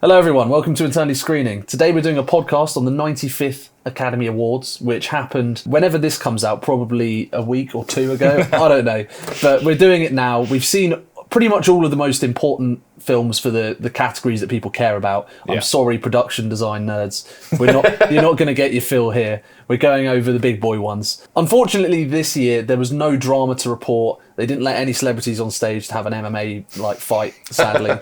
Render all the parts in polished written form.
Hello everyone, welcome to Internally Screening. Today we're doing a podcast on the 95th Academy Awards, which happened whenever this comes out, probably a week or two ago, I don't know. But we're doing it now. We've seen pretty much all of the most important films for the categories that people care about. Yeah. I'm sorry, production design nerds. You're not going to get your fill here. We're going over the big boy ones. Unfortunately, this year there was no drama to report. They didn't let any celebrities on stage to have an MMA fight. Sadly,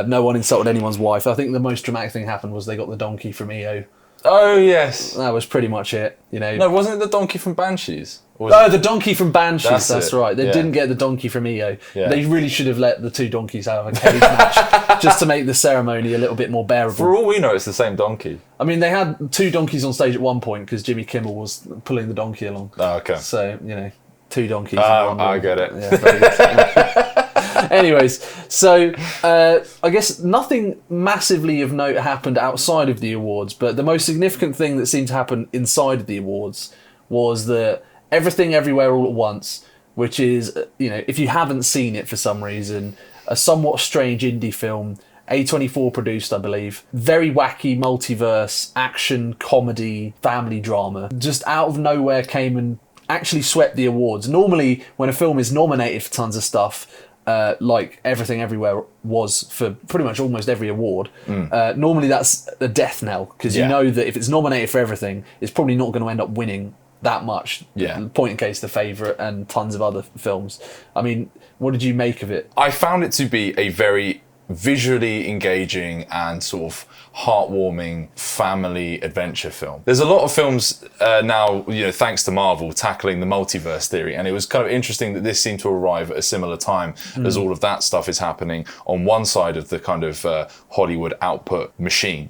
no one insulted anyone's wife. I think the most dramatic thing happened was they got the donkey from EO. Oh yes, that was pretty much it. You know, no, wasn't it the donkey from Banshees? The donkey from Banshees. That's right. They didn't get the donkey from EO. Yeah. They really should have let the two donkeys have a cage match just to make the ceremony a little bit more bearable. For all we know, it's the same donkey. I mean, they had two donkeys on stage at one point because Jimmy Kimmel was pulling the donkey along. Oh, okay. So, you know, two donkeys. I get it. Yeah, very good. Anyways, so I guess nothing massively of note happened outside of the awards, but the most significant thing that seemed to happen inside of the awards was that Everything Everywhere All at Once, which is, you know, if you haven't seen it for some reason, a somewhat strange indie film, A24 produced, I believe. Very wacky multiverse, action, comedy, family drama. Just out of nowhere came and actually swept the awards. Normally, when a film is nominated for tons of stuff, like Everything Everywhere was for pretty much almost every award, normally that's a death knell, because you know that if it's nominated for everything, it's probably not going to end up winning that much. Point in case The Favourite and tons of other films. I mean, what did you make of it? I found it to be a very visually engaging and sort of heartwarming family adventure film. There's a lot of films now, you know, thanks to Marvel, tackling the multiverse theory, and it was kind of interesting that this seemed to arrive at a similar time as all of that stuff is happening on one side of the kind of Hollywood output machine.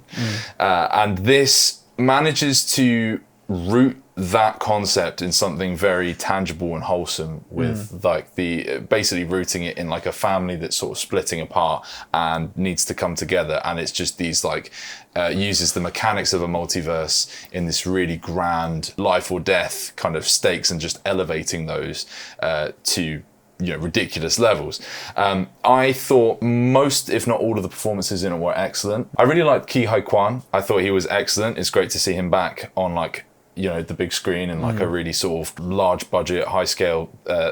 And this manages to root that concept in something very tangible and wholesome, with like the basically rooting it in like a family that's sort of splitting apart and needs to come together, and it's just these like uses the mechanics of a multiverse in this really grand life or death kind of stakes and just elevating those to ridiculous levels. I thought most, if not all, of the performances in it were excellent. I really liked Ki Hai Kwan. I thought he was excellent. It's great to see him back on the big screen and like a really sort of large budget, high scale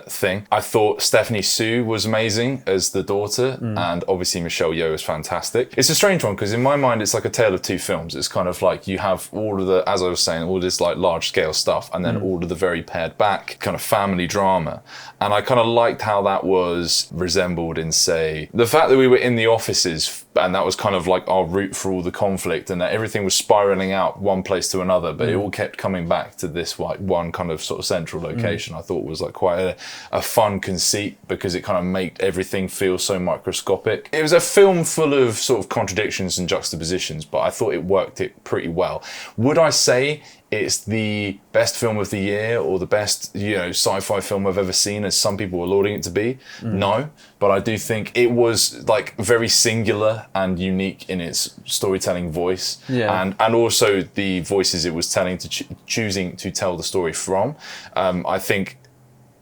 thing. I thought Stephanie Sue was amazing as the daughter, and obviously Michelle Yeoh is fantastic. It's a strange one because in my mind it's like a tale of two films. It's kind of like you have all of the, as I was saying, all this like large scale stuff, and then all of the very pared back kind of family drama. And I kind of liked how that was resembled in, say, the fact that we were in the offices, and that was kind of like our route for all the conflict, and that everything was spiraling out one place to another, but it all kept coming back to this like one kind of sort of central location. I thought was like quite a fun conceit, because it kind of made everything feel so microscopic. It was a film full of sort of contradictions and juxtapositions, but I thought it worked it pretty well. Would I say it's the best film of the year or the best, sci-fi film I've ever seen, as some people were lauding it to be? No, but I do think it was like very singular and unique in its storytelling voice, and also the voices it was telling choosing to tell the story from. I think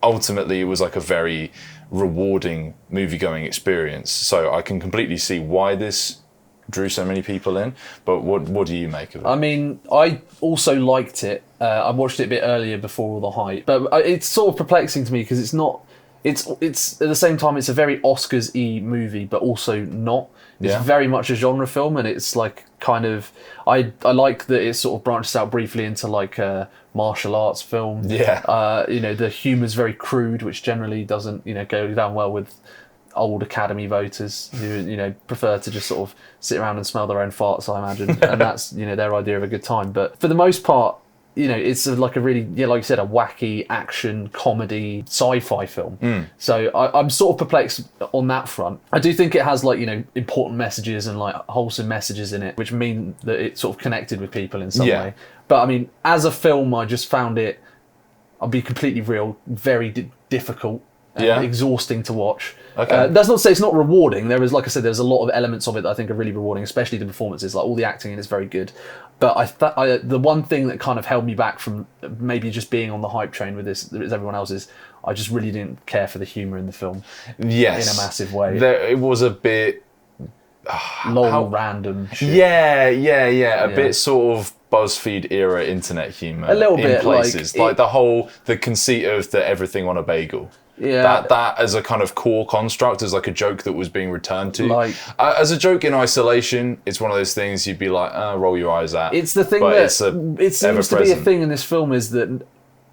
ultimately it was like a very rewarding movie-going experience. So I can completely see why this drew so many people in, but what do you make of it? I mean, I also liked it. I watched it a bit earlier before all the hype, but it's sort of perplexing to me because it's at the same time it's a very Oscars-y movie, but also not. It's very much a genre film, and it's like kind of I like that it sort of branches out briefly into like a martial arts film. The humor's very crude, which generally doesn't go down well with old Academy voters who prefer to just sort of sit around and smell their own farts, I imagine, and that's their idea of a good time. But for the most part, it's like a really, like you said, a wacky action comedy sci-fi film. So I'm sort of perplexed on that front. I do think it has like important messages and like wholesome messages in it, which mean that it sort of connected with people in some way. But I mean, as a film, I just found it, I'll be completely real, very difficult and exhausting to watch. Okay. That's not to say it's not rewarding. There is, like I said, there's a lot of elements of it that I think are really rewarding, especially the performances. Like all the acting in it's very good. But the one thing that kind of held me back from maybe just being on the hype train with this as everyone else is, I just really didn't care for the humour in the film. Yes. In a massive way. It was a bit random shit. Yeah. A bit sort of BuzzFeed era internet humor. A little in bit, places. Like the conceit of the everything on a bagel. Yeah. That as a kind of core construct, as like a joke that was being returned to. Like, as a joke in isolation, it's one of those things you'd be like, roll your eyes at. It's the thing but that it seems to be a thing in this film is that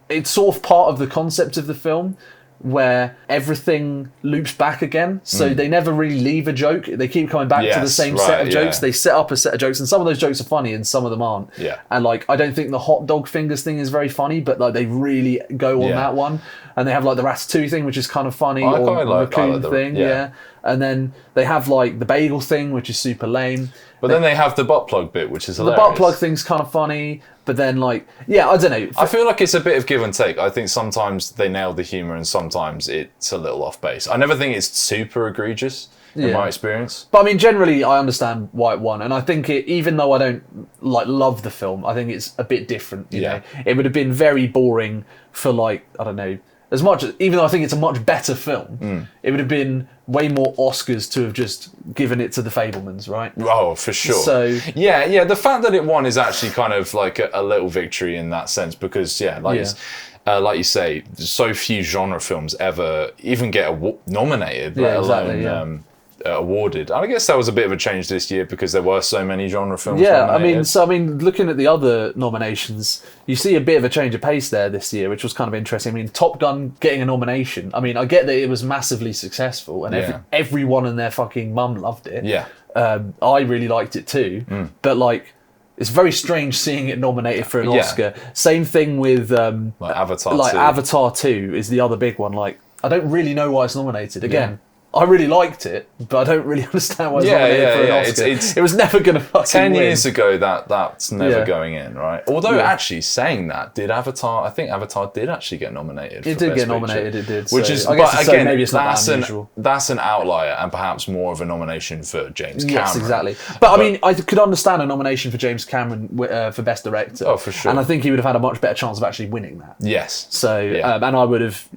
it's sort of part of the concept of the film where everything loops back again. So they never really leave a joke. They keep coming back to the same set of jokes. They set up a set of jokes, and some of those jokes are funny and some of them aren't. Yeah. And like, I don't think the hot dog fingers thing is very funny, but like they really go on that one. And they have like the Ratatouille thing, which is kind of funny, or the raccoon thing. Yeah. And then they have like the bagel thing, which is super lame. But then they have the butt plug bit, which is hilarious. The butt plug thing's kind of funny, but then like, I don't know. I feel like it's a bit of give and take. I think sometimes they nail the humour and sometimes it's a little off base. I never think it's super egregious in my experience. But I mean, generally, I understand why it won, and I think even though I don't like love the film, I think it's a bit different. You know, it would have been very boring for like, I don't know, as much, even though I think it's a much better film, it would have been way more Oscars to have just given it to the Fabelmans, right? Oh, for sure. So yeah, the fact that it won is actually kind of like a little victory in that sense, because like you say, so few genre films ever even get nominated, let alone awarded. And I guess that was a bit of a change this year because there were so many genre films nominated. I mean, looking at the other nominations, you see a bit of a change of pace there this year, which was kind of interesting. I mean, Top Gun getting a nomination. I mean, I get that it was massively successful and everyone and their fucking mum loved it. Yeah. I really liked it too. But like, it's very strange seeing it nominated for an Oscar. Same thing with like Avatar 2. Like Avatar 2 is the other big one. Like, I don't really know why it's nominated. Again, I really liked it, but I don't really understand why it's nominated for an Oscar. It was never going to fucking 10 win. years ago, that's never going in, right? Although, actually, saying that, I think Avatar did actually get nominated for It did Best get nominated, Picture, it did. Which is, I guess but again, maybe it's not that unusual. That's an outlier and perhaps more of a nomination for James Cameron. Yes, exactly. But I mean, I could understand a nomination for James Cameron for Best Director. Oh, for sure. And I think he would have had a much better chance of actually winning that. Yes. So, and I would have,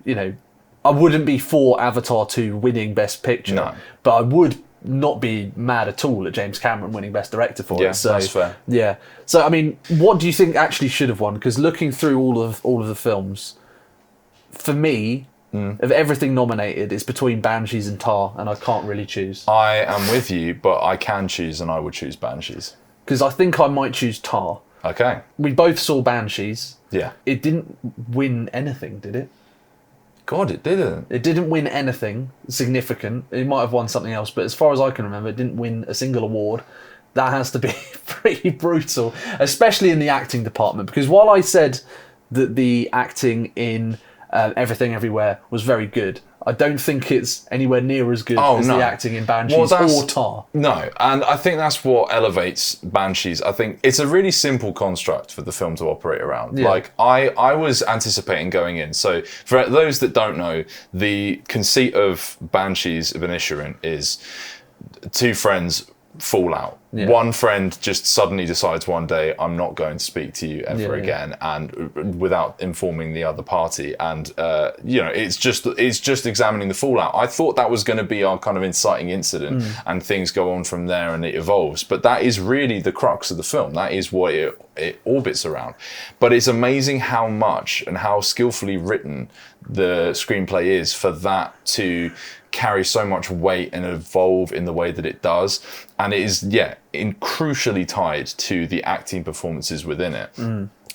I wouldn't be for Avatar 2 winning Best Picture, but I would not be mad at all at James Cameron winning Best Director for it. So, that's fair. Yeah. So, I mean, what do you think actually should have won? Because looking through all of the films, for me, of everything nominated, it's between Banshees and Tar, and I can't really choose. I am with you, but I can choose, and I would choose Banshees. Because I think I might choose Tar. Okay. We both saw Banshees. Yeah. It didn't win anything, did it? God, it didn't. It didn't win anything significant. It might have won something else, but as far as I can remember, it didn't win a single award. That has to be pretty brutal, especially in the acting department. Because while I said that the acting in Everything Everywhere was very good, I don't think it's anywhere near as good as the acting in Banshees or Tar. No, and I think that's what elevates Banshees. I think it's a really simple construct for the film to operate around. Yeah. Like, I was anticipating going in. So, for those that don't know, the conceit of Banshees of Inisherin is two friends fall out. Yeah. One friend just suddenly decides one day, I'm not going to speak to you ever again, and without informing the other party. And it's just examining the fallout. I thought that was going to be our kind of inciting incident, and things go on from there and it evolves. But that is really the crux of the film. That is what it orbits around. But it's amazing how much and how skillfully written the screenplay is for that to carry so much weight and evolve in the way that it does. And it is, crucially tied to the acting performances within it.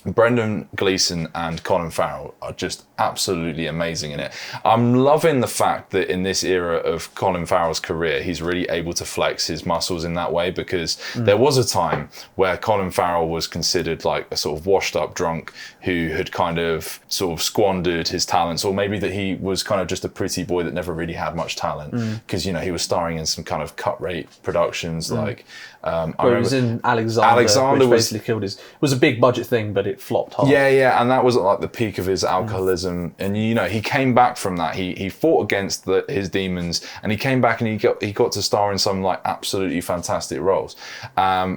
Brendan Gleeson and Colin Farrell are just absolutely amazing in it. I'm loving the fact that in this era of Colin Farrell's career, he's really able to flex his muscles in that way, because there was a time where Colin Farrell was considered like a sort of washed up drunk who had kind of sort of squandered his talents, or maybe that he was kind of just a pretty boy that never really had much talent, because, he was starring in some kind of cut rate productions like... it was in Alexander, which basically killed his... It was a big budget thing, but it flopped hard. Yeah, and that was at like the peak of his alcoholism, and you know he came back from that. He fought against his demons, and he came back and he got to star in some like absolutely fantastic roles.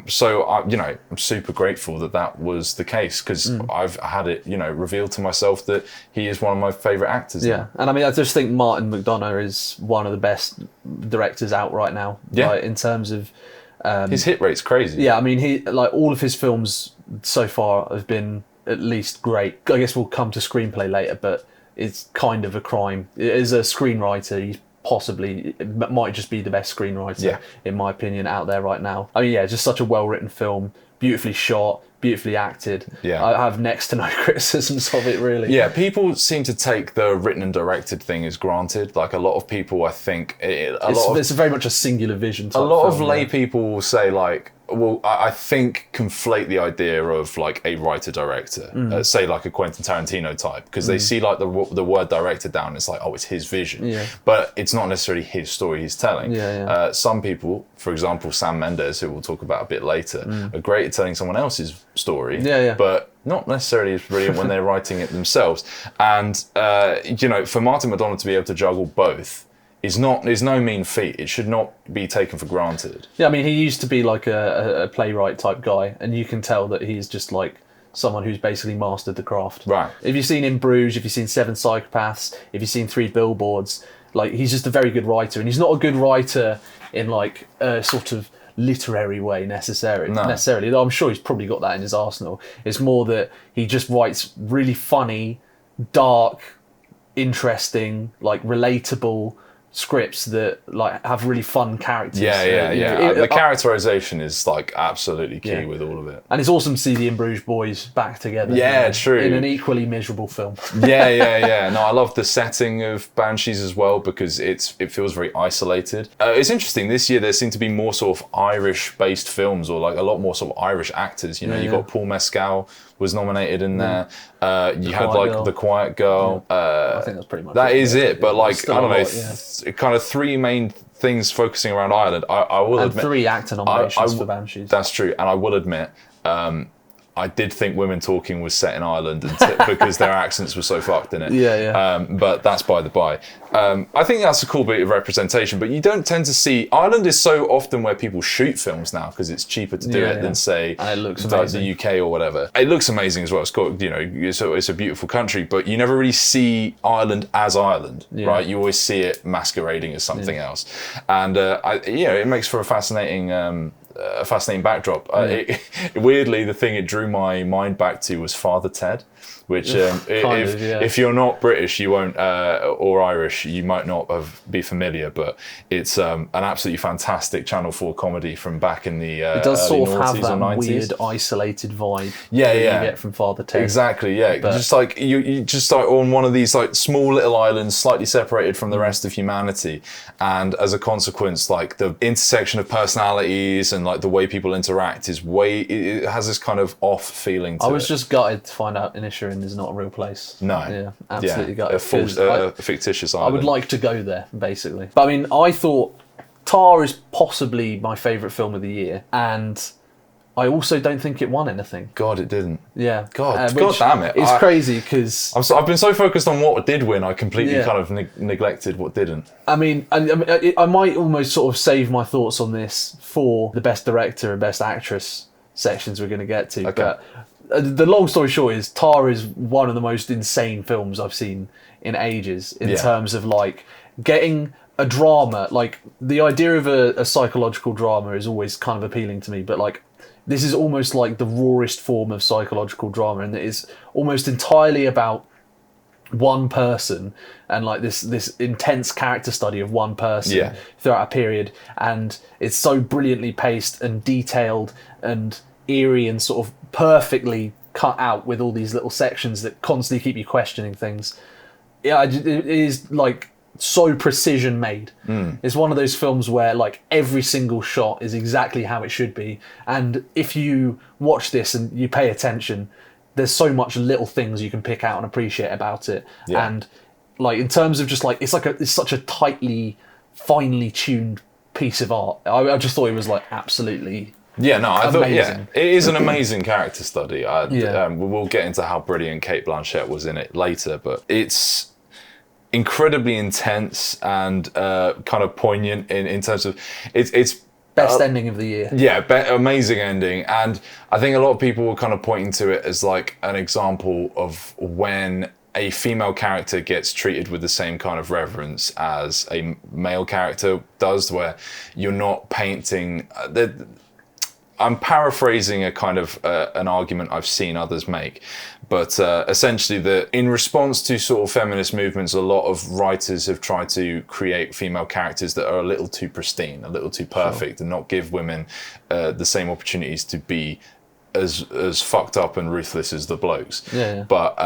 So I'm super grateful that was the case, because I've had it revealed to myself that he is one of my favourite actors. Yeah, now. and I mean I just think Martin McDonagh is one of the best directors out right now. Yeah, in terms of his hit rate's crazy. Yeah, I mean he like all of his films so far have been at least great. I guess we'll come to Screenplay later, but it's kind of a crime. As a screenwriter, he's might just be the best screenwriter, in my opinion, out there right now. I mean, yeah, just such a well-written film, beautifully shot, beautifully acted. Yeah. I have next to no criticisms of it, really. Yeah, people seem to take the written and directed thing as granted. Like a lot of people, I think, it's very much a singular vision type a lot film, of lay people will say like, well, I think conflate the idea of like a writer-director, say like a Quentin Tarantino type, because they see like the word director down, it's like, oh, it's his vision, but it's not necessarily his story he's telling. Some people, for example, Sam Mendes, who we'll talk about a bit later, are great at telling someone else's story, but not necessarily as brilliant when they're writing it themselves. And for Martin McDonagh to be able to juggle both is no mean feat. It should not be taken for granted. Yeah, I mean, he used to be like a playwright type guy, and you can tell that he's just like someone who's basically mastered the craft. Right. If you've seen In Bruges, if you've seen Seven Psychopaths, if you've seen 3 Billboards, like he's just a very good writer, and he's not a good writer in like a sort of literary way necessarily. Though I'm sure he's probably got that in his arsenal. It's more that he just writes really funny, dark, interesting, like relatable scripts that like have really fun characters. The characterization is like absolutely key with all of it. And it's awesome to see the In Bruges boys back together. True. In an equally miserable film. No, I love the setting of Banshees as well, because it feels very isolated. It's interesting, this year there seem to be more sort of Irish-based films, or like a lot more sort of Irish actors. You got Paul Mescal was nominated in there. You had like The Quiet Girl. I think that's pretty much that is it. But like, I don't know, kind of 3 main things focusing around Ireland. I will admit, 3 actor nominations for Banshees. That's true, and I will admit, I did think Women Talking was set in Ireland because their accents were so fucked in it. But that's by the by. I think that's a cool bit of representation, but you don't tend to see... Ireland is so often where people shoot films now, because it's cheaper to do it than, say, and it looks like the UK or whatever. It looks amazing as well. It's got, it's a beautiful country, but you never really see Ireland as Ireland, right? You always see it masquerading as something else. And, it makes for a fascinating backdrop. Weirdly, the thing it drew my mind back to was Father Ted, which if you're not British, you won't, or Irish, you might not be familiar, but it's an absolutely fantastic Channel 4 comedy from back in the it does sort of have that 90s. weird isolated vibe you get from Father Ted. Exactly, but just like you just like on one of these like small little islands slightly separated from the rest of humanity, and as a consequence like the intersection of personalities and like the way people interact it has this kind of off feeling to it. I was just gutted to find out Inisherin is not a real place. No. Absolutely gutted. A fictitious island. I would like to go there, basically. But I mean, I thought Tar is possibly my favourite film of the year, and I also don't think it won anything. God, it didn't. Yeah. God damn it. It's crazy, because... I've been so focused on what did win, I completely kind of neglected what didn't. I mean, I might almost sort of save my thoughts on this for the best director and best actress sections we're going to get to. Okay. But the long story short is Tar is one of the most insane films I've seen in ages in terms of like getting a drama. Like the idea of a psychological drama is always kind of appealing to me, but like this is almost like the rawest form of psychological drama, and it is almost entirely about one person and like this intense character study of one person throughout a period, and it's so brilliantly paced and detailed and eerie and sort of perfectly cut out with all these little sections that constantly keep you questioning things. It is like so precision made. It's one of those films where like every single shot is exactly how it should be, and if you watch this and you pay attention, there's so much little things you can pick out and appreciate about it. And like in terms of just like it's such a tightly finely tuned piece of art. I just thought it was like absolutely Yeah, no, I thought, Amazing. it is an amazing character study. Yeah. We'll get into how brilliant Cate Blanchett was in it later, but it's incredibly intense and kind of poignant in terms of it's Best ending of the year. yeah, amazing ending. And I think a lot of people were kind of pointing to it as like an example of when a female character gets treated with the same kind of reverence as a male character does, where you're not painting... I'm paraphrasing a kind of an argument I've seen others make, but essentially that in response to sort of feminist movements, a lot of writers have tried to create female characters that are a little too pristine, a little too perfect, and not give women the same opportunities to be as fucked up and ruthless as the blokes. Yeah. But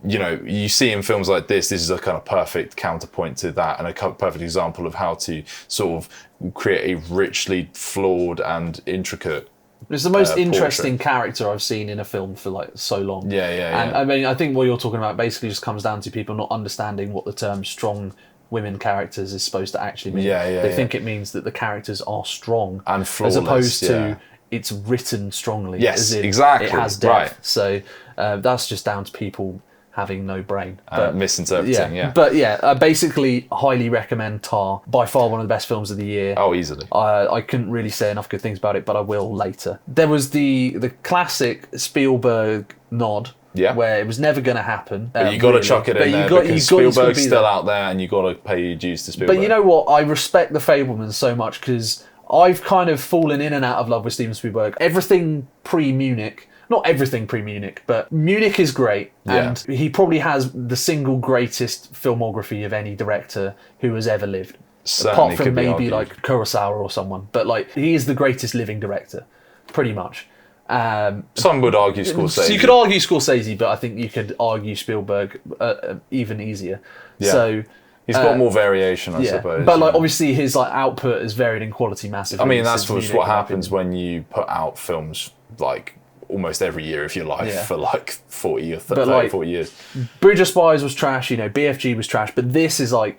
you know, you see in films like this is a kind of perfect counterpoint to that, and a perfect example of how to sort of create a richly flawed and intricate... It's the most interesting portrait. character I've seen in a film for like so long. Yeah. And I mean, I think what you're talking about basically just comes down to people not understanding what the term strong women characters is supposed to actually mean. They think it means that the characters are strong and flawless, as opposed to it's written strongly. Yes, as in exactly. It has depth. Right. So that's just down to people having no brain. But, misinterpreting, yeah. But yeah, basically highly recommend Tar. By far one of the best films of the year. Oh, easily. I couldn't really say enough good things about it, but I will later. There was the classic Spielberg nod. Yeah. Where it was never going to happen. But you got to chuck it in there because Spielberg's still out there and you got to pay your dues to Spielberg. But you know what? I respect the Fabelmans so much because I've kind of fallen in and out of love with Steven Spielberg. Everything pre-Munich. Not everything pre-Munich, but Munich is great, and he probably has the single greatest filmography of any director who has ever lived. Certainly apart from maybe like Kurosawa or someone, but like he is the greatest living director, pretty much. Some would argue Scorsese. So you could argue Scorsese, but I think you could argue Spielberg even easier. Yeah. So he's got more variation, I suppose. But like obviously his like output has varied in quality massively. I mean, that's Munich, what happens when you put out films like almost every year of your life for like 40 or 30, 40 years. Bridge of Spies was trash, you know, BFG was trash, but this is like,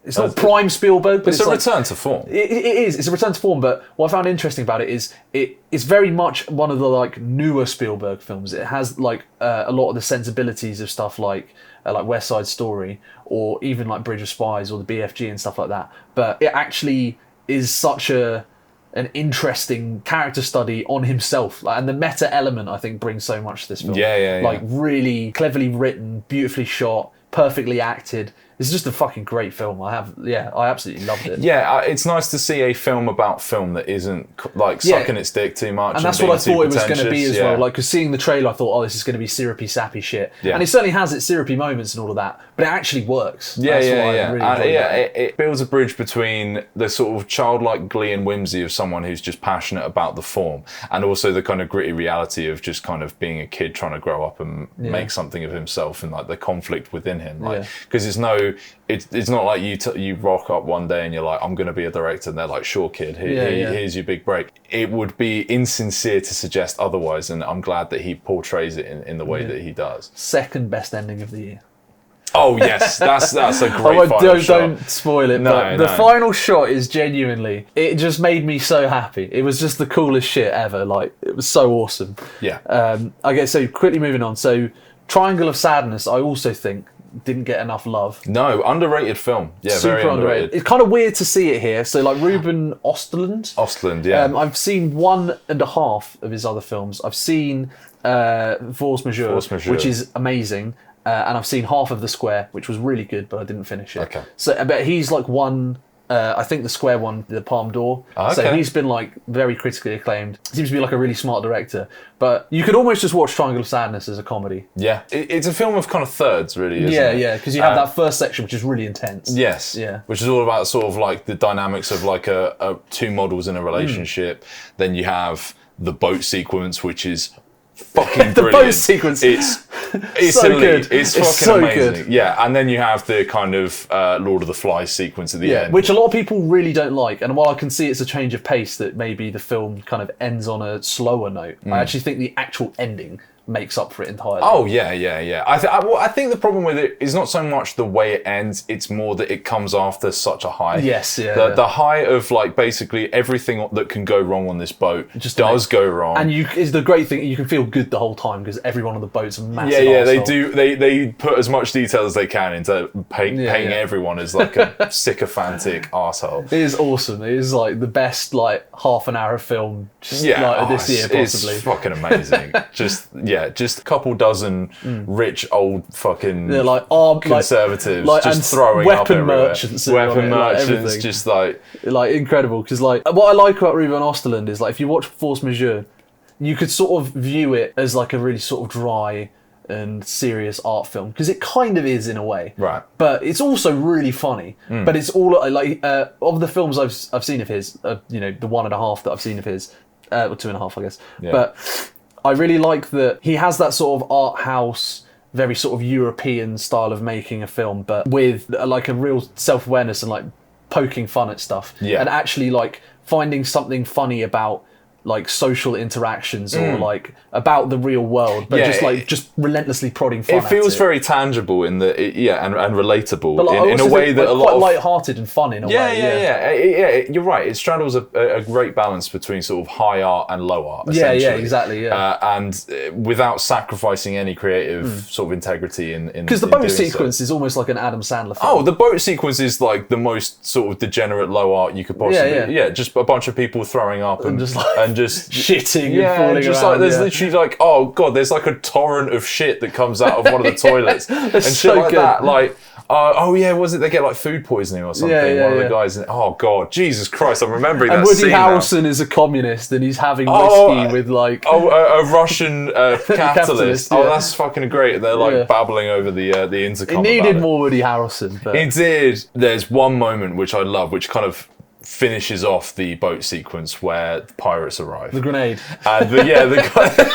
it's not prime Spielberg, but it's a like, return to form. It is. It's a return to form, but what I found interesting about it is it's very much one of the like newer Spielberg films. It has like a lot of the sensibilities of stuff like West Side Story or even like Bridge of Spies or the BFG and stuff like that. But it actually is such an interesting character study on himself, and the meta element I think brings so much to this film. Like really cleverly written, beautifully shot, perfectly acted. It's just a fucking great film. I absolutely loved it. Yeah, it's nice to see a film about film that isn't like sucking its dick too much. And that's what I thought it was going to be as well. Like, because seeing the trailer, I thought, oh, this is going to be syrupy, sappy shit. Yeah. And it certainly has its syrupy moments and all of that, but it actually works. It builds a bridge between the sort of childlike glee and whimsy of someone who's just passionate about the form, and also the kind of gritty reality of just kind of being a kid trying to grow up and make something of himself, and like the conflict within him. Like, because it's not like you rock up one day and you're like, I'm going to be a director, and they're like, sure, kid, here's your big break. It would be insincere to suggest otherwise, and I'm glad that he portrays it in the way that he does. Second best ending of the year. Oh yes, that's a great final shot. Don't spoil it, but the final shot is genuinely, it just made me so happy. It was just the coolest shit ever. Like, it was so awesome. Yeah. Okay, so quickly moving on. So Triangle of Sadness, I also think didn't get enough love. No, underrated film. Yeah, super very underrated. It's kind of weird to see it here. So like Ruben Östlund. Yeah. I've seen 1.5 of his other films. I've seen Force Majeure, which is amazing. And I've seen half of The Square, which was really good, but I didn't finish it. Okay. So, but he's like won. I think The Square won the Palme d'Or. Okay. So he's been like very critically acclaimed. Seems to be like a really smart director. But you could almost just watch Triangle of Sadness as a comedy. Yeah. It's a film of kind of thirds, really, isn't it? Yeah, because you have that first section, which is really intense. Yes. Yeah. Which is all about sort of like the dynamics of like a two models in a relationship. Then you have the boat sequence, which is fucking the brilliant. boat sequence. It's so elite. good. It's fucking so amazing. Good. Yeah, and then you have the kind of Lord of the Flies sequence at the end. Which a lot of people really don't like. And while I can see it's a change of pace that maybe the film kind of ends on a slower note, I actually think the actual ending makes up for it entirely. Oh yeah. I think the problem with it is not so much the way it ends; it's more that it comes after such a high. Yes, The high of like basically everything that can go wrong on this boat just does go wrong. And is the great thing, you can feel good the whole time because everyone on the boat's a massive. Yeah, arsehole. they do. They put as much detail as they can into painting everyone as like a sycophantic arsehole. It is awesome. It is like the best like half an hour film this year possibly. It's fucking amazing. just a couple dozen rich old fucking conservatives just throwing up everywhere. Weapon merchants, just like incredible. Because like what I like about Ruben Osterland is like if you watch Force Majeure, you could sort of view it as like a really sort of dry and serious art film because it kind of is in a way, right? But it's also really funny. But it's all like of the films I've seen of his, the 1.5 that I've seen of his, or 2.5, I guess. Yeah. But I really like that he has that sort of art house, very sort of European style of making a film, but with like a real self-awareness and like poking fun at stuff, and actually like finding something funny about like social interactions or like about the real world, but just relentlessly prodding fun. It feels very tangible in the and relatable, but like, in a way that a lot quite of light-hearted and fun in a way. Yeah. You're right. It straddles a great balance between sort of high art and low art. Yeah, exactly. Yeah, and without sacrificing any creative sort of integrity in because the boat sequence is almost like an Adam Sandler film. Oh, the boat sequence is like the most sort of degenerate low art you could possibly. Yeah, just a bunch of people throwing up and just shitting and falling just around. Like there's literally like, oh god, there's like a torrent of shit that comes out of one of the toilets and shit so like good. that. Like, was it they get like food poisoning or something? One of the guys. Oh god, Jesus Christ, I'm remembering that scene. And Woody Harrelson is a communist and he's having whiskey with like a Russian capitalist. Yeah. Oh, that's fucking great. They're like babbling over the intercom. It needed more Woody Harrelson. But it did. There's one moment which I love, which kind of finishes off the boat sequence where the pirates arrive. The grenade. And the guy.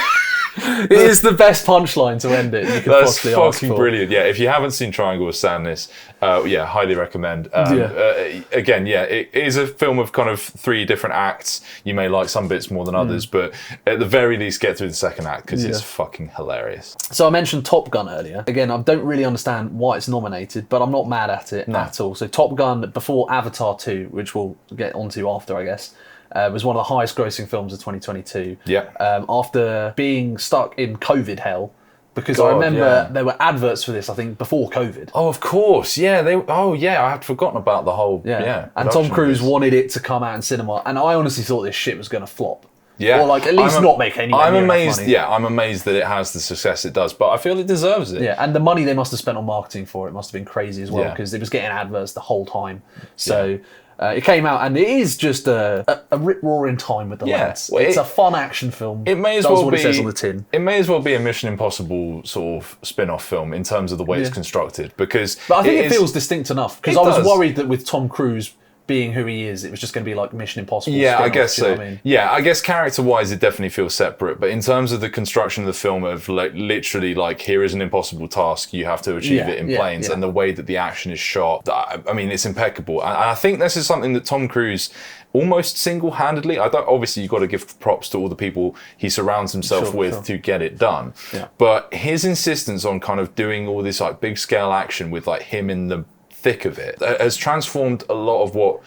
It is the best punchline to end it. You could That's possibly ask fucking for. brilliant. Yeah, if you haven't seen Triangle of Sadness, highly recommend. Again, it is a film of kind of 3 different acts. You may like some bits more than others, but at the very least, get through the second act because it's fucking hilarious. So I mentioned Top Gun earlier. Again, I don't really understand why it's nominated, but I'm not mad at it at all. So Top Gun, before Avatar 2, which we'll get onto after, I guess, was one of the highest grossing films of 2022. Yeah. After being stuck in COVID hell, because I remember there were adverts for this, I think, before COVID. Oh, of course. Yeah. I had forgotten about the whole. Yeah. And Tom Cruise wanted it to come out in cinema, and I honestly thought this shit was going to flop. Yeah. Or like at least not make any money. I'm amazed. Yeah, I'm amazed that it has the success it does, but I feel it deserves it. Yeah, and the money they must have spent on marketing for it must have been crazy as well, because it was getting adverts the whole time. So. It came out, and it is just a rip-roaring time with the lads. Well, it's a fun action film. It may as well be. It says on the tin. It may as well be a Mission Impossible sort of spin-off film in terms of the way it's constructed, because. But I think it feels distinct enough, because I was worried that with Tom Cruise being who he is, it was just going to be like Mission Impossible. Yeah, I guess so. You know what I mean? Yeah, I guess character-wise, it definitely feels separate. But in terms of the construction of the film, of like literally like, here is an impossible task, you have to achieve it in planes, and the way that the action is shot, I mean, it's impeccable. And I think this is something that Tom Cruise almost single-handedly. Obviously, you've got to give props to all the people he surrounds himself with to get it done. Yeah. But his insistence on kind of doing all this like big-scale action with like him in the thick of it has transformed a lot of what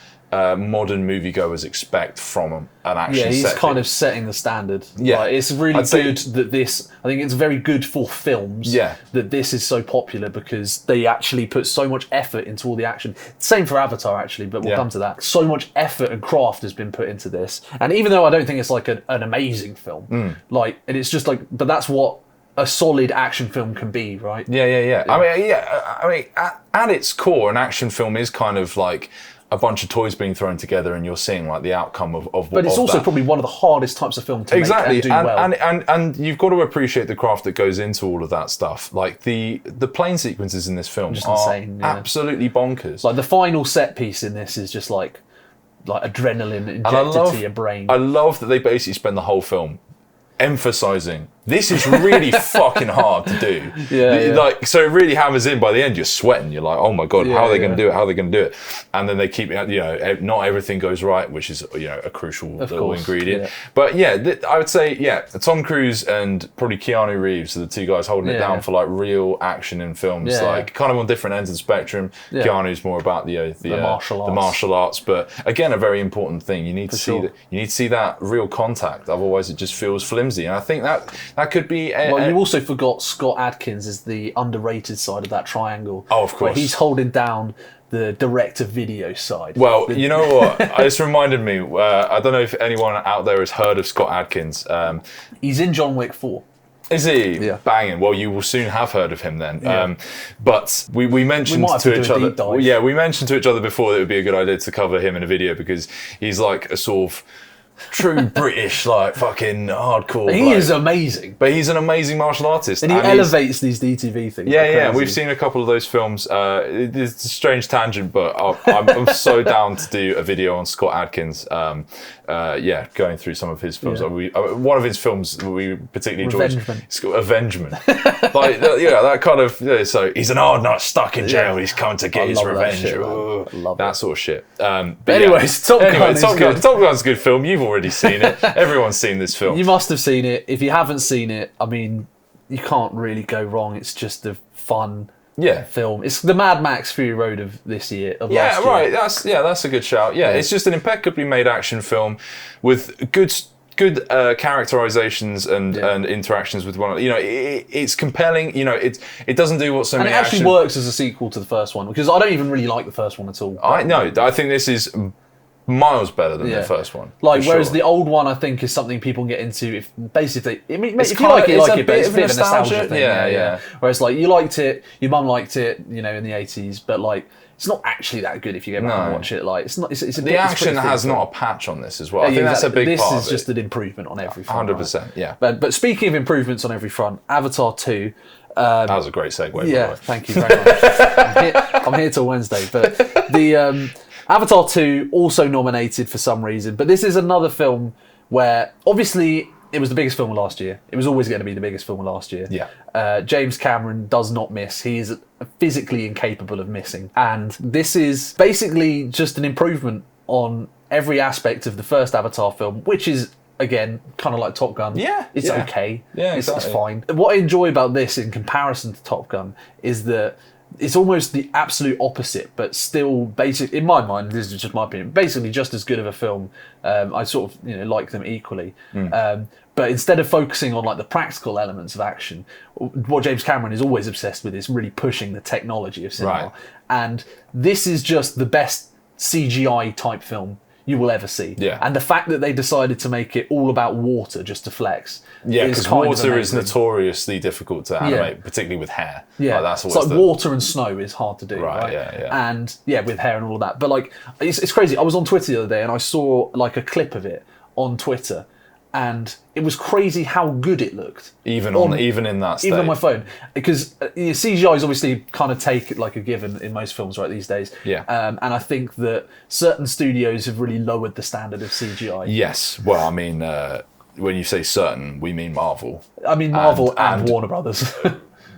modern moviegoers expect from an action set. Yeah, he's kind of setting the standard. Yeah. Like, it's really good that this, I think it's very good for films that this is so popular, because they actually put so much effort into all the action. Same for Avatar, actually, but we'll come to that. So much effort and craft has been put into this. And even though I don't think it's like an amazing film, like, and it's just like, but that's what a solid action film can be, right? Yeah. I mean, at its core, an action film is kind of like a bunch of toys being thrown together, and you're seeing like the outcome of But it's also probably one of the hardest types of film to make and do well. And you've got to appreciate the craft that goes into all of that stuff. Like the plane sequences in this film are insane, absolutely bonkers. Like the final set piece in this is just like adrenaline injected to your brain. I love that they basically spend the whole film emphasizing this is really fucking hard to do. Like, so it really hammers in. By the end, you're sweating. You're like, oh my God, how are they going to do it? How are they going to do it? And then they keep, not everything goes right, which is, a crucial little ingredient. Yeah. But I would say, Tom Cruise and probably Keanu Reeves are the two guys holding it down for like real action in films, like kind of on different ends of the spectrum. Yeah. Keanu's more about the martial arts, but again, a very important thing. You need to see that. You need to see that real contact. Otherwise, it just feels flimsy. And I think that could be. You also forgot Scott Adkins is the underrated side of that triangle. Oh, of course. Where he's holding down the direct-to-video side. Well, you know what? This reminded me. I don't know if anyone out there has heard of Scott Adkins. He's in John Wick 4. Is he? Yeah. Banging. Well, you will soon have heard of him then. Yeah. But we mentioned to each other. Yeah, we mentioned to each other before that it would be a good idea to cover him in a video because he's like a sort of true British, like fucking hardcore. He is amazing. But he's an amazing martial artist. And he elevates these DTV things. Yeah. We've seen a couple of those films. It's a strange tangent, but I'm so down to do a video on Scott Adkins. Going through some of his films. Yeah. One of his films we particularly enjoyed. It's called Avengement. Like, that kind of. So he's an hard nut stuck in jail. He's come to get his revenge. That sort of shit. But anyways, Top Gun's a good film. You've already seen it. Everyone's seen this film. You must have seen it. If you haven't seen it, I mean, you can't really go wrong. It's just a fun film. It's the Mad Max Fury Road of this year. Last year. Right. That's a good shout. Yeah, it's just an impeccably made action film with good characterizations and interactions with one another. It's compelling. It doesn't do what so many. And it actually works as a sequel to the first one because I don't even really like the first one at all. I think this is miles better than the first one. Whereas the old one, I think, is something people can get into if basically. I mean, if you like it, but it's a bit of a nostalgia thing. Yeah. Whereas you liked it, your mum liked it, in the 80s, but it's not actually that good if you go back and watch it. It's not. It's the action has not a patch on this as well. I think that's a big part of it. This is just an improvement on every front. 100%. Yeah. But speaking of improvements on every front, Avatar 2. That was a great segue. Yeah, thank you very much. I'm here till Wednesday, but the. Avatar 2 also nominated for some reason, but this is another film where obviously it was the biggest film of last year. It was always going to be the biggest film of last year. Yeah. James Cameron does not miss. He is physically incapable of missing. And this is basically just an improvement on every aspect of the first Avatar film, which is, again, kind of like Top Gun. It's okay. Yeah, exactly. It's fine. What I enjoy about this in comparison to Top Gun is that it's almost the absolute opposite, but still basic. In my mind, this is just my opinion. Basically, just as good of a film. I sort of like them equally. But instead of focusing on the practical elements of action, what James Cameron is always obsessed with is really pushing the technology of cinema. Right. And this is just the best CGI type film you will ever see. Yeah. And the fact that they decided to make it all about water just to flex. Yeah, because water is notoriously difficult to animate, particularly with hair. Yeah, that's it's water and snow is hard to do, right? Yeah. And with hair and all of that. But it's crazy. I was on Twitter the other day and I saw a clip of it on Twitter, and it was crazy how good it looked. Even in that state. Even on my phone. Because CGI is obviously kind of take it like a given in most films right these days. Yeah. And I think that certain studios have really lowered the standard of CGI. Yes. Well, I mean, when you say certain, we mean Marvel. I mean Marvel and Warner Brothers.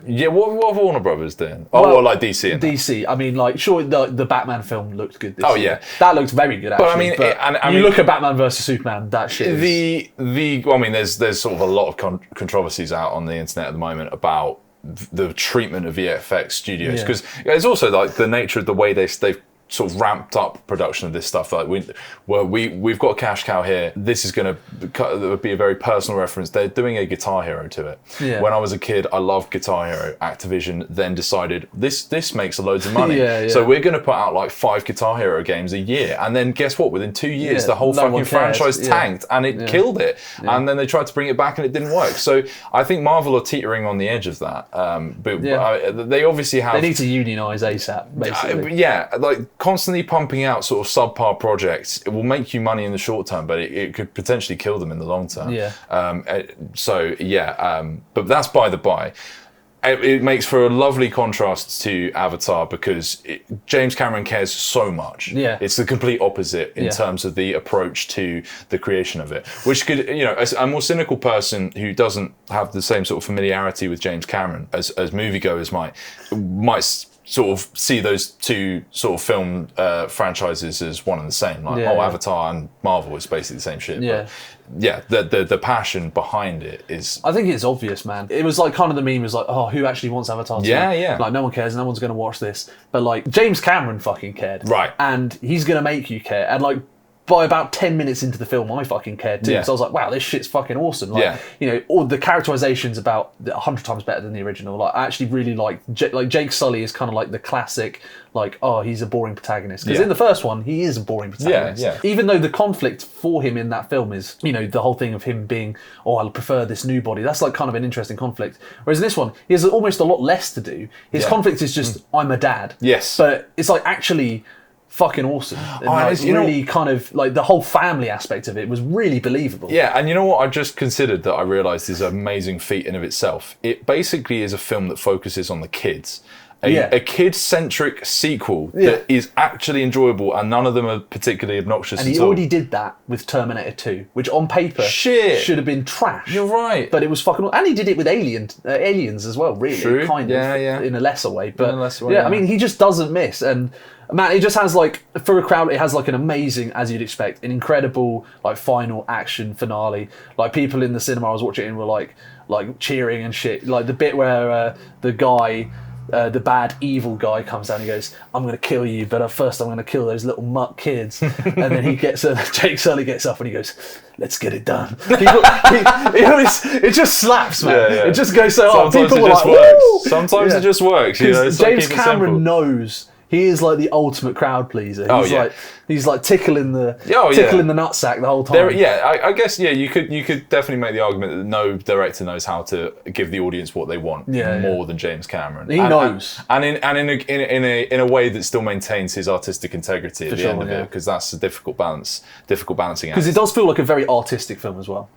Yeah, what have Warner Brothers doing? Like DC and DC. I mean, sure, the Batman film looked good this year. Yeah. That looked very good, actually. But I mean, look at Batman versus Superman, that shit is... there's sort of a lot of controversies out on the internet at the moment about the treatment of VFX studios, because it's also the nature of the way they've sort of ramped up production of this stuff. We've got a cash cow here. This is going to be a very personal reference. They're doing a Guitar Hero to it. Yeah. When I was a kid, I loved Guitar Hero. Activision then decided this makes loads of money. So we're going to put out 5 Guitar Hero games a year. And then guess what? Within 2 years, the whole fucking franchise tanked and it killed it. Yeah. And then they tried to bring it back and it didn't work. So I think Marvel are teetering on the edge of that. They obviously have... They need to unionize ASAP, basically. Constantly pumping out sort of subpar projects, it will make you money in the short term, but it could potentially kill them in the long term. Yeah. But that's by the by. it makes for a lovely contrast to Avatar because James Cameron cares so much. Yeah. It's the complete opposite in terms of the approach to the creation of it, which could, a more cynical person who doesn't have the same sort of familiarity with James Cameron as moviegoers might sort of see those two sort of film franchises as one and the same. Like, Avatar and Marvel is basically the same shit. Yeah. But the passion behind it is... I think it's obvious, man. It was like kind of the meme was like, oh, who actually wants Avatar 2? Yeah. Like, no one cares, no one's going to watch this. But like, James Cameron fucking cared. Right. And he's going to make you care. And like, by about 10 minutes into the film, I fucking cared too. Because I was like, wow, this shit's fucking awesome. Like, all the characterization's about 100 times better than the original. Like, I actually really like Jake Sully is kind of like the classic, like, oh, he's a boring protagonist. Because in the first one, he is a boring protagonist. Even though the conflict for him in that film is, the whole thing of him being, oh, I prefer this new body. That's like kind of an interesting conflict. Whereas in this one, he has almost a lot less to do. His conflict is just, I'm a dad. Yes. But it's like actually fucking awesome. And like, really kind of like the whole family aspect of it was really believable. Yeah, and you know what I just considered that I realised is an amazing feat in of itself? It basically is a film that focuses on the kids. A kid-centric sequel that is actually enjoyable, and none of them are particularly obnoxious. And he already did that with Terminator 2, which on paper should have been trash. You're right. But it was fucking... And he did it with Aliens as well, really. True. Kind of. In a lesser way. But in a lesser way, I mean, he just doesn't miss. And man, it just has like, for a crowd, it has like an amazing, as you'd expect, an incredible like final action finale. Like people in the cinema I was watching it in were like cheering and shit. Like the bit where the guy... the bad evil guy comes down and he goes, I'm going to kill you, but first I'm going to kill those little muck kids. And then Jake Sully gets up and he goes, let's get it done. It just slaps, man. It just goes so hard. Sometimes it just works. Sometimes it just works. Because James Cameron knows he is like the ultimate crowd pleaser. He's like tickling the nutsack the whole time. I guess you could definitely make the argument that no director knows how to give the audience what they want more than James Cameron. He knows, and in a way that still maintains his artistic integrity at the end of it, because that's a difficult balancing act. Because it does feel like a very artistic film as well.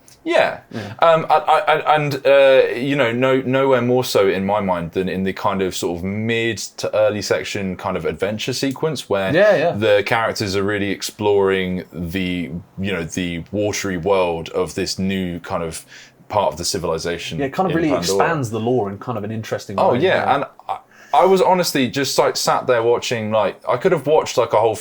Nowhere more so in my mind than in the kind of sort of mid to early section kind of adventure sequence where the characters are really exploring the watery world of this new kind of part of the civilization. Yeah, it kind of really expands the lore in kind of an interesting way. Oh yeah, and I was honestly just like sat there watching, like I could have watched like a whole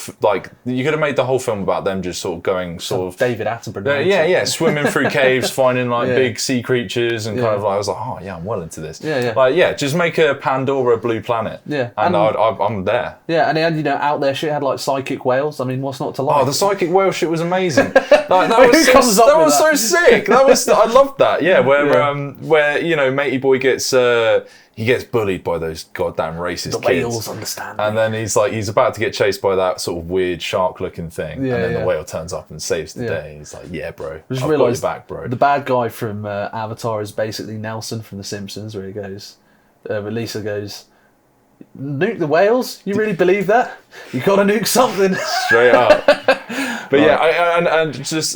you could have made the whole film about them just sort of going David Attenborough. Swimming through caves, finding like big sea creatures, and kind of like I was like, oh yeah, I'm well into this. Just make a Pandora blue planet. And I'm there. Yeah, and it had, out there shit had like psychic whales. I mean, what's not to like? Oh, the psychic whale shit was amazing. Like, that was so sick. I loved that. Yeah, where Matey Boy gets. He gets bullied by those goddamn racist kids. The whales understand. And then he's about to get chased by that sort of weird shark-looking thing. And then the whale turns up and saves the day. He's like, yeah, bro. I've got your back, bro. The bad guy from Avatar is basically Nelson from The Simpsons, where he goes, where Lisa goes, nuke the whales? You really believe that? You gotta nuke something. Straight up. But and just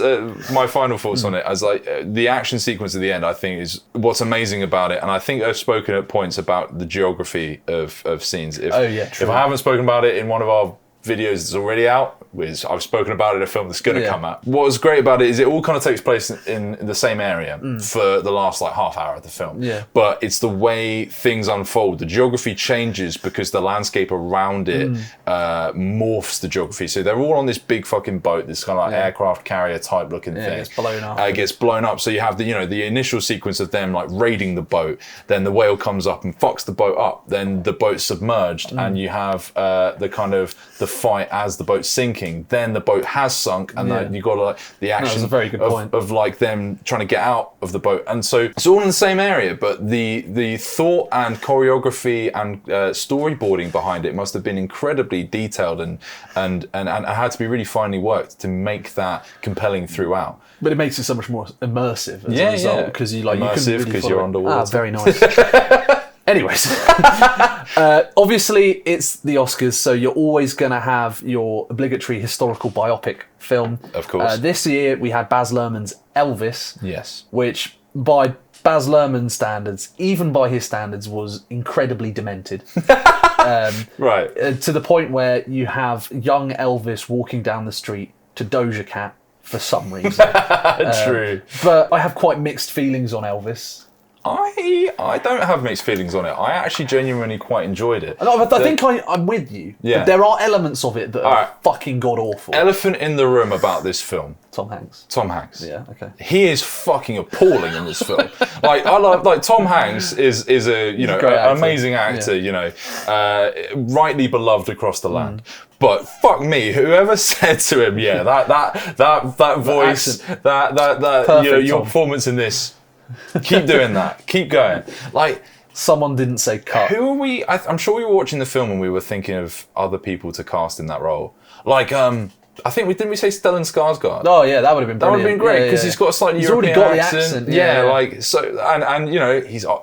my final thoughts on it, as like the action sequence at the end, I think is what's amazing about it. And I think I've spoken at points about the geography of scenes. If I haven't spoken about it in one of our videos that's already out, which I've spoken about it in a film that's going to come out. What was great about it is it all kind of takes place in the same area for the last like half hour of the film. But it's the way things unfold. The geography changes because the landscape around it morphs the geography. So they're all on this big fucking boat, this kind of like aircraft carrier type looking thing. It gets blown up. It gets blown up. So you have the initial sequence of them like raiding the boat. Then the whale comes up and fucks the boat up. Then the boat's submerged, and you have the kind of the fight as the boat's sinking. Then the boat has sunk, and then you got like the action of like them trying to get out of the boat. And so it's all in the same area, but the thought and choreography and storyboarding behind it must have been incredibly detailed and had to be really finely worked to make that compelling throughout. But it makes it so much more immersive as a result, because immersive because you're underwater. Very nice. Anyways, obviously it's the Oscars, so you're always going to have your obligatory historical biopic film. Of course. This year we had Baz Luhrmann's Elvis. Yes. Which, by Baz Luhrmann standards, even by his standards, was incredibly demented. Right. To the point where you have young Elvis walking down the street to Doja Cat for some reason. True. But I have quite mixed feelings on Elvis. I don't have mixed feelings on it. I actually genuinely quite enjoyed it. No, I think I'm with you. Yeah. But there are elements of it that are fucking god awful. Elephant in the room about this film. Tom Hanks. Tom Hanks. Yeah, okay. He is fucking appalling in this film. Like Tom Hanks is a An amazing actor, rightly beloved across the land. But fuck me, whoever said to him, that voice, that your Tom. performance in this, keep doing that, keep going. Like, someone didn't say cut. who are we? I'm sure we were watching the film and we were thinking of other people to cast in that role. Like, I think didn't we say Stellan Skarsgård? Oh yeah, that would have been brilliant. That would have been great because he's got a slightly European already got accent. the accent. Like so, and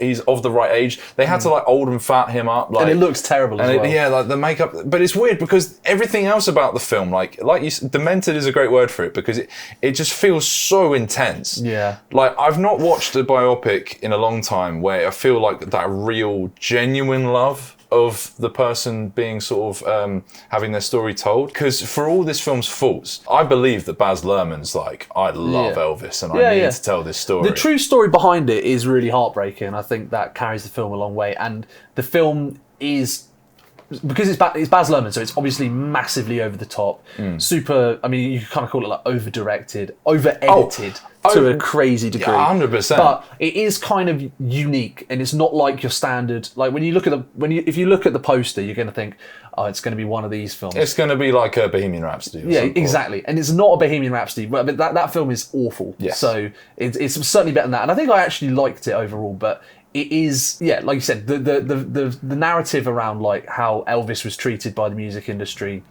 he's of the right age. They had to like old and fat him up, like, and it looks terrible as well. Like the makeup. But it's weird because everything else about the film, like you, demented is a great word for it because it just feels so intense. Yeah. Like I've not watched a biopic in a long time where I feel like that real, genuine love of the person being sort of having their story told. Because for all this film's faults, I believe that Baz Luhrmann's like, I love Elvis and I need to tell this story. The true story behind it is really heartbreaking. I think that carries the film a long way. And the film is, because it's Baz Luhrmann, so it's obviously massively over the top, super, I mean, you could kind of call it like over-directed, over-edited. To a crazy degree. Yeah, 100%. But it is kind of unique, and it's not like your standard. Like when you look at if you look at the poster, you're going to think, oh, it's going to be one of these films. It's going to be like a Bohemian Rhapsody. Yeah, exactly. And it's not a Bohemian Rhapsody, but that film is awful. Yes. So it's certainly better than that. And I think I actually liked it overall, but it is, like you said, the narrative around like how Elvis was treated by the music industry.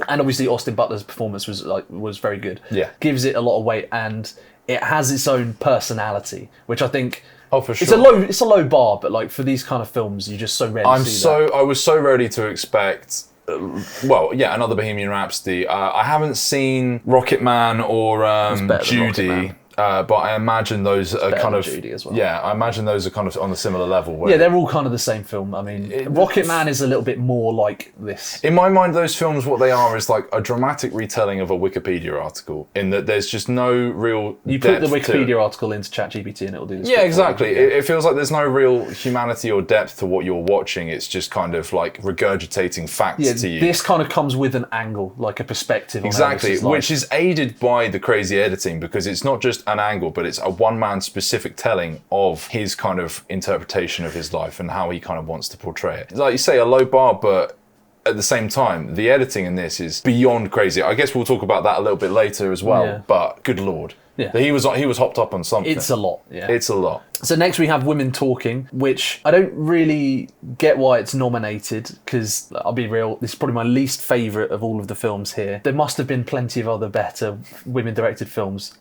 And obviously Austin Butler's performance was very good. Yeah. Gives it a lot of weight, and it has its own personality, which I think for sure. It's a low bar, but like for these kind of films, you just so rarely see that. I was so ready to expect another Bohemian Rhapsody. I haven't seen Rocket Man or Judy. But I imagine those are kind of Judy as well. Yeah, I imagine those are kind of on a similar level. Yeah, they're all kind of the same film. I mean, Rocket Man is a little bit more like this. In my mind, those films, what they are is like a dramatic retelling of a Wikipedia article. In that there's just no real. You put the Wikipedia article into ChatGPT and it'll do this. Yeah, exactly. It feels like there's no real humanity or depth to what you're watching. It's just kind of like regurgitating facts to you. This kind of comes with an angle, like a perspective. Exactly, on which is aided by the crazy editing because it's not just an angle, but it's a one-man specific telling of his kind of interpretation of his life and how he kind of wants to portray it. Like you say, a low bar, but at the same time, the editing in this is beyond crazy. I guess we'll talk about that a little bit later as well, but good Lord. Yeah. He was hopped up on something. It's a lot, yeah. It's a lot. So next we have Women Talking, which I don't really get why it's nominated, because I'll be real, this is probably my least favourite of all of the films here. There must have been plenty of other better women-directed films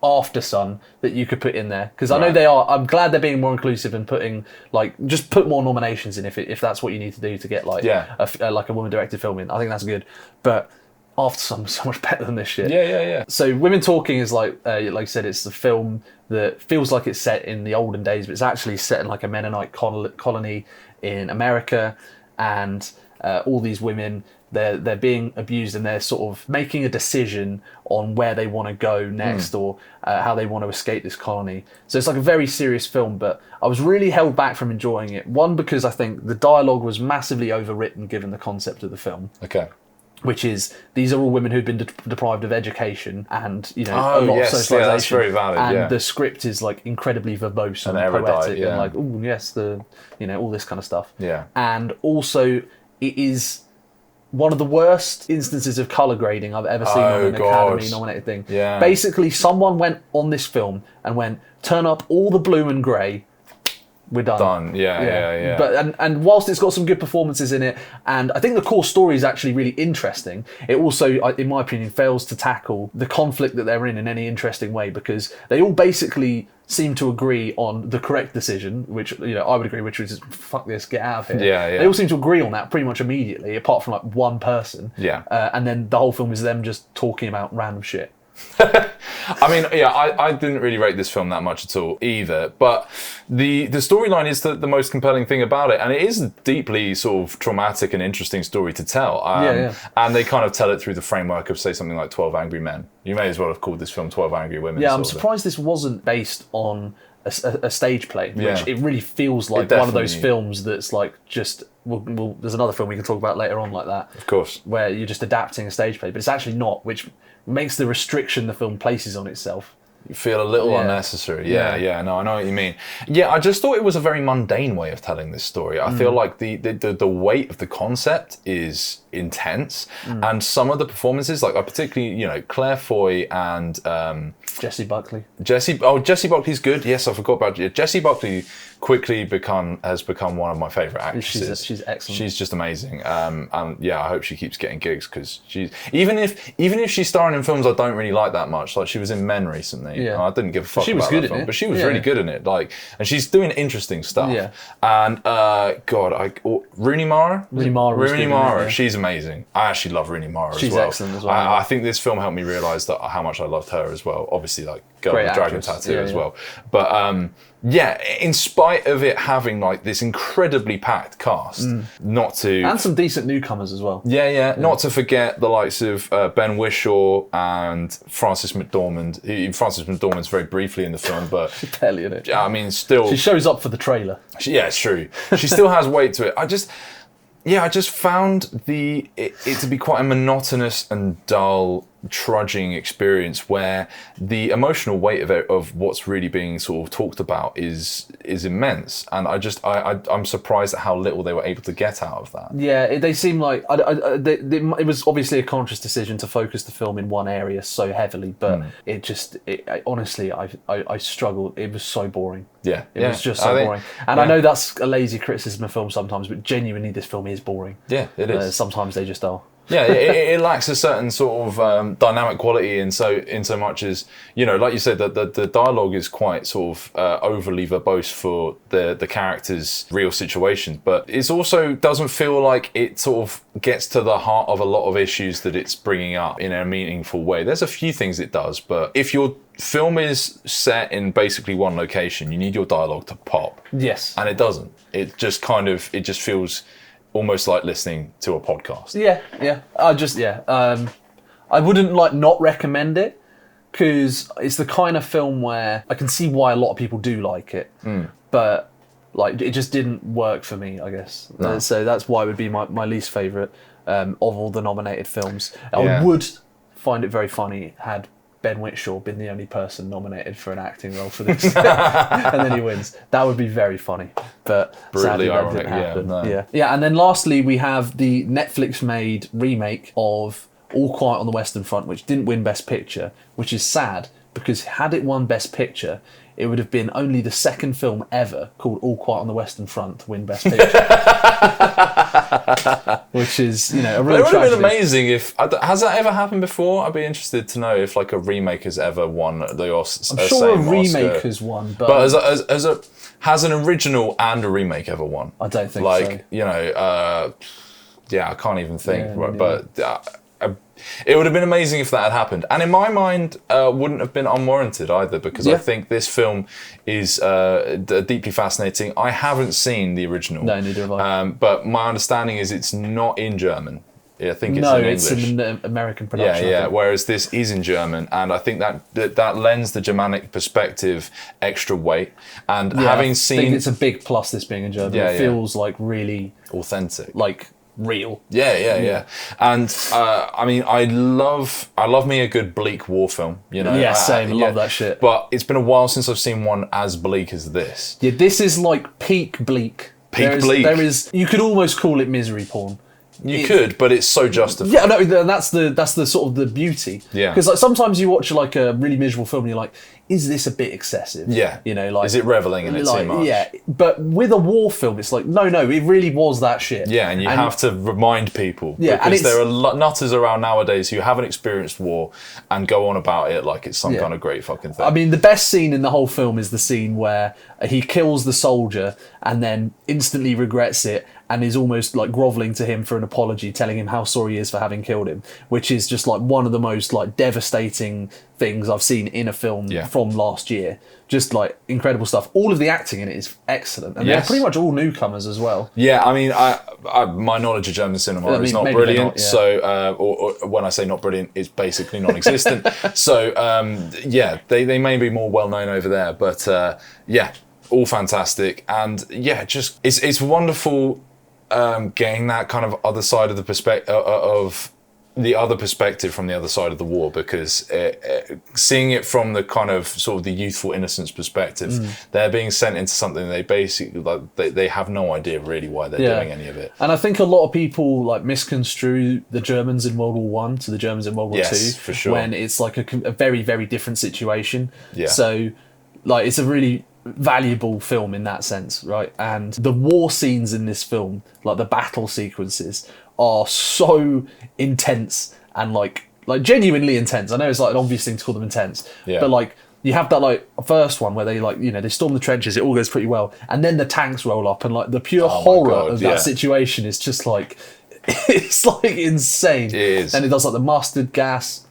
after Sun that you could put in there, because I know they are. I'm glad they're being more inclusive and putting just put more nominations in if that's what you need to do to get a woman directed film in. I think that's good, but After Sun was so much better than this shit. Yeah. So Women Talking is like I said, it's the film that feels like it's set in the olden days, but it's actually set in like a Mennonite colony in America, and all these women, they're being abused, and they're sort of making a decision on where they want to go next or how they want to escape this colony. So it's like a very serious film, but I was really held back from enjoying it. One, because I think the dialogue was massively overwritten given the concept of the film. Okay. Which is, these are all women who've been deprived of education and, a lot of socialization. Yeah, that's very valid, and the script is like incredibly verbose and poetic and like, oh yes, all this kind of stuff. Yeah. And also, it is one of the worst instances of colour grading I've ever seen on an Academy-nominated thing. Yeah. Basically, someone went on this film and went, turn up all the blue and grey, we're done. Yeah. But and whilst it's got some good performances in it, and I think the core story is actually really interesting, it also, in my opinion, fails to tackle the conflict that they're in any interesting way, because they all basically seem to agree on the correct decision, which I would agree, which is fuck this, get out of here. Yeah. They all seem to agree on that pretty much immediately, apart from like one person. Yeah. And then the whole film is them just talking about random shit. I mean, yeah, I didn't really rate this film that much at all either, but the storyline is the most compelling thing about it, and it is a deeply sort of traumatic and interesting story to tell. And they kind of tell it through the framework of, say, something like 12 Angry Men. You may as well have called this film 12 Angry Women. Yeah, I'm surprised this wasn't based on a stage play, which it really feels like one of those films that's like just... Well, there's another film we can talk about later on like that. Of course. Where you're just adapting a stage play, but it's actually not, which makes the restriction the film places on itself. You feel a little unnecessary. Yeah, no, I know what you mean. Yeah, I just thought it was a very mundane way of telling this story. I feel like the weight of the concept is intense, and some of the performances, like I particularly, Claire Foy and Jessie Buckley. Jessie Buckley's good. Yes, I forgot about Jessie Buckley. Quickly has become one of my favourite actresses. She's excellent. She's just amazing. And yeah, I hope she keeps getting gigs, because she's even if she's starring in films I don't really like that much. Like she was in Men recently. Yeah. I didn't give a fuck She was about good that in film, it. but she was really good in it. And she's doing interesting stuff. Yeah. And Rooney Mara. Rooney Mara. She's amazing. I actually love Rooney Mara as well. She's excellent as well. I think this film helped me realise that how much I loved her as well. Obviously, like Girl with the Dragon Tattoo as well. But yeah, in spite of it having like this incredibly packed cast, and some decent newcomers as well. Yeah. Not to forget the likes of Ben Whishaw and Frances McDormand. Frances McDormand's very briefly in the film, but She's barely in it. I mean, still She shows up for the trailer. yeah, it's true. She still has weight to it. I just found it to be quite a monotonous and dull, trudging experience where the emotional weight of what's really being sort of talked about is immense, and I'm surprised at how little they were able to get out of that. Yeah, they seem like it was obviously a conscious decision to focus the film in one area so heavily, but honestly, I struggled. It was so boring. Yeah, it was just so boring. And I know that's a lazy criticism of film sometimes, but genuinely, this film is boring. Yeah, it is. Sometimes they just are. Yeah, it lacks a certain sort of dynamic quality in so much as, like you said, that the dialogue is quite sort of overly verbose for the characters' real situations, but it also doesn't feel like it sort of gets to the heart of a lot of issues that it's bringing up in a meaningful way. There's a few things it does, but if your film is set in basically one location, you need your dialogue to pop. Yes. And it doesn't. It just feels almost like listening to a podcast. Yeah. I wouldn't not recommend it, because it's the kind of film where I can see why a lot of people do like it, but it just didn't work for me, I guess. No. So that's why it would be my least favourite of all the nominated films. Yeah. I would find it very funny had Ben Whishaw been the only person nominated for an acting role for this, and then he wins. That would be very funny, but sadly that didn't happen. Yeah. And then lastly, we have the Netflix-made remake of All Quiet on the Western Front, which didn't win Best Picture, which is sad, because had it won Best Picture, it would have been only the second film ever called All Quiet on the Western Front to win Best Picture. Which is, a real tragedy. It would have been amazing if... Has that ever happened before? I'd be interested to know if a remake has ever won the Oscar. I'm sure a remake has won, but... But has an original and a remake ever won? I don't think so. I can't even think. But... it would have been amazing if that had happened, and in my mind wouldn't have been unwarranted either, because I think this film is deeply fascinating. I haven't seen the original. No, neither have I. But my understanding is it's not in German. I think it's in English. It's in an American production. Yeah. Whereas this is in German, and I think that lends the Germanic perspective extra weight. And having seen, I think it's a big plus this being in German. It feels like really authentic, real. Yeah. And I mean, I love me a good bleak war film, Yeah, same. I love that shit. But it's been a while since I've seen one as bleak as this. Yeah, this is peak bleak. There is you could almost call it misery porn. You could, but it's so justified. Yeah, no, that's the sort of the beauty. Yeah. Because sometimes you watch a really miserable film and you're like, is this a bit excessive? Yeah. Is it reveling in it too much? Yeah. But with a war film, it's no, it really was that shit. Yeah, and you have to remind people. Yeah, because there are nutters around nowadays who haven't experienced war and go on about it like it's some kind of great fucking thing. I mean, the best scene in the whole film is the scene where he kills the soldier and then instantly regrets it, and is almost like groveling to him for an apology, telling him how sorry he is for having killed him, which is just like one of the most like devastating things I've seen in a film from last year. Just like incredible stuff. All of the acting in it is excellent, and they're pretty much all newcomers as well. Yeah, I mean, my knowledge of German cinema is not brilliant. So, or when I say not brilliant, it's basically non-existent. So, they may be more well known over there, but all fantastic, and just it's wonderful getting that kind of other side of the perspective from the other side of the war, because seeing it from the kind of sort of the youthful innocence perspective, they're being sent into something they basically they have no idea really why they're doing any of it. And I think a lot of people like misconstrue the Germans in World War One to the Germans in World War Two, for sure, when it's like a very, very different situation. Yeah. So like it's a really valuable film in that sense, right? And the war scenes in this film, like the battle sequences, are so intense and like genuinely intense. I know it's like an obvious thing to call them intense, but like you have that like first one where they like, you know, they storm the trenches, it all goes pretty well, and then the tanks roll up, and like the pure horror of that situation is just like it's like insane. It is. And it does like the mustard gas.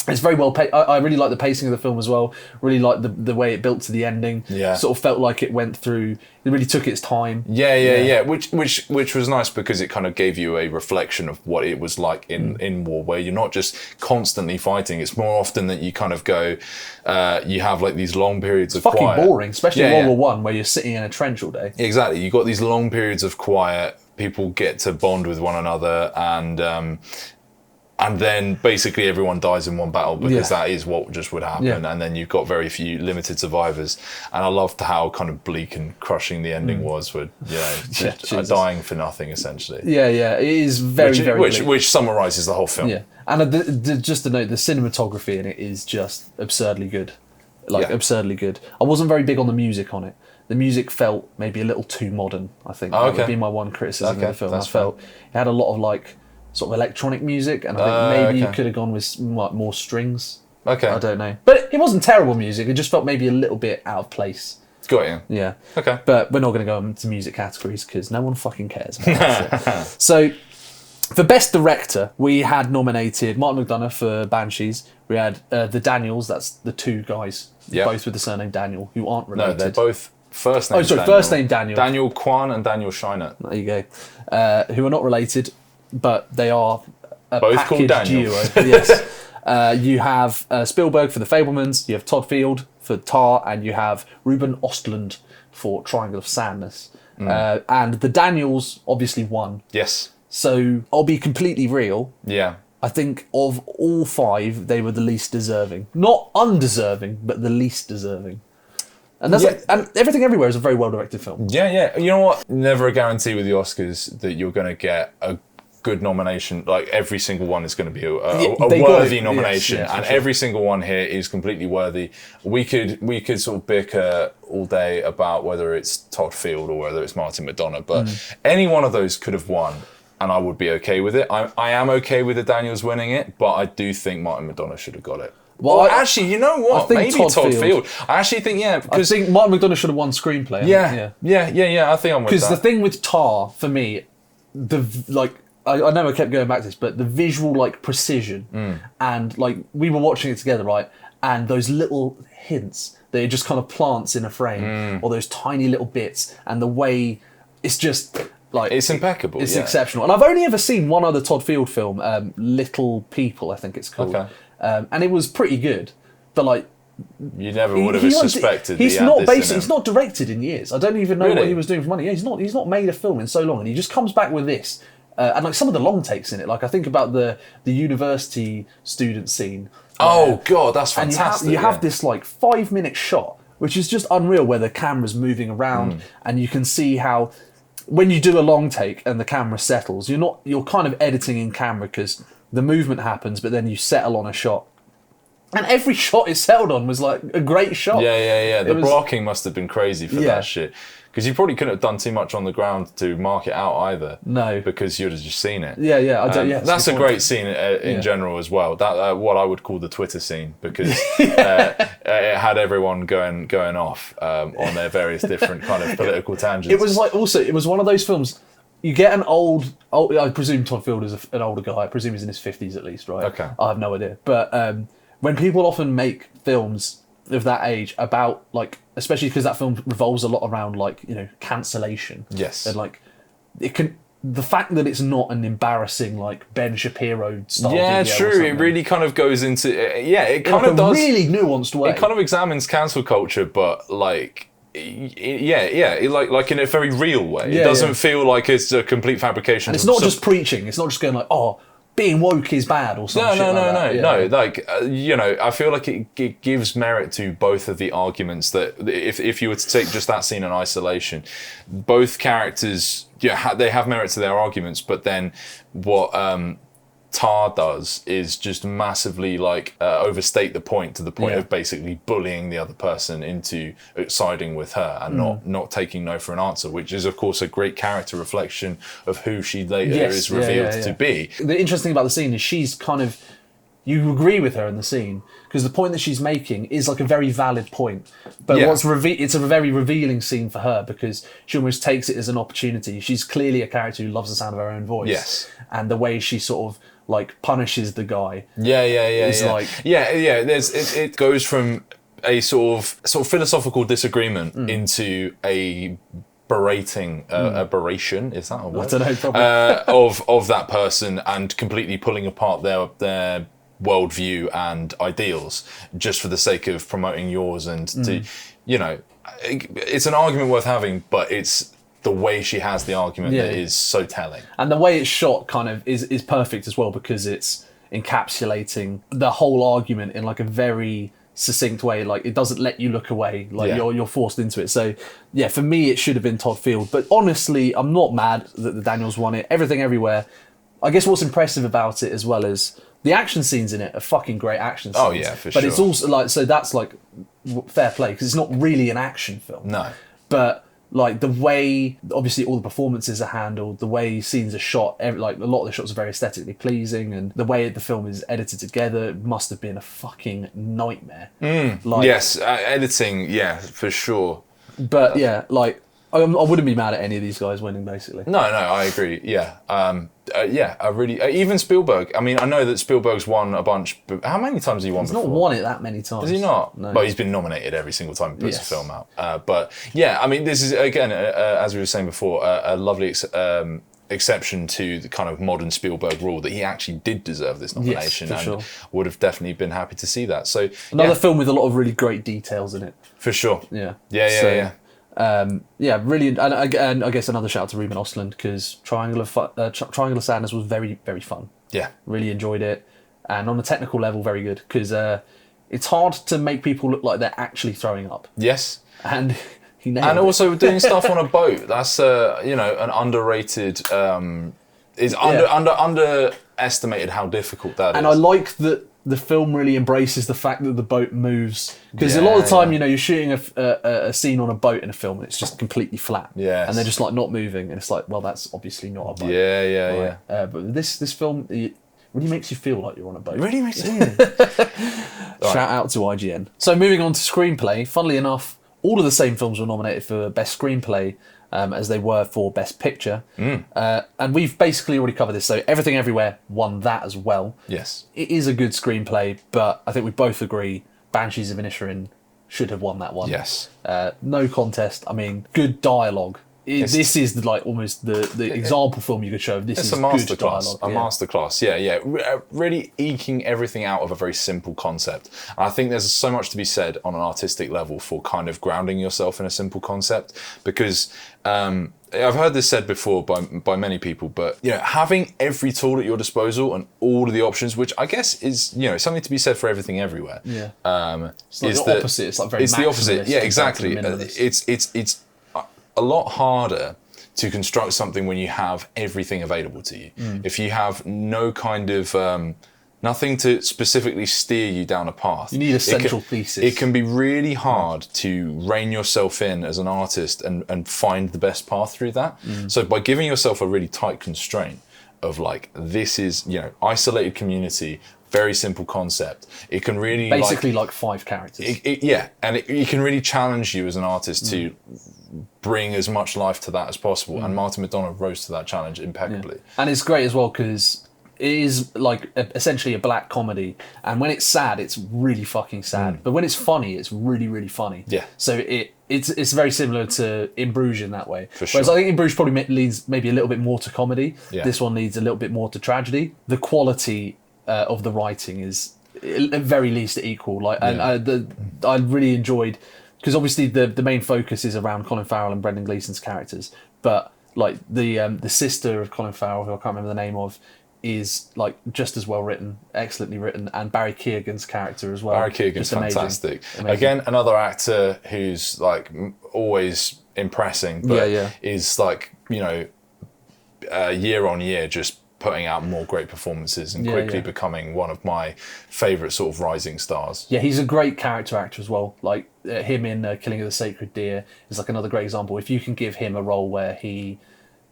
It's very well paced. I really like the pacing of the film as well. Really like the way it built to the ending. Yeah. Sort of felt like it went through. It really took its time. Yeah. Which was nice, because it kind of gave you a reflection of what it was like in war, where you're not just constantly fighting. It's more often that you kind of go, you have like these long periods of quiet. It's fucking boring, especially in World War One, where you're sitting in a trench all day. Exactly. You've got these long periods of quiet. People get to bond with one another, and then basically everyone dies in one battle, because that is what just would happen. And then you've got very few limited survivors. And I loved how kind of bleak and crushing the ending was, with dying for nothing, essentially. Yeah, it is very which summarises the whole film. Yeah, and just to note, the cinematography in it is just absurdly good, absurdly good. I wasn't very big on the music on it. The music felt maybe a little too modern, I think. That would be my one criticism of the film. I felt it had a lot of like sort of electronic music, and I think maybe you could have gone with more strings. Okay. I don't know. But it wasn't terrible music, it just felt maybe a little bit out of place. Got you. Yeah. Okay. But we're not going to go into music categories, because no one fucking cares about that shit. So, for Best Director, we had nominated Martin McDonagh for Banshees. We had the Daniels, that's the two guys, both with the surname Daniel, who aren't related. No, they're both first name Daniel. First name Daniel. Daniel Kwan and Daniel Scheinert. There you go. Who are not related, but they are a both package called Daniel. duo. Yes. You have Spielberg for The Fabelmans, you have Todd Field for Tar, and you have Ruben Östlund for Triangle of Sadness. And the Daniels obviously won. Yes. So I'll be completely real. Yeah. I think of all five, they were the least deserving. Not undeserving, but the least deserving. And that's and Everything Everywhere is a very well-directed film. Yeah. You know what? Never a guarantee with the Oscars that you're going to get a good nomination. Like every single one is going to be a worthy nomination, and sure. Every single one here is completely worthy. We could sort of bicker all day about whether it's Todd Field or whether it's Martin McDonagh, but any one of those could have won, and I would be okay with it. I am okay with the Daniels winning it, but I do think Martin McDonagh should have got it. Well, actually, you know what? Maybe Todd Field. I actually think, because I think Martin McDonagh should have won screenplay. Yeah. I think I'm with that. Because the thing with Tar, for me, I know I kept going back to this, but the visual precision and we were watching it together, right? And those little hints that it just kind of plants in a frame, or those tiny little bits, and the way it's just it's impeccable. It's exceptional. And I've only ever seen one other Todd Field film, Little People, I think it's called. Okay. And it was pretty good, but you never would have suspected. He's not directed in years. I don't even know what he was doing for money. Yeah, he's not made a film in so long, and he just comes back with this. And some of the long takes in it, I think about the university student scene. Oh god, that's fantastic! And you have this 5-minute shot, which is just unreal, where the camera's moving around, and you can see how when you do a long take and the camera settles, you're kind of editing in camera because the movement happens, but then you settle on a shot. And every shot it settled on was a great shot. Yeah. The blocking must have been crazy for that shit. Because you probably couldn't have done too much on the ground to mark it out either. No. Because you'd have just seen it. Yeah. That's a great scene in general as well. That what I would call the Twitter scene, because it had everyone going off on their various different kind of political tangents. It was it was one of those films. you get an old. I presume Todd Field is an older guy. I presume he's in his 50s at least, right? Okay. I have no idea. But when people often make films of that age about like, especially because that film revolves a lot around like, you know, cancellation. Yes. And like, it can. The fact that it's not an embarrassing like Ben Shapiro style. Yeah, video or true. It something. really kind of goes into it kind like of does really nuanced way. It kind of examines cancel culture, but like. Like in a very real way. Yeah, it doesn't feel like it's a complete fabrication. And it's not just preaching. It's not just going like, oh, being woke is bad or something. No. Like you know, I feel like it gives merit to both of the arguments. That if you were to take just that scene in isolation, both characters, they have merit to their arguments. But then what Tar does is just massively like overstate the point to the point of basically bullying the other person into siding with her and not taking no for an answer, which is of course a great character reflection of who she later is revealed to be. The interesting thing about the scene is she's kind of, you agree with her in the scene because the point that she's making is like a very valid point, but it's a very revealing scene for her because she almost takes it as an opportunity. She's clearly a character who loves the sound of her own voice, and the way she sort of like punishes the guy. It goes from a sort of philosophical disagreement into a berating, a beration, is that a word? I don't know, probably. Of that person and completely pulling apart their worldview and ideals just for the sake of promoting yours and to, you know, it's an argument worth having, but it's the way she has the argument that is so telling. And the way it's shot kind of is perfect as well because it's encapsulating the whole argument in like a very succinct way. Like it doesn't let you look away. Like you're forced into it. So yeah, for me it should have been Todd Field. But honestly, I'm not mad that the Daniels won it. Everything Everywhere. I guess what's impressive about it as well as the action scenes in it are fucking great action scenes. Oh yeah, for sure. But it's also like, so that's like fair play because it's not really an action film. No. But like the way, obviously all the performances are handled, the way scenes are shot, like a lot of the shots are very aesthetically pleasing, and the way the film is edited together must have been a fucking nightmare. Yes, editing, for sure. But I wouldn't be mad at any of these guys winning, basically. No, I agree. Yeah. I really... even Spielberg. I mean, I know that Spielberg's won a bunch, but how many times has he won before? He's not won it that many times. Has he not? No. But he's been nominated every single time he puts a film out. But yeah, I mean, this is, again, as we were saying before, a lovely exception to the kind of modern Spielberg rule that he actually did deserve this nomination would have definitely been happy to see that. So another film with a lot of really great details in it. For sure. Yeah. Really, and I guess another shout out to Ruben Östlund because Triangle of Sadness was very, very fun. Yeah, really enjoyed it, and on a technical level, very good because it's hard to make people look like they're actually throwing up. Yes, and he nailed and it. Also doing stuff on a boat. That's an underrated. Underestimated how difficult that is. And I like that the film really embraces the fact that the boat moves because a lot of the time, you're shooting a scene on a boat in a film and it's just completely flat. Yes. And they're just like not moving, and it's like, well, that's obviously not a boat. Yeah. But this film it really makes you feel like you're on a boat. It really makes you. Shout out to IGN. So moving on to screenplay. Funnily enough, all of the same films were nominated for best screenplay. As they were for Best Picture. And we've basically already covered this, so Everything Everywhere won that as well. Yes. It is a good screenplay, but I think we both agree Banshees of Inisherin should have won that one. Yes. No contest. I mean, good dialogue. This is like almost the example film you could show. This is a masterclass. Good dialogue. Masterclass. Yeah. Really eking everything out of a very simple concept. And I think there's so much to be said on an artistic level for kind of grounding yourself in a simple concept because I've heard this said before by many people, but having every tool at your disposal and all of the options, which I guess is something to be said for Everything Everywhere. Yeah. It's like the opposite. It's like very. It's the opposite. Yeah, exactly. It's a lot harder to construct something when you have everything available to you. If you have no kind of nothing to specifically steer you down a path. You need a central thesis. It can be really hard to rein yourself in as an artist and find the best path through that. So by giving yourself a really tight constraint of like, this is, isolated community, very simple concept. It can really basically like 5 characters. It can really challenge you as an artist to bring as much life to that as possible. And Martin McDonagh rose to that challenge impeccably. And it's great as well because it is like essentially a black comedy, and when it's sad, it's really fucking sad. But when it's funny, it's really, really funny. Yeah. So it's very similar to In Bruges in that way. For sure. Whereas I think In Bruges probably leads maybe a little bit more to comedy. Yeah. This one leads a little bit more to tragedy. The quality of the writing is at very least equal. Like, and I really enjoyed, because obviously the main focus is around Colin Farrell and Brendan Gleeson's characters, but like the sister of Colin Farrell, who I can't remember the name of, is like just as well written, excellently written, and Barry Keoghan's character as well. Barry Keoghan's fantastic. Amazing. Again, another actor who's like always impressing, but is like, you know, year on year just putting out more great performances and quickly becoming one of my favourite sort of rising stars. Yeah, he's a great character actor as well. Like him in Killing of the Sacred Deer is like another great example. If you can give him a role where he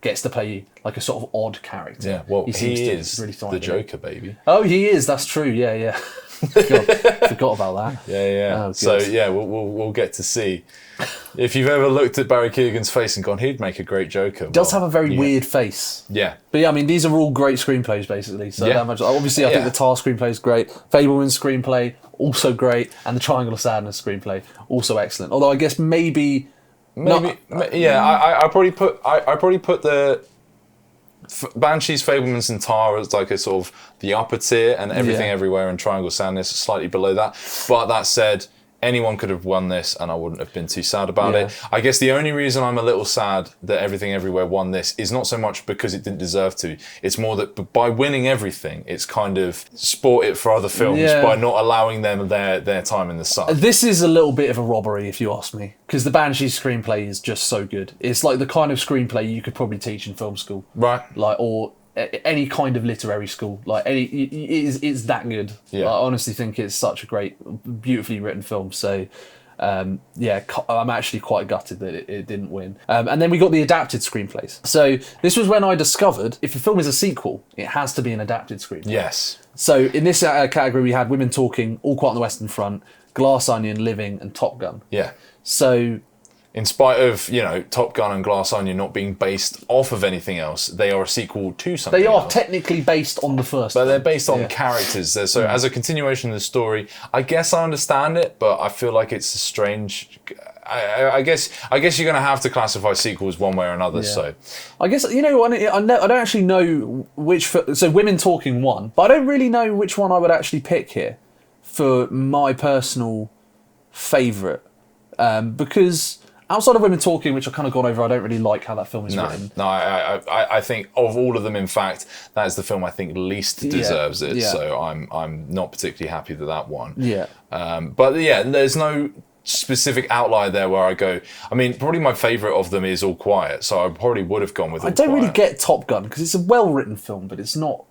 gets to play like a sort of odd character. Yeah, well, he is really the Joker, baby. Oh, he is. That's true. Yeah. Forgot about that. Yeah. Oh, so yeah, we'll get to see. If you've ever looked at Barry Keoghan's face and gone, he'd make a great Joker. He does have a very weird face. Yeah. But yeah, I mean, these are all great screenplays, basically. So that much. Obviously, I think the Tar screenplay is great. Fabelmans screenplay, also great. And the Triangle of Sadness screenplay, also excellent. Although I guess maybe. I probably put the Banshees, Fabelmans, and Tar as like a sort of the upper tier, and Everything Everywhere and Triangle of Sadness slightly below that. But that said, anyone could have won this, and I wouldn't have been too sad about it. I guess the only reason I'm a little sad that Everything Everywhere won this is not so much because it didn't deserve to. It's more that by winning everything, it's kind of sport it for other films by not allowing them their time in the sun. This is a little bit of a robbery, if you ask me, because the Banshees screenplay is just so good. It's like the kind of screenplay you could probably teach in film school, right? Like or any kind of literary school, like it's that good. Yeah. I honestly think it's such a great, beautifully written film. So, I'm actually quite gutted that it didn't win. And then we got the adapted screenplays. So this was when I discovered if a film is a sequel, it has to be an adapted screenplay. Yes. So in this category, we had Women Talking, All Quiet on the Western Front, Glass Onion, Living, and Top Gun. Yeah. So, in spite of, you know, Top Gun and Glass Onion not being based off of anything else, they are a sequel to something They are else. Technically based on the first. But they're based on characters. So as a continuation of the story, I guess I understand it, but I feel like it's a strange... I guess you're going to have to classify sequels one way or another. Yeah. So I guess, you know, I don't actually know which... So Women Talking won, but I don't really know which one I would actually pick here for my personal favourite. Because... outside of Women Talking, which I've kind of gone over, I don't really like how that film is written. No, I think of all of them, in fact, that is the film I think least deserves it. Yeah. So I'm not particularly happy that won. Yeah. But yeah, there's no specific outlier there where I go. I mean, probably my favourite of them is All Quiet, so I probably would have gone with All Quiet. I don't really get Top Gun because it's a well-written film, but it's not.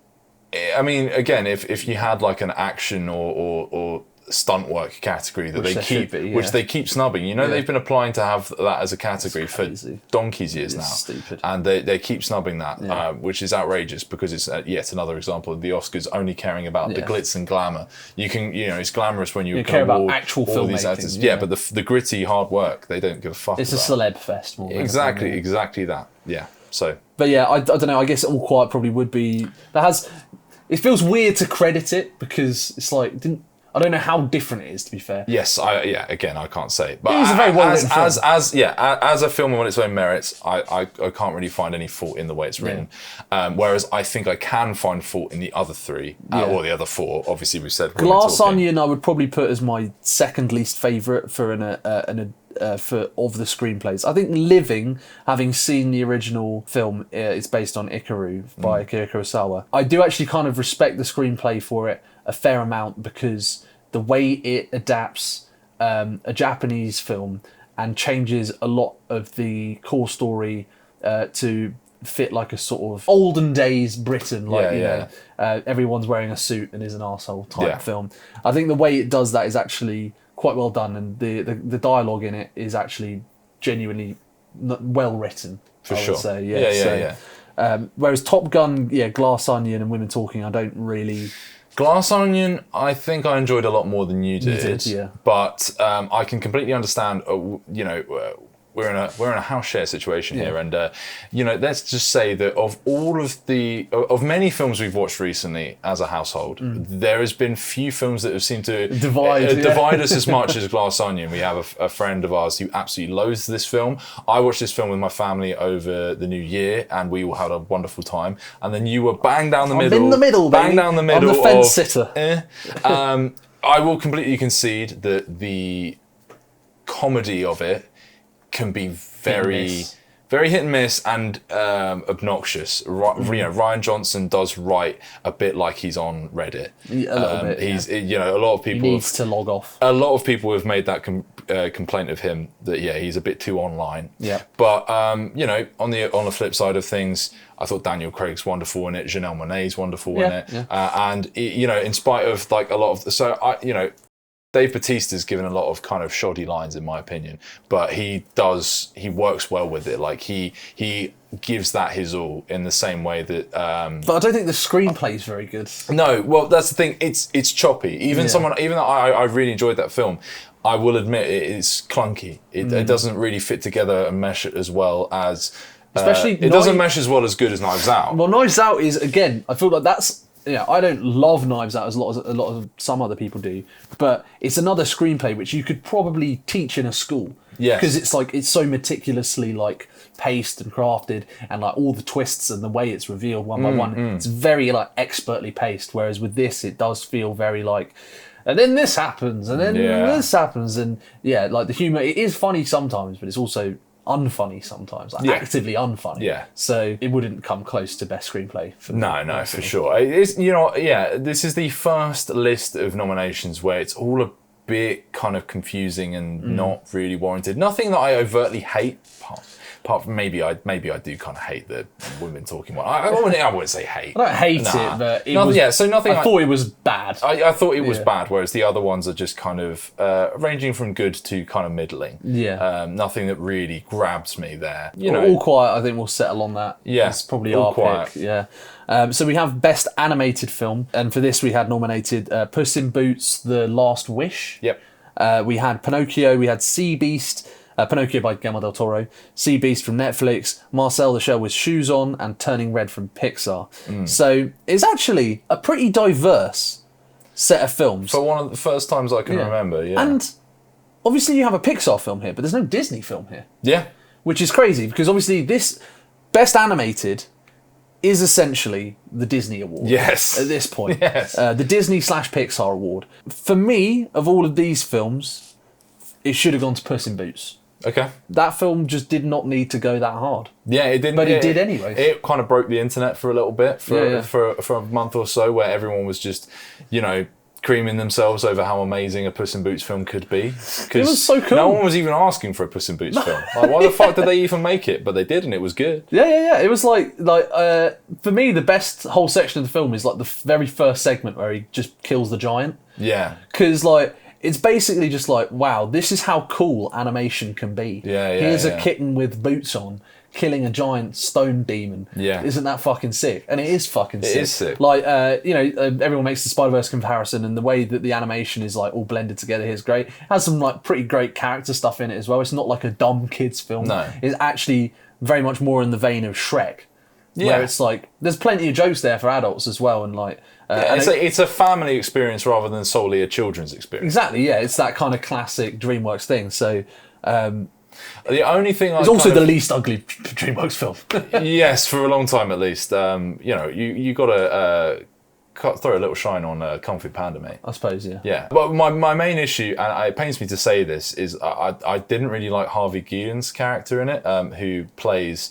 I mean, again, if you had like an action or stunt work category that which they keep snubbing. You know, they've been applying to have that as a category for donkey's years now. Stupid. And they keep snubbing that, which is outrageous because it's yet another example of the Oscars only caring about the glitz and glamour. You can, you know, it's glamorous when you care about actual filmmaking. These actors. Yeah, but the gritty hard work, they don't give a fuck. It's about. A celeb fest more. Exactly that. Yeah. So. But yeah, I don't know. I guess All Quiet probably would be. It feels weird to credit it because it's like I don't know how different it is, to be fair. Yes, again, I can't say. But it is a very well-written film. As a film on its own merits, I can't really find any fault in the way it's written. Whereas I think I can find fault in the other three, or the other four. Obviously, we've said Glass Onion I would probably put as my second least favourite for of the screenplays. I think Living, having seen the original film, it's based on Ikaru by Akira Kurosawa. I do actually kind of respect the screenplay for it a fair amount because the way it adapts a Japanese film and changes a lot of the core story to fit like a sort of olden days Britain, like everyone's wearing a suit and is an arsehole type film. I think the way it does that is actually quite well done, and the dialogue in it is actually genuinely well written. For I sure. would say. Whereas Top Gun, Glass Onion, and Women Talking, I don't really Glass Onion, I think I enjoyed a lot more than you did. You did, yeah. But I can completely understand. We're in a house share situation here, and let's just say that of many films we've watched recently as a household, there has been few films that have seemed to divide us as much as Glass Onion. We have a friend of ours who absolutely loathes this film. I watched this film with my family over the New Year, and we all had a wonderful time. And then you were bang down the middle. I'm in the middle, baby. Bang down the middle. I'm the fence sitter. I will completely concede that the comedy of it can be very hit and miss and obnoxious. Ryan Johnson does write a bit like he's on Reddit. A little bit. He's a lot of people he needs to log off. A lot of people have made that complaint of him that he's a bit too online. Yeah. But on the flip side of things, I thought Daniel Craig's wonderful in it. Janelle Monáe's wonderful in it. Yeah. And in spite of like a lot of Dave Bautista's given a lot of kind of shoddy lines, in my opinion, but he works well with it. Like he gives that his all in the same way that. But I don't think the screenplay is very good. No, well, that's the thing. It's choppy. Even though I really enjoyed that film, I will admit it's clunky. It doesn't really fit together and mesh as well as. Especially, it doesn't mesh as well as good as Knives Out. Well, Knives Out is, again, I feel like that's. I don't love Knives Out as a lot of some other people do, but it's another screenplay which you could probably teach in a school. Yes. Because it's so meticulously like paced and crafted, and like all the twists and the way it's revealed one by one. It's very like expertly paced. Whereas with this, it does feel very like, and then this happens, and then this happens, and like the humour. It is funny sometimes, but it's also unfunny sometimes, like actively unfunny. Yeah. So it wouldn't come close to best screenplay for me. No, for sure. It's this is the first list of nominations where it's all a bit kind of confusing and not really warranted. Nothing that I overtly hate. Apart from maybe I do kind of hate the women talking one. I wouldn't say hate. I don't hate it, but it was, so nothing. I thought it was bad. I thought it was bad, whereas the other ones are just kind of ranging from good to kind of middling. Yeah. Nothing that really grabs me there. All Quiet, I think we'll settle on that. Yeah. That's probably All our Quiet. pick. Yeah. So we have Best Animated Film, and for this we had nominated Puss in Boots: The Last Wish. Yep. We had Pinocchio, we had Sea Beast, Pinocchio by Guillermo del Toro, Sea Beast from Netflix, Marcel the Shell with Shoes On, and Turning Red from Pixar. So it's actually a pretty diverse set of films. For one of the first times I can remember, And obviously you have a Pixar film here, but there's no Disney film here. Yeah. Which is crazy, because obviously this Best Animated is essentially the Disney Award. Yes. At this point. Yes. The Disney/Pixar Award. For me, of all of these films, it should have gone to Puss in Boots. Okay. That film just did not need to go that hard. Yeah, it didn't. But it did anyway. It kind of broke the internet for a little bit, for a month or so, where everyone was just, creaming themselves over how amazing a Puss in Boots film could be. It was so cool. No one was even asking for a Puss in Boots film. Like, why the fuck did they even make it? But they did, and it was good. Yeah. It was like for me, the best whole section of the film is like the very first segment where he just kills the giant. Yeah. Because it's basically just like, wow, this is how cool animation can be. Here's a kitten with boots on, killing a giant stone demon. Yeah. Isn't that fucking sick? And it is fucking sick. It is sick. Like, everyone makes the Spider-Verse comparison, and the way that the animation is like all blended together here is great. It has some like pretty great character stuff in it as well. It's not like a dumb kids film. No. It's actually very much more in the vein of Shrek. Yeah. Where it's like, there's plenty of jokes there for adults as well, and like... it's a family experience rather than solely a children's experience. Exactly, yeah. It's that kind of classic DreamWorks thing. So... the only thing it's also the least ugly DreamWorks film. Yes, for a long time at least. You got to throw a little shine on Kung Fu Panda, mate. I suppose, yeah. Yeah, but my main issue, and it pains me to say this, is I didn't really like Harvey Guillen's character in it, who plays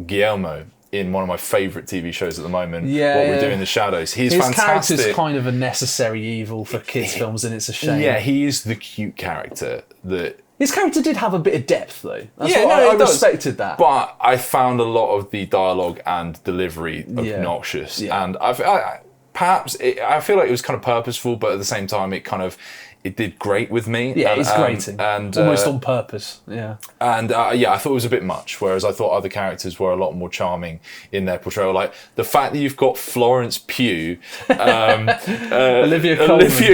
Guillermo in one of my favourite TV shows at the moment, What We Do in the Shadows. His fantastic. Character's kind of a necessary evil for kids' films, and it's a shame. Yeah, he is the cute character that... His character did have a bit of depth, though. I respected that. But I found a lot of the dialogue and delivery obnoxious. Yeah. And I feel like it was kind of purposeful, but at the same time, it kind of... it did great with me. Yeah, it's grating. And almost on purpose. Yeah. And I thought it was a bit much, whereas I thought other characters were a lot more charming in their portrayal. Like the fact that you've got Florence Pugh, Olivia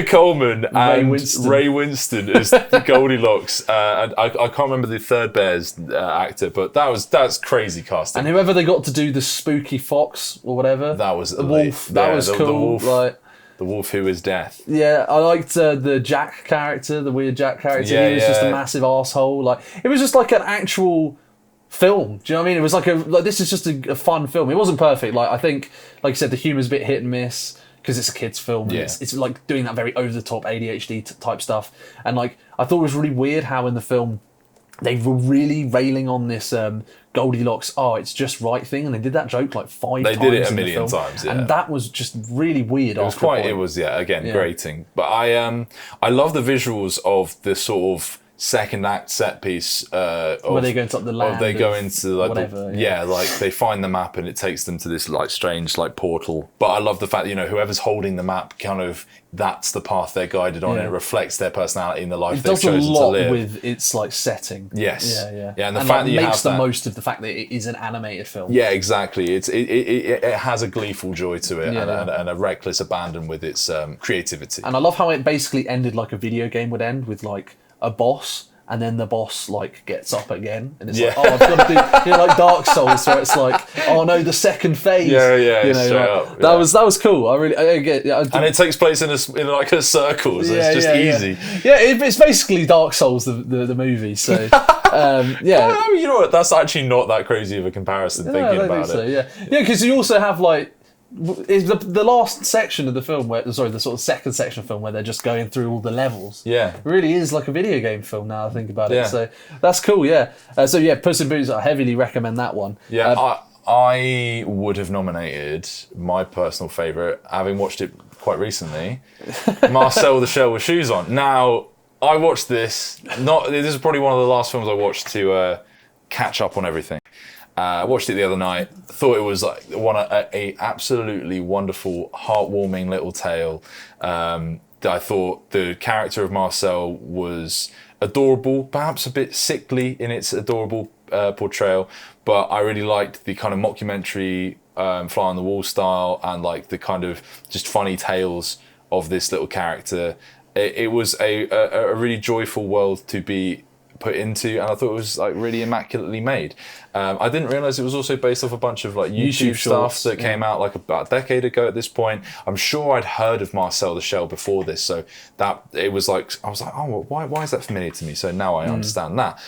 Colman and Ray Winston as the Goldilocks. And I can't remember the third Bears actor, but that's crazy casting. And whoever they got to do the spooky fox or whatever. That was the wolf. That was cool. The wolf. Like, the wolf who is death. Yeah, I liked the Jack character, the weird Jack character. Yeah, he was just a massive arsehole. Like, it was just like an actual film. Do you know what I mean? It was like this is just a fun film. It wasn't perfect. Like, I think, like you said, the humor's a bit hit and miss because it's a kid's film. And it's like doing that very over the top ADHD type stuff. And like, I thought it was really weird how in the film they were really railing on this Goldilocks, it's just right thing, and they did that joke like 5 times. They did it a million times, yeah. And that was just really weird. It was grating. But I love the visuals of the sort of second act set piece where they go into like, the land. They go into like whatever, like they find the map and it takes them to this like strange like portal. But I love the fact that, whoever's holding the map kind of that's the path they're guided on, and it reflects their personality and the life they've chosen to live. It does a lot with its like setting. Yes. Yeah, and the fact that you makes have the most of the fact that it is an animated film. Yeah, exactly. It has a gleeful joy to it and a reckless abandon with its creativity. And I love how it basically ended like a video game would end with like a boss. And then the boss like gets up again, and it's like, I've got to do, like Dark Souls, where it's like, oh no, the second phase. That was cool. I get. And it takes place in like a circle, so it's just easy. Yeah, it's basically Dark Souls, the movie. So you know what? That's actually not that crazy of a comparison. Thinking about it. Yeah, because you also have like. Is the last section of the film the sort of second section of the film where they're just going through all the levels. Yeah. It really is like a video game film now I think about it. So that's cool, Puss in Boots, I heavily recommend that one. Yeah, I would have nominated my personal favourite, having watched it quite recently, Marcel the Shell with Shoes On. Now, I watched this, this is probably one of the last films I watched to catch up on everything. I watched it the other night. Thought it was like a absolutely wonderful, heartwarming little tale. I thought the character of Marcel was adorable, perhaps a bit sickly in its adorable portrayal, but I really liked the kind of mockumentary, fly on the wall style, and like the kind of just funny tales of this little character. It was a really joyful world to be put into, and I thought it was like really immaculately made. I didn't realise it was also based off a bunch of like YouTube stuff that came out like about a decade ago at this point. I'm sure I'd heard of Marcel the Shell before this, so that it was like I was like, oh, why is that familiar to me? So now I understand that.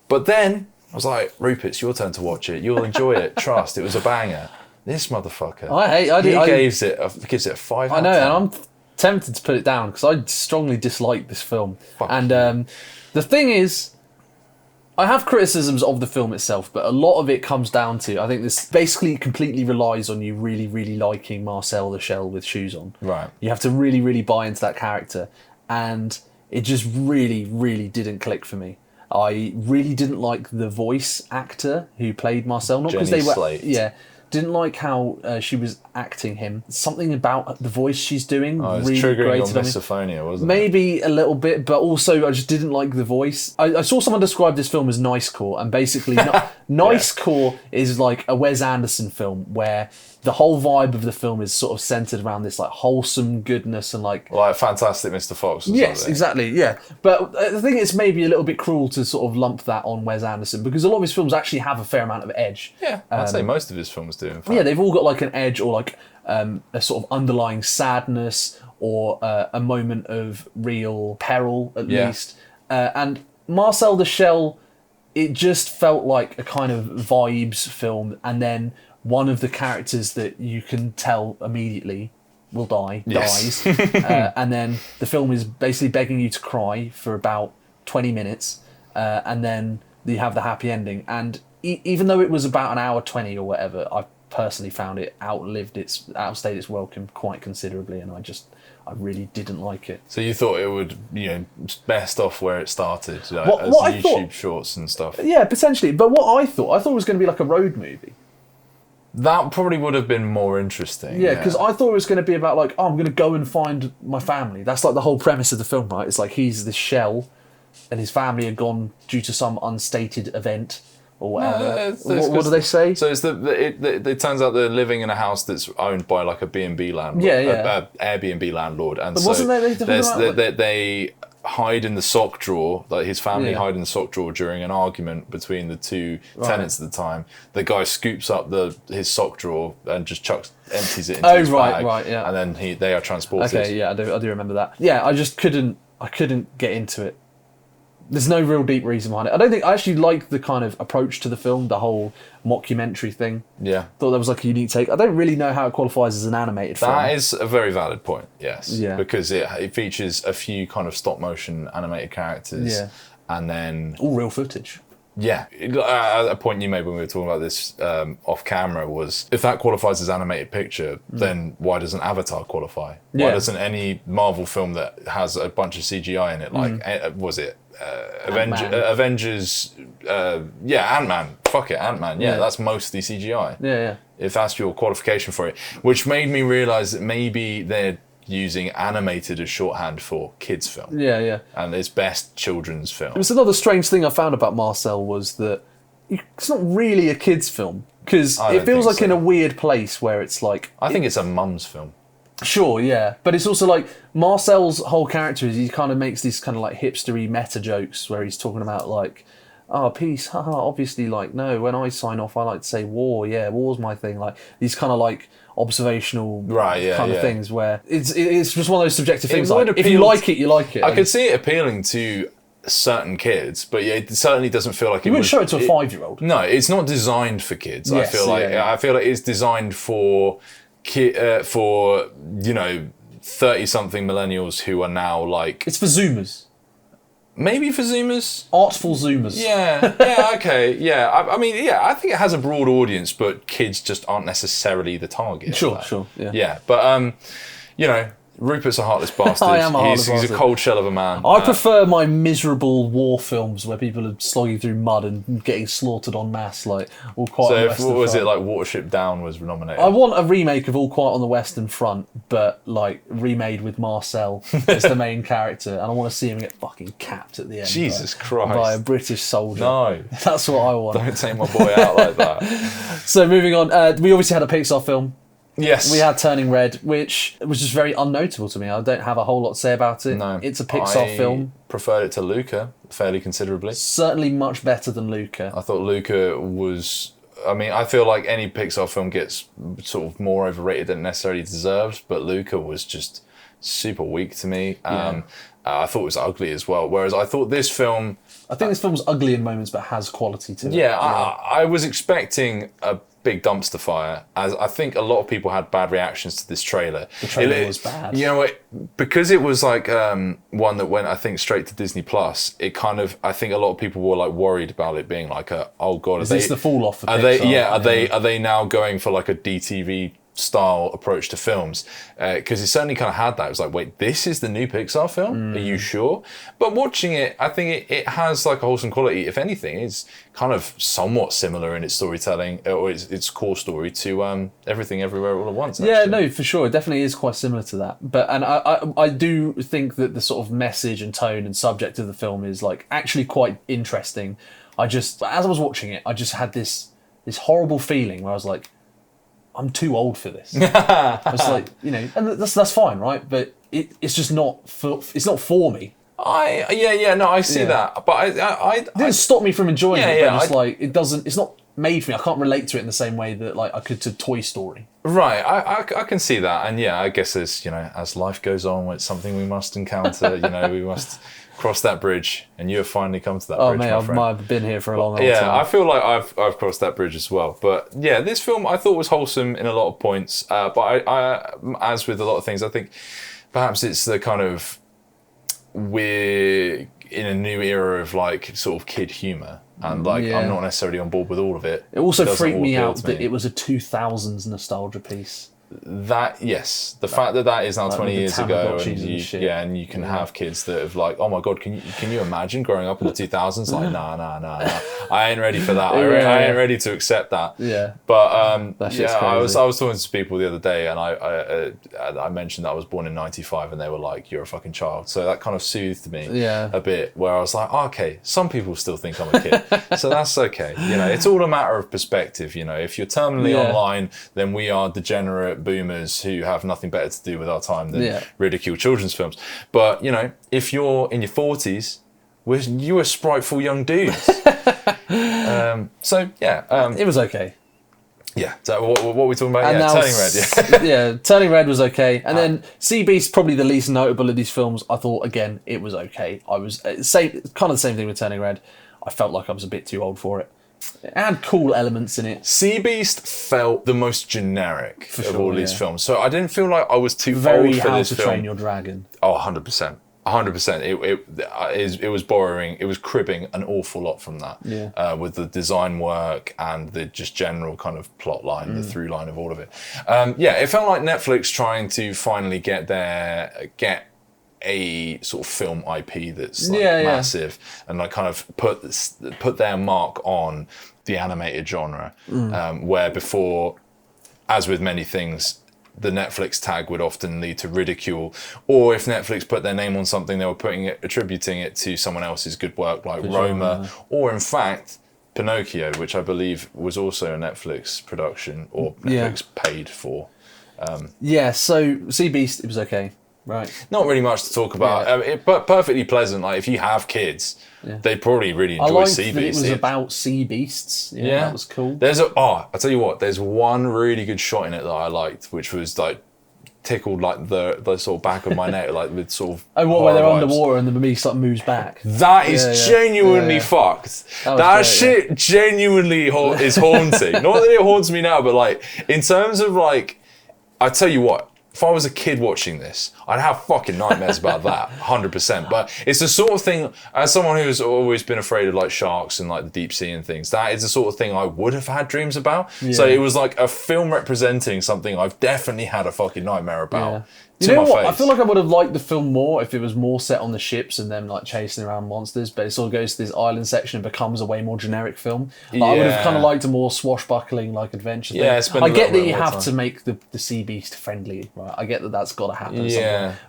But then I was like, Rupert, it's your turn to watch it. You'll enjoy it. Trust, it was a banger. This motherfucker. Gives it a 5. I know, and I'm tempted to put it down because I strongly dislike this film. The thing is, I have criticisms of the film itself, but a lot of it comes down to, I think this basically completely relies on you really, really liking Marcel the Shell with Shoes On. Right. You have to really, really buy into that character. And it just really, really didn't click for me. I really didn't like the voice actor who played Marcel. Not because they were... Slate. Yeah. Didn't like how she was acting him. Something about the voice she's doing really triggering grated your on me. misophonia, wasn't it? Maybe a little bit, but also I just didn't like the voice. I saw someone describe this film as Nicecore, and basically Nicecore is like a Wes Anderson film where the whole vibe of the film is sort of centered around this like wholesome goodness and like Fantastic Mr. Fox. Yes, exactly, yeah. But I think it's maybe a little bit cruel to sort of lump that on Wes Anderson because a lot of his films actually have a fair amount of edge. Yeah, I'd say most of his films do, in fact. Yeah, they've all got like an edge or like a sort of underlying sadness or a moment of real peril at least. And Marcel the Shell, it just felt like a kind of vibes film, and then one of the characters that you can tell immediately will dies. And then the film is basically begging you to cry for about 20 minutes. And then you have the happy ending. And even though it was about an hour 20 or whatever, I personally found it outstayed its welcome quite considerably. And I really didn't like it. So you thought it would, best off where it started, as YouTube shorts and stuff? Yeah, potentially. But what I thought it was going to be like a road movie. That probably would have been more interesting. Yeah, because I thought it was going to be about like, oh, I'm going to go and find my family. That's like the whole premise of the film, right? It's like he's this shell, and his family are gone due to some unstated event or whatever. What do they say? So it's it turns out they're living in a house that's owned by like a B&B landlord, Airbnb landlord, and but so wasn't they hide in the sock drawer, like his family hide in the sock drawer during an argument between the two tenants at the time. The guy scoops up his sock drawer and just empties it into his bag. Yeah. And then they are transported. Okay, yeah, I do remember that. Yeah, I just couldn't get into it. There's no real deep reason behind it. I don't think I actually like the kind of approach to the film, the whole mockumentary thing. Yeah. Thought that was like a unique take. I don't really know how it qualifies as an animated film. That is a very valid point, yes. Yeah. Because it features a few kind of stop motion animated characters. Yeah. And then... all real footage. Yeah. A point you made when we were talking about this off camera was, if that qualifies as animated picture, then why doesn't Avatar qualify? Why doesn't any Marvel film that has a bunch of CGI in it, like, was it Avengers, Ant-Man. Fuck it, Ant-Man. Yeah, that's mostly CGI. Yeah. If that's your qualification for it. Which made me realise that maybe they're using animated as shorthand for kids' film. Yeah. And it's best children's film. It was another strange thing I found about Marcel was that it's not really a kids' film. Because it feels like in a weird place where it's like... I think it's a mum's film. Sure, yeah. But it's also like Marcel's whole character is he kind of makes these kind of like hipstery meta jokes where he's talking about like, oh, peace, haha, obviously like, no, when I sign off I like to say war, yeah, war's my thing. Like these kind of like observational kind of things where it's just one of those subjective things. Like, if you like it, you like it. I could see it appealing to certain kids, but it certainly doesn't feel like you wouldn't show it to a 5-year-old. No, it's not designed for kids. Yes, I feel like it's designed for 30-something millennials who are now like... It's for Zoomers. Maybe for Zoomers? Artful Zoomers. Yeah, okay, yeah. I mean, I think it has a broad audience, but kids just aren't necessarily the target. Sure, yeah. Yeah, but, Rupert's a heartless bastard. I am a heartless bastard. He's a cold shell of a man. I prefer my miserable war films where people are slogging through mud and getting slaughtered en masse, like All Quiet on the Western Front. What was it, like Watership Down was nominated? I want a remake of All Quiet on the Western Front, but like remade with Marcel as the main character, and I want to see him get fucking capped at the end. Jesus Christ. By a British soldier. No. That's what I want. Don't take my boy out like that. So moving on, we obviously had a Pixar film. Yes. We had Turning Red, which was just very unnotable to me. I don't have a whole lot to say about it. No. It's a Pixar film. Preferred it to Luca fairly considerably. Certainly much better than Luca. I thought Luca was... I mean, I feel like any Pixar film gets sort of more overrated than it necessarily deserves, but Luca was just super weak to me. I thought it was ugly as well, whereas I thought this film... I think this film's ugly in moments, but has quality to it. Yeah, I was expecting a big dumpster fire, as I think a lot of people had bad reactions to this trailer. The trailer was bad. You know what? Because it was like one that went, I think, straight to Disney Plus. It kind of, I think a lot of people were like worried about it being like oh god, is this the fall off for Pixar? Are they now going for like a DTV style approach to films? Because it certainly kind of had that. It was like, wait, this is the new Pixar film? Are you sure? But watching it, I think it has like a wholesome quality. If anything, it's kind of somewhat similar in its storytelling, or its core story to Everything Everywhere All at Once. Actually. Yeah, no, for sure. It definitely is quite similar to that. But I do think that the sort of message and tone and subject of the film is like actually quite interesting. As I was watching it, I just had this horrible feeling where I was like, I'm too old for this. It's like, and that's fine, right? But it's just not for me. I see that, but it didn't stop me from enjoying it. But it's not made for me. I can't relate to it in the same way that like I could to Toy Story. Right, I can see that, and I guess as life goes on, it's something we must encounter. We must cross that bridge, and you have finally come to that bridge. Oh mate, I've been here for a long time. I feel like I've crossed that bridge as well. But this film I thought was wholesome in a lot of points. But I as with a lot of things, I think perhaps it's the kind of we're in a new era of like sort of kid humour. And I'm not necessarily on board with all of it. It also freaked me out that it was a 2000s nostalgia piece. the fact that is now 20 years ago, and you can have kids that have like, oh my god, can you imagine growing up in the 2000s? Like, nah, I ain't ready for that. I ain't ready to accept that. Yeah, but I was talking to people the other day, and I mentioned that I was born in '95, and they were like, you're a fucking child. So that kind of soothed me a bit, where I was like, oh, okay, some people still think I'm a kid, so that's okay. It's all a matter of perspective. If you're terminally online, then we are degenerate boomers who have nothing better to do with our time than ridicule children's films. But if you're in your 40s, you were spriteful young dudes. It was okay. Yeah. So what were we talking about? Turning Red. Yeah, Turning Red was okay, and then Sea Beast, probably the least notable of these films. I thought again it was okay. I was kind of the same thing with Turning Red. I felt like I was a bit too old for it. It had cool elements in it. Sea Beast felt the most generic of all these films, so I didn't feel like I was too old for this film. How to Train Your Dragon. Oh, 100%. 100%. It was borrowing. It was cribbing an awful lot from that. With the design work and the just general kind of plot line, the through line of all of it. It felt like Netflix trying to finally get a sort of film IP that's like massive and like kind of put their mark on the animated genre, where before, as with many things, the Netflix tag would often lead to ridicule, or if Netflix put their name on something, they were attributing it to someone else's good work, like Roma, or in fact Pinocchio, which I believe was also a Netflix production, or Netflix paid for. So Sea Beast, it was okay. Right. Not really much to talk about, but perfectly pleasant. Like if you have kids, they probably really enjoy Sea Beast. It was about sea beasts. Yeah, that was cool. I'll tell you what. There's one really good shot in it that I liked, which was like tickled like the sort of back of my neck, like with sort of where they're underwater and the beast like moves back. That is genuinely fucked. That shit genuinely is haunting. Not that it haunts me now, but like in terms of like, I tell you what. If I was a kid watching this, I'd have fucking nightmares about that, 100%. But it's the sort of thing, as someone who's always been afraid of like sharks and like the deep sea and things, that is the sort of thing I would have had dreams about. So it was like a film representing something I've definitely had a fucking nightmare about. You know what? I feel like I would have liked the film more if it was more set on the ships and them like chasing around monsters, but it sort of goes to this island section and becomes a way more generic film. I would have kind of liked a more swashbuckling like adventure thing. I get that you have to make the sea beast friendly, right? I get that that's got to happen.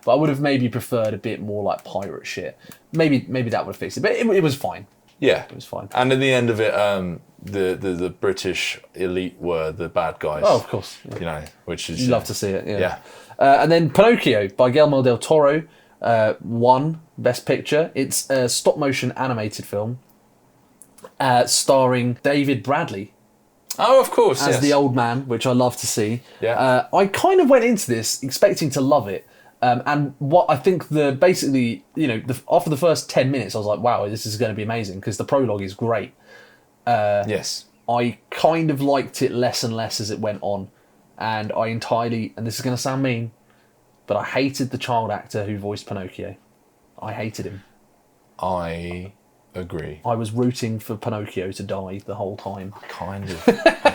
But I would have maybe preferred a bit more like pirate shit. Maybe that would have fixed it, but it was fine. Yeah, it was fine. And at the end of it, the British elite were the bad guys. Oh, of course. Which is you love to see it. Yeah. And then Pinocchio by Guillermo del Toro won Best Picture. It's a stop-motion animated film starring David Bradley. Oh, of course, as the old man, which I love to see. Yeah. I kind of went into this expecting to love it. And what I think after the first 10 minutes, I was like, wow, this is going to be amazing because the prologue is great. Yes. I kind of liked it less and less as it went on. And and this is going to sound mean, but I hated the child actor who voiced Pinocchio. I hated him. I agree. I was rooting for Pinocchio to die the whole time. I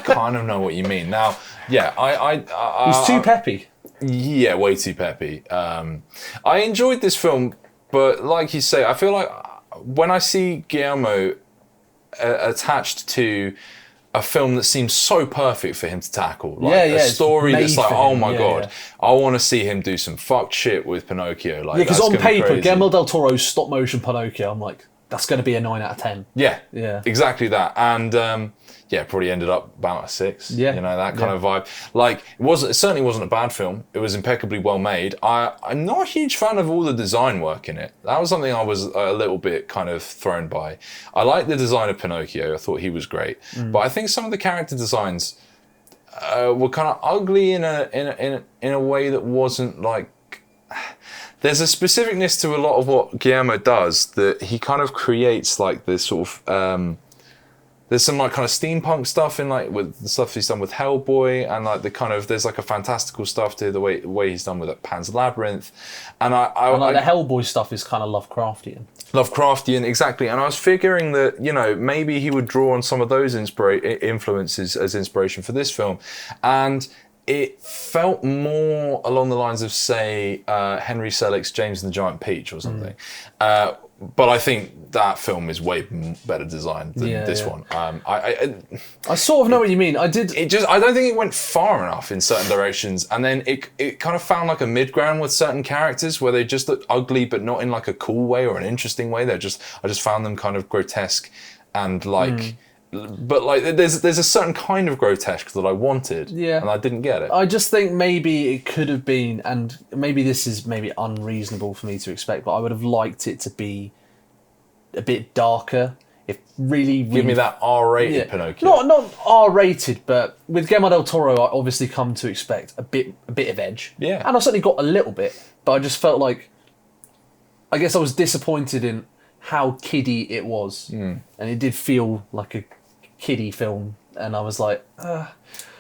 kind of know what you mean. Now, he's too peppy. Yeah, way too peppy. I enjoyed this film, but like you say, I feel like when I see Guillermo attached to a film that seems so perfect for him to tackle, like a story that's like, oh my god, I want to see him do some fucked shit with Pinocchio. Like, because on paper, Guillermo del Toro's stop motion Pinocchio, I'm like, that's going to be a 9 out of 10. Yeah, exactly that, and probably ended up about a 6. Yeah, that kind of vibe. Like, it certainly wasn't a bad film. It was impeccably well made. I'm not a huge fan of all the design work in it. That was something I was a little bit kind of thrown by. I liked the design of Pinocchio. I thought he was great, but I think some of the character designs were kind of ugly in a way that wasn't like. There's a specificness to a lot of what Guillermo does that he kind of creates like this sort of. There's some like kind of steampunk stuff in like with the stuff he's done with Hellboy, and like the kind of there's like a fantastical stuff to the way he's done with like, Pan's Labyrinth, and the Hellboy stuff is kind of Lovecraftian, exactly. And I was figuring that maybe he would draw on some of those influences as inspiration for this film, and it felt more along the lines of, say, Henry Selick's James and the Giant Peach or something. But I think that film is way better designed than this one. I sort of know what you mean. I don't think it went far enough in certain directions, and then it kind of found like a mid ground with certain characters where they just look ugly, but not in like a cool way or an interesting way. I just found them kind of grotesque and like. But like, there's a certain kind of grotesque that I wanted, and I didn't get it. I just think maybe it could have been, and maybe this is unreasonable for me to expect, but I would have liked it to be a bit darker. If really give me that R-rated Pinocchio. Not R-rated, but with Guillermo del Toro, I obviously come to expect a bit of edge. Yeah, and I certainly got a little bit, but I just felt like, I guess I was disappointed in how kiddie it was, and it did feel like a kiddie film, and I was like,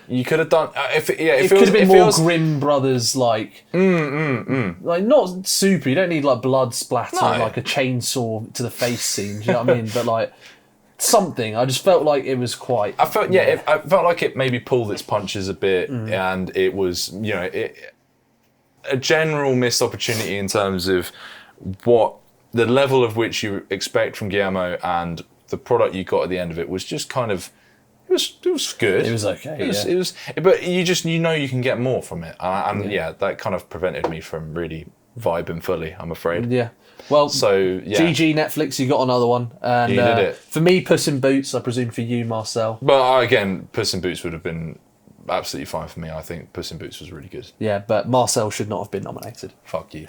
you could have done it could have been more Grimm Brothers, like like not super. You don't need like blood splatter, like a chainsaw to the face scene. Do you know what I mean? But like something. I just felt like it was quite. I felt like it maybe pulled its punches a bit, and it was a general missed opportunity in terms of what the level of which you expect from Guillermo, and the product you got at the end of it was just kind of, it was good. It was okay. It was, but you can get more from it, and that kind of prevented me from really vibing fully, I'm afraid. Yeah. Well, so GG Netflix, you got another one, and you did it. For me, Puss in Boots. I presume for you, Marcel. But again, Puss in Boots would have been absolutely fine for me. I think Puss in Boots was really good. Yeah, but Marcel should not have been nominated. Fuck you.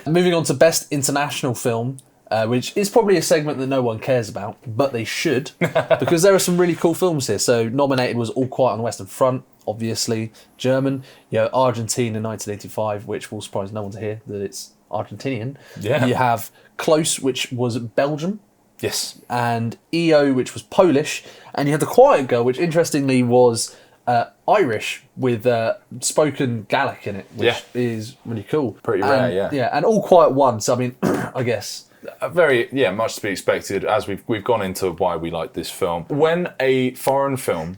Moving on to Best International Film. Which is probably a segment that no one cares about, but they should, because there are some really cool films here. So nominated was All Quiet on the Western Front, obviously, German. Argentina 1985, which will surprise no one to hear that it's Argentinian. Yeah. You have Close, which was Belgium. Yes. And EO, which was Polish. And you had The Quiet Girl, which interestingly was Irish with spoken Gaelic in it, which is really cool. Pretty rare, Yeah, and All Quiet Once. I mean, I guess. Much to be expected, as we've gone into why we like this film. When a foreign film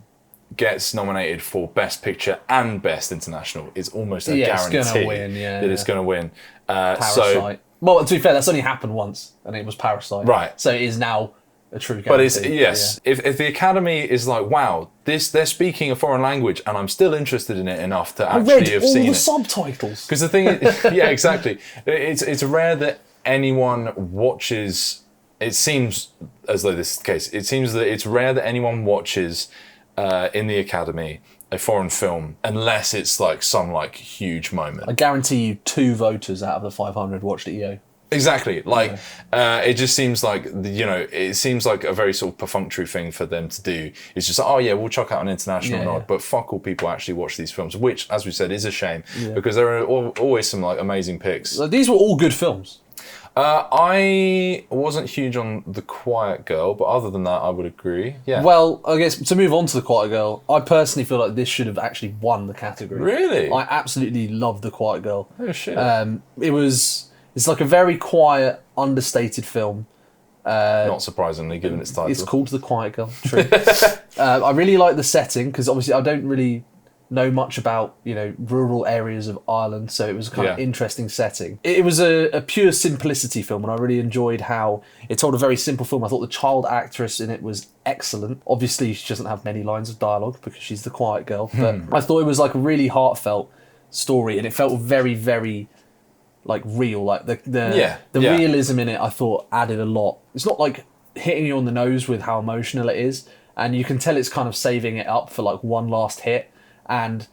gets nominated for Best Picture and Best International, it's almost a guarantee it's gonna win, that it's going to win. Parasite. Well, to be fair, that's only happened once, and it was Parasite. Right. So it is now a true guarantee. But it's, if the Academy is like, wow, they're speaking a foreign language, and I'm still interested in it enough to actually have seen it. I read all the subtitles. Because the thing is, yeah, exactly. It's rare that anyone watches. It seems as though this is the case. It seems that it's rare that anyone watches in the Academy a foreign film unless it's like some like huge moment. I guarantee you 2 voters out of the 500 watched EO. Exactly. Like it just seems like it seems like a very sort of perfunctory thing for them to do. It's just we'll chuck out an international nod, but fuck all people actually watch these films, which, as we said, is a shame because there are always some like amazing picks. These were all good films. I wasn't huge on The Quiet Girl, but other than that, I would agree. Yeah. Well, I guess to move on to The Quiet Girl, I personally feel like this should have actually won the category. Really? I absolutely love The Quiet Girl. Oh shit. It's like a very quiet, understated film. Not surprisingly, given its title. It's called The Quiet Girl. True. I really like the setting because obviously I don't really know much about rural areas of Ireland, so it was a kind of interesting setting. It was a pure simplicity film, and I really enjoyed how it told a very simple film. I thought the child actress in it was excellent. Obviously, she doesn't have many lines of dialogue because she's the quiet girl, but I thought it was like a really heartfelt story, and it felt very, very like real. Like the realism in it, I thought added a lot. It's not like hitting you on the nose with how emotional it is, and you can tell it's kind of saving it up for like one last hit. And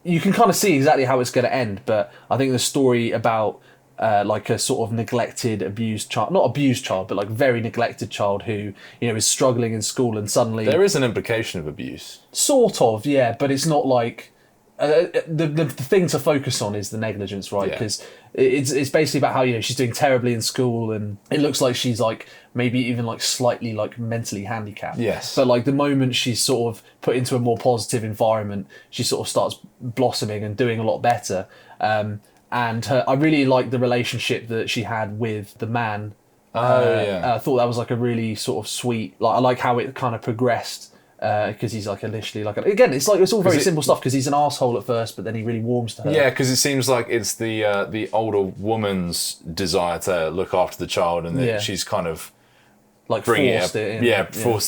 you can kind of see exactly how it's going to end, but I think the story about like a sort of neglected, abused child, not abused child, but like very neglected child who, is struggling in school and suddenly... There is an implication of abuse. Sort of, yeah, but it's not like... the thing to focus on is the negligence, right? Because it's basically about how she's doing terribly in school, and it looks like she's like maybe even like slightly like mentally handicapped. Yes. But like the moment she's sort of put into a more positive environment, she sort of starts blossoming and doing a lot better. And I really like the relationship that she had with the man. I thought that was like a really sort of sweet. Like I like how it kind of progressed. because he's like initially like again, it's all very simple stuff because he's an asshole at first, but then he really warms to her. Yeah, because it seems like it's the older woman's desire to look after the child, and that she's kind of like forced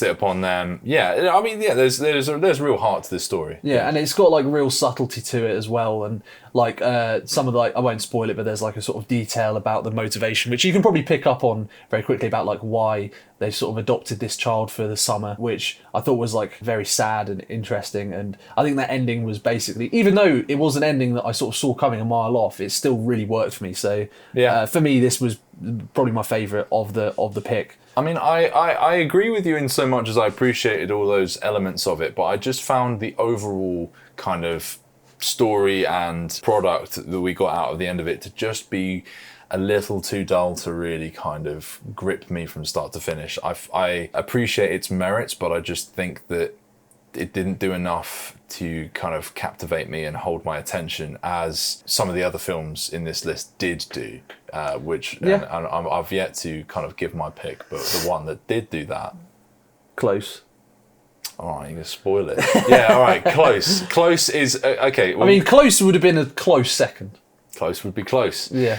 it upon them. Yeah, I mean, there's real heart to this story. Yeah, and it's got like real subtlety to it as well, and like some of the, like, I won't spoil it, but there's like a sort of detail about the motivation, which you can probably pick up on very quickly about like why they sort of adopted this child for the summer, which I thought was like very sad and interesting. And I think that ending was basically, even though it was an ending that I sort of saw coming a mile off, it still really worked for me. So for me, this was probably my favourite of the pick. I mean, I agree with you in so much as I appreciated all those elements of it, but I just found the overall kind of story and product that we got out of the end of it to just be a little too dull to really kind of grip me from start to finish. I appreciate its merits, but I just think that it didn't do enough to kind of captivate me and hold my attention as some of the other films in this list did do, and I've yet to kind of give my pick, but the one that did do that. Close. All right, you're going to spoil it. Yeah, all right, Close. Close is, okay. Well, I mean, Close would have been a close second. Close would be close. Yeah.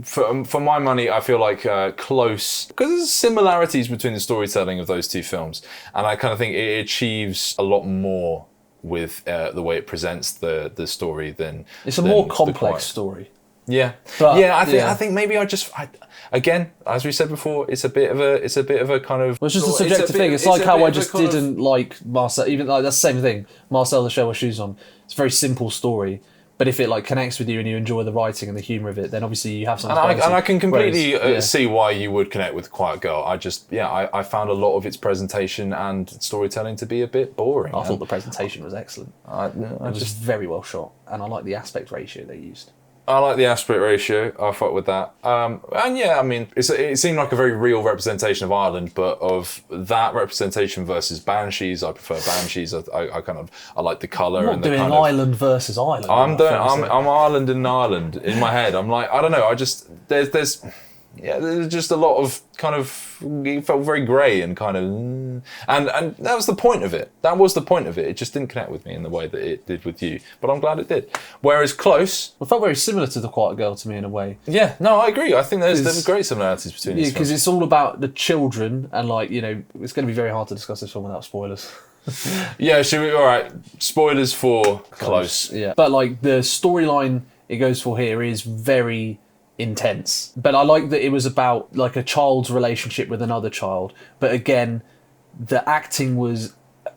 For my money, I feel like Close, because there's similarities between the storytelling of those two films, and I kind of think it achieves a lot more with the way it presents the story than it's a more complex story. Yeah, but, I think maybe again, as we said before, it's a bit of a kind of. Well, it's just a subjective thing. It's like how I just didn't like Marcel. Even like that's the same thing. Marcel, the Show with Shoes On. It's a very simple story. But if it like connects with you and you enjoy the writing and the humour of it, then obviously you have something. And I can completely see why you would connect with Quiet Girl. I found a lot of its presentation and storytelling to be a bit boring. I thought the presentation was excellent. It was just very well shot, and I like the aspect ratio they used. I like the aspect ratio. I fuck with that. And yeah, I mean, it seemed like a very real representation of Ireland, but of that representation versus Banshees, I prefer Banshees. I like the colour and the kind of. Ireland versus Ireland. I'm Ireland and Ireland in my head. I'm like, I don't know. I just there's just a lot of kind of. It felt very grey and kind of, and that was the point of it. That was the point of it. It just didn't connect with me in the way that it did with you. But I'm glad it did. Whereas Close, it felt very similar to The Quiet Girl to me in a way. Yeah, no, I agree. I think there's great similarities between these. Yeah, because it's all about the children, and like it's going to be very hard to discuss this film without spoilers. Yeah, should we? All right, spoilers for Close. Yeah, but like the storyline it goes for here is very intense, but I like that it was about like a child's relationship with another child, but again the acting was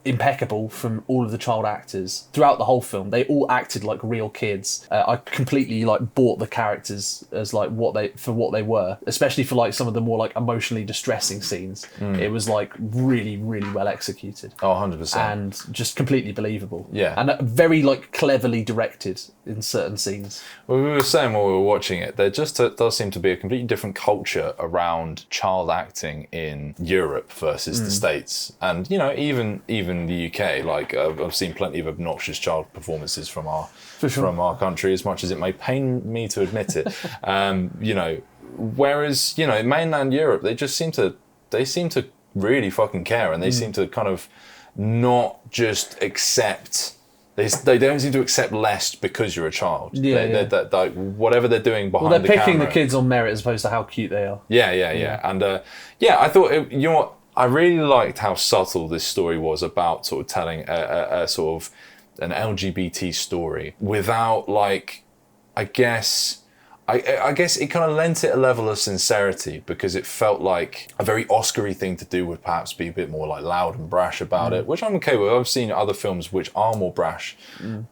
impeccable from all of the child actors throughout the whole film. They all acted like real kids. I completely like bought the characters as like what they were, especially for like some of the more like emotionally distressing scenes. It was like really, really well executed. Oh, 100%. And just completely believable. Yeah. And very like cleverly directed in certain scenes. Well, we were saying while we were watching it, there just does seem to be a completely different culture around child acting in Europe versus the States. And, even the UK, like I've seen plenty of obnoxious child performances from our country, as much as it may pain me to admit it. Whereas mainland Europe, they seem to really fucking care, and they seem to kind of not just accept. They don't seem to accept less because you're a child. They're whatever they're doing behind the camera. They're picking the kids on merit as opposed to how cute they are. Yeah. And I thought what. I really liked how subtle this story was about sort of telling a sort of an LGBT story without like, I guess it kind of lent it a level of sincerity, because it felt like a very Oscar-y thing to do would perhaps be a bit more like loud and brash about it, which I'm okay with. I've seen other films which are more brash,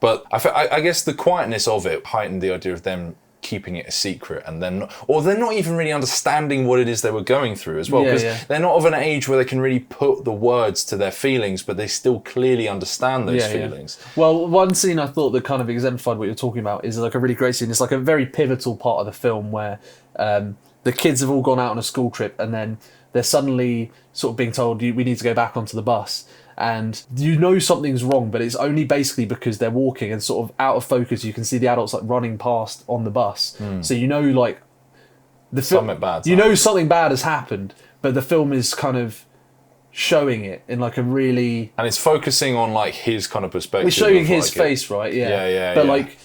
but I guess the quietness of it heightened the idea of them keeping it a secret, and they're not even really understanding what it is they were going through as well, because they're not of an age where they can really put the words to their feelings, but they still clearly understand those feelings. Well, one scene I thought that kind of exemplified what you're talking about is like a really great scene. It's like a very pivotal part of the film where the kids have all gone out on a school trip, and then they're suddenly sort of being told, we need to go back onto the bus. And something's wrong, but it's only basically because they're walking and sort of out of focus. You can see the adults like running past on the bus, so like the film. Something bad. Something bad has happened, but the film is kind of showing it in like a really... And it's focusing on like his kind of perspective. It's showing his like face, right? Yeah. Yeah. But like,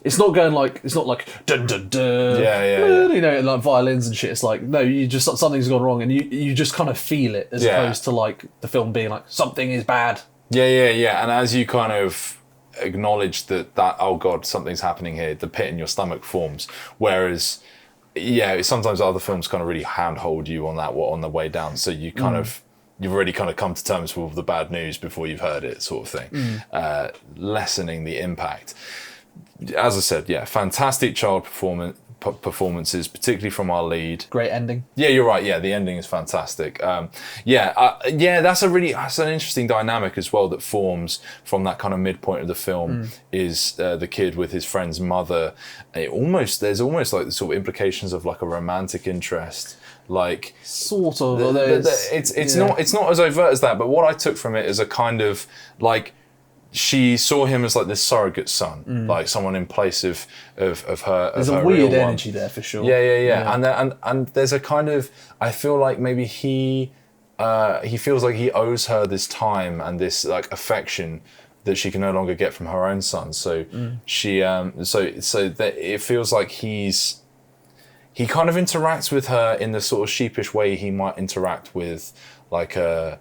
it's not going like, it's not like dun dun dun. Yeah. You know, like violins and shit. It's like, no, you just, something's gone wrong, and you just kind of feel it, as opposed to like the film being like, something is bad. Yeah. And as you kind of acknowledge that oh god, something's happening here, the pit in your stomach forms. Whereas, sometimes other films kind of really handhold you on that on the way down, so you kind of. You've already kind of come to terms with the bad news before you've heard it, sort of thing, lessening the impact. As I said, fantastic child performances, particularly from our lead. Great ending. Yeah, you're right. Yeah, the ending is fantastic. That's an interesting dynamic as well that forms from that kind of midpoint of the film. Is the kid with his friend's mother? There's almost like the sort of implications of like a romantic interest. Like sort of, it's not as overt as that, but what I took from it is a kind of like she saw him as like this surrogate son, like someone in place of her. There's a weird energy there for sure. Yeah. And there's a kind of, I feel like maybe he feels like he owes her this time and this like affection that she can no longer get from her own son. So she so that it feels like he kind of interacts with her in the sort of sheepish way he might interact with like a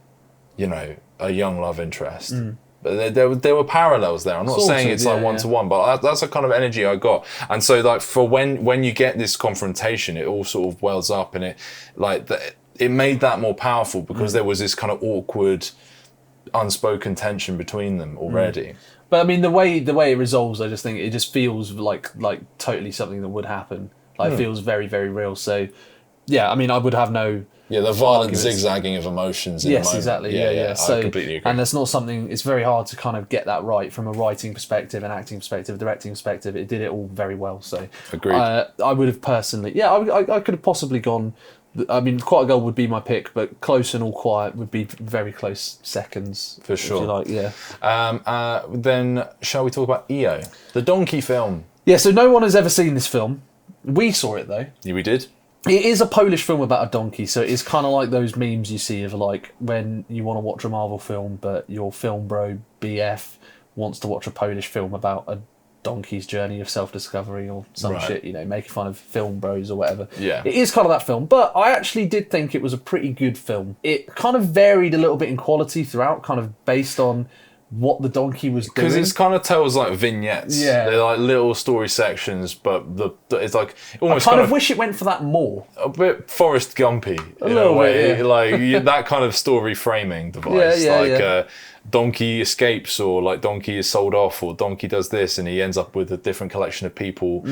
young love interest. But there were parallels there. I'm not saying it's like one-to-one, but that's the kind of energy I got. And so like for when you get this confrontation, it all sort of wells up, and it made that more powerful because there was this kind of awkward, unspoken tension between them already. But I mean, the way it resolves, I just think it just feels like totally something that would happen. Like, it feels very, very real. So, yeah, I mean, I would have no... Yeah, the violent zigzagging of emotions in the moment. Yes, exactly. Yeah. So, I completely agree. And that's not something... It's very hard to kind of get that right from a writing perspective, an acting perspective, directing perspective. It did it all very well. So, agreed. I would have personally... Yeah, I could have possibly gone... I mean, Quiet Girl would be my pick, but Close and All Quiet would be very close seconds. For sure. If you like, yeah. Then, shall we talk about EO? The donkey film. Yeah, so no one has ever seen this film. We saw it, though. Yeah, we did. It is a Polish film about a donkey, so it's kind of like those memes you see of like when you want to watch a Marvel film, but your film bro BF wants to watch a Polish film about a donkey's journey of self-discovery or some shit, making fun of film bros or whatever. Yeah. It is kind of that film, but I actually did think it was a pretty good film. It kind of varied a little bit in quality throughout, kind of based on what the donkey was doing. Because it kind of tells like vignettes. Yeah. They're like little story sections, but it's like almost I kind of wish it went for that more. A bit Forrest Gumpy in a way. Like that kind of story framing device. Donkey escapes, or like donkey is sold off, or donkey does this, and he ends up with a different collection of people.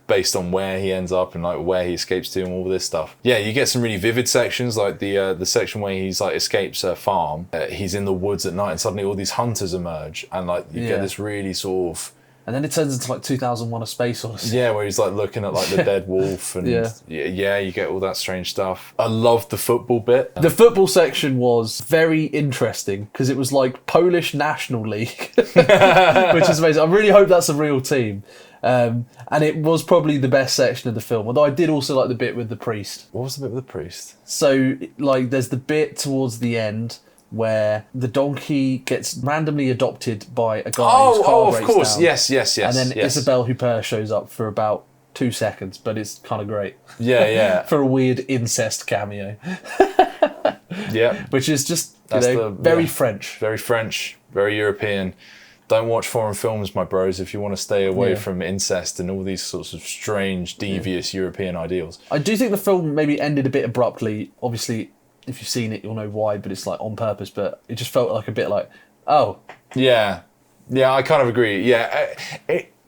Based on where he ends up and like where he escapes to and all this stuff. Yeah, you get some really vivid sections, like the section where he's like escapes a farm. He's in the woods at night and suddenly all these hunters emerge, and like you get this really sort of... And then it turns into like 2001: A Space Odyssey. Yeah, where he's like looking at like the dead wolf and you get all that strange stuff. I loved the football bit. The football section was very interesting because it was like Polish National League, which is amazing. I really hope that's a real team. And it was probably the best section of the film, although I did also like the bit with the priest. What was the bit with the priest? So, like, there's the bit towards the end where the donkey gets randomly adopted by a guy whose car breaks of course. down. Yes. And then Isabelle Huppert shows up for about 2 seconds, but it's kind of great. Yeah. For a weird incest cameo. Yeah. Which is just, very French. Very French, very European. Don't watch foreign films, my bros, if you want to stay away from incest and all these sorts of strange, devious European ideals. I do think the film maybe ended a bit abruptly. Obviously, if you've seen it, you'll know why, but it's like on purpose, but it just felt like a bit like, oh. Yeah, I kind of agree. Yeah,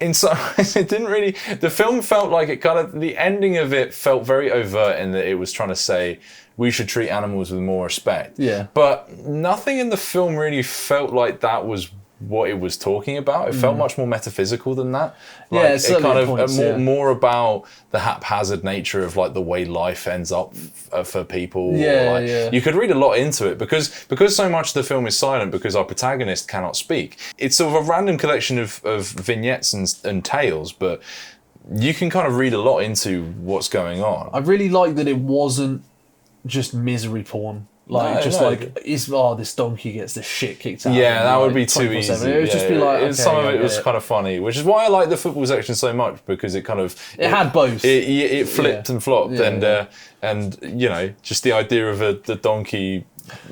in some ways, it didn't really... The film felt like it kind of... The ending of it felt very overt in that it was trying to say, we should treat animals with more respect. Yeah. But nothing in the film really felt like that was what it was talking about. It felt much more metaphysical than that. Like, it's it kind of points, more about the haphazard nature of like the way life ends up for people. You could read a lot into it because so much of the film is silent because our protagonist cannot speak. It's sort of a random collection of vignettes and tales, but you can kind of read a lot into what's going on. I really like that it wasn't just misery porn. this donkey gets the shit kicked out of him. Yeah, that would be too easy. It would just be like, some of it was kind of funny, which is why I like the football section so much, because it had both. It flipped and flopped, and just the idea of the donkey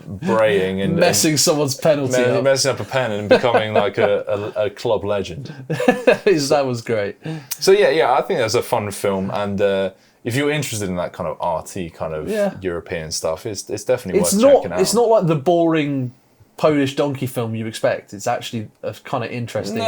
braying and messing someone's penalty up. Messing up a pen and becoming like a club legend. That was great. So I think that's a fun film, and if you're interested in that kind of arty kind of European stuff, it's definitely worth checking out. It's not like the boring Polish donkey film you expect. It's actually a kind of interesting,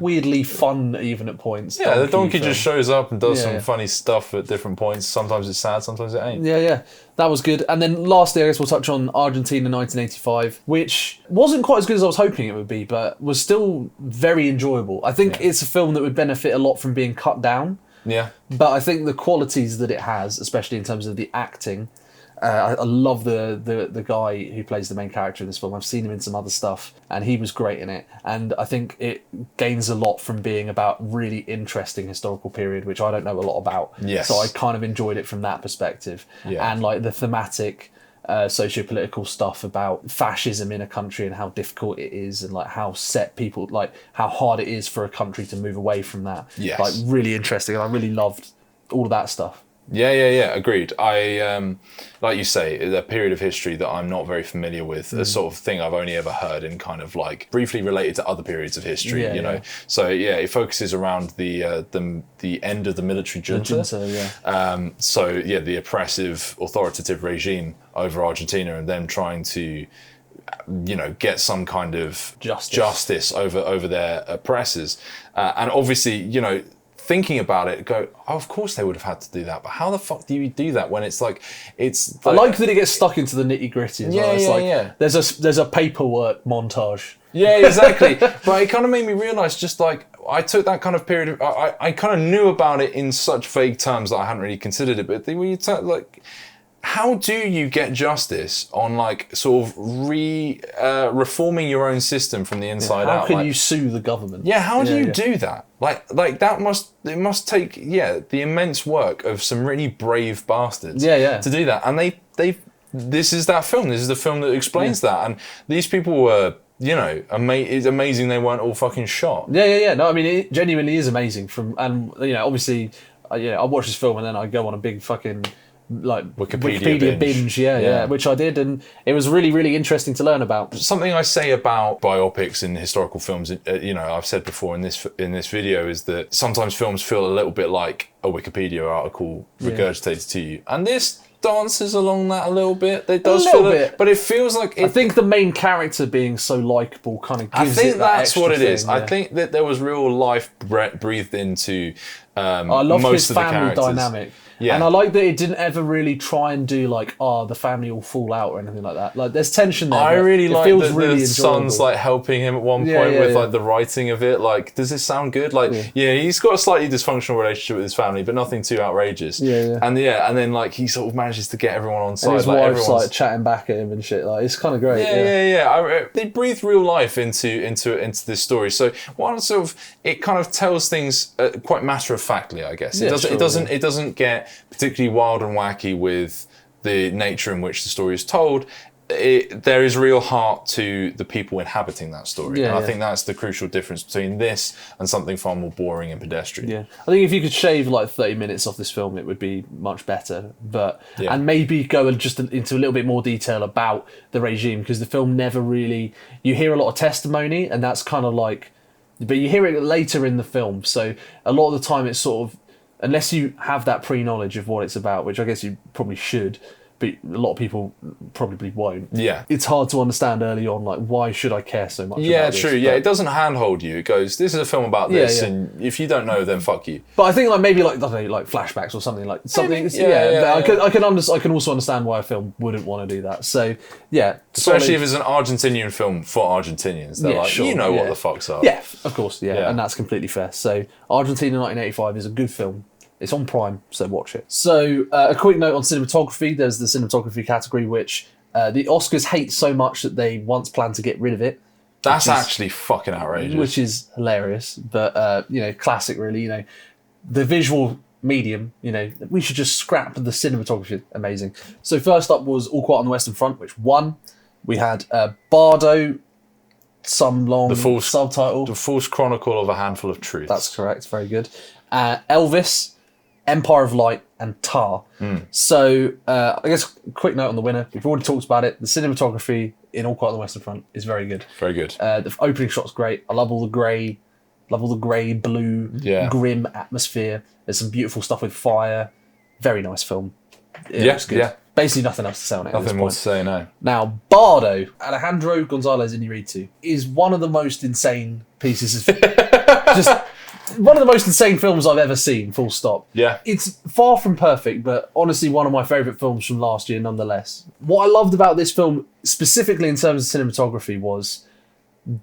weirdly fun even at points. Yeah, the donkey just shows up and does some funny stuff at different points. Sometimes it's sad, sometimes it ain't. Yeah. That was good. And then lastly, I guess we'll touch on Argentina 1985, which wasn't quite as good as I was hoping it would be, but was still very enjoyable. I think it's a film that would benefit a lot from being cut down. Yeah. But I think the qualities that it has, especially in terms of the acting, I love the guy who plays the main character in this film. I've seen him in some other stuff, and he was great in it. And I think it gains a lot from being about really interesting historical period, which I don't know a lot about. Yes. So I kind of enjoyed it from that perspective. Yeah. And like the thematic socio-political stuff about fascism in a country and how difficult it is, and like how how hard it is for a country to move away from that. Yes. Like really interesting, and I really loved all of that stuff. Yeah, agreed. I, like you say, a period of history that I'm not very familiar with, a sort of thing I've only ever heard in kind of like briefly related to other periods of history, you know. So it focuses around the end of the military junta. The oppressive, authoritative regime over Argentina, and them trying to, get some kind of justice over their oppressors. And obviously, thinking about it, go, oh, of course they would have had to do that, but how the fuck do you do that when it's like, I like that it gets stuck into the nitty gritty as well. It's there's a paperwork montage. Yeah, exactly. But it kind of made me realise, just like, I took that kind of period of, I kind of knew about it in such vague terms that I hadn't really considered it, but when you how do you get justice on like sort of reforming your own system from the inside out? How can you sue the government? Yeah, how do you do that? Like that must take the immense work of some really brave bastards to do that. And this is that film. This is the film that explains that. And these people were, it's amazing they weren't all fucking shot. Yeah. No, I mean, it genuinely is amazing. Obviously, I watch this film and then I go on a big fucking Wikipedia binge, which I did, and it was really, really interesting to learn about. Something I say about biopics and historical films, I've said before in this video, is that sometimes films feel a little bit like a Wikipedia article regurgitated to you, and this dances along that a little bit. It does feel bit, but it feels like I think the main character being so likable kind of gives it that that's what it is. Yeah. I think that there was real life breathed into I love most his of the family characters. dynamic. Yeah. And I like that it didn't ever really try and do like, the family will fall out or anything like that. Like, there's tension there. I really like that really the son's like helping him at one point with like the writing of it. Like, does this sound good? Like, he's got a slightly dysfunctional relationship with his family, but nothing too outrageous. And then like he sort of manages to get everyone on side. And his wife's like chatting back at him and shit. Like, it's kind of great. They breathe real life into this story. So one sort of, it kind of tells things quite matter of factly, I guess. It doesn't get particularly wild and wacky with the nature in which the story is told. There is real heart to the people inhabiting that story. I think that's the crucial difference between this and something far more boring and pedestrian. Yeah, I think if you could shave like 30 minutes off this film, it would be much better. And maybe go just into a little bit more detail about the regime, because the film never really, you hear a lot of testimony, and that's kind of like, but you hear it later in the film. So a lot of the time it's sort of, unless you have that pre-knowledge of what it's about, which I guess you probably should, but a lot of people probably won't. Yeah. It's hard to understand early on, like, why should I care so much about this? True. It doesn't handhold you. It goes, this is a film about this, and if you don't know, then fuck you. But I think like maybe like, I don't know, like flashbacks or something like something. I can also understand why a film wouldn't want to do that. So especially if it's an Argentinian film for Argentinians, they're like, what the fuck's up. Yeah, of course, and that's completely fair. So Argentina 1985 is a good film. It's on Prime, so watch it. So a quick note on cinematography. There's the cinematography category, which the Oscars hate so much that they once planned to get rid of it. That's actually fucking outrageous. Which is hilarious, but classic really. The visual medium, we should just scrap the cinematography. Amazing. So first up was All Quiet on the Western Front, which won. We had Bardo, some long subtitle. The False Chronicle of a Handful of Truths. That's correct. Very good. Elvis, Empire of Light, and Tar. So I guess a quick note on the winner. We've already talked about it. The cinematography in All Quiet on the Western Front is very good. Very good. The opening shot's great. I love all the grey, blue, grim atmosphere. There's some beautiful stuff with fire. Very nice film. It looks good. Yeah. Basically nothing else to say on it. Nothing more to say, no. Now, Bardo, Alejandro González Iñárritu, is one of the most insane pieces of... just one of the most insane films I've ever seen, full stop. Yeah. It's far from perfect, but honestly one of my favourite films from last year nonetheless. What I loved about this film, specifically in terms of cinematography, was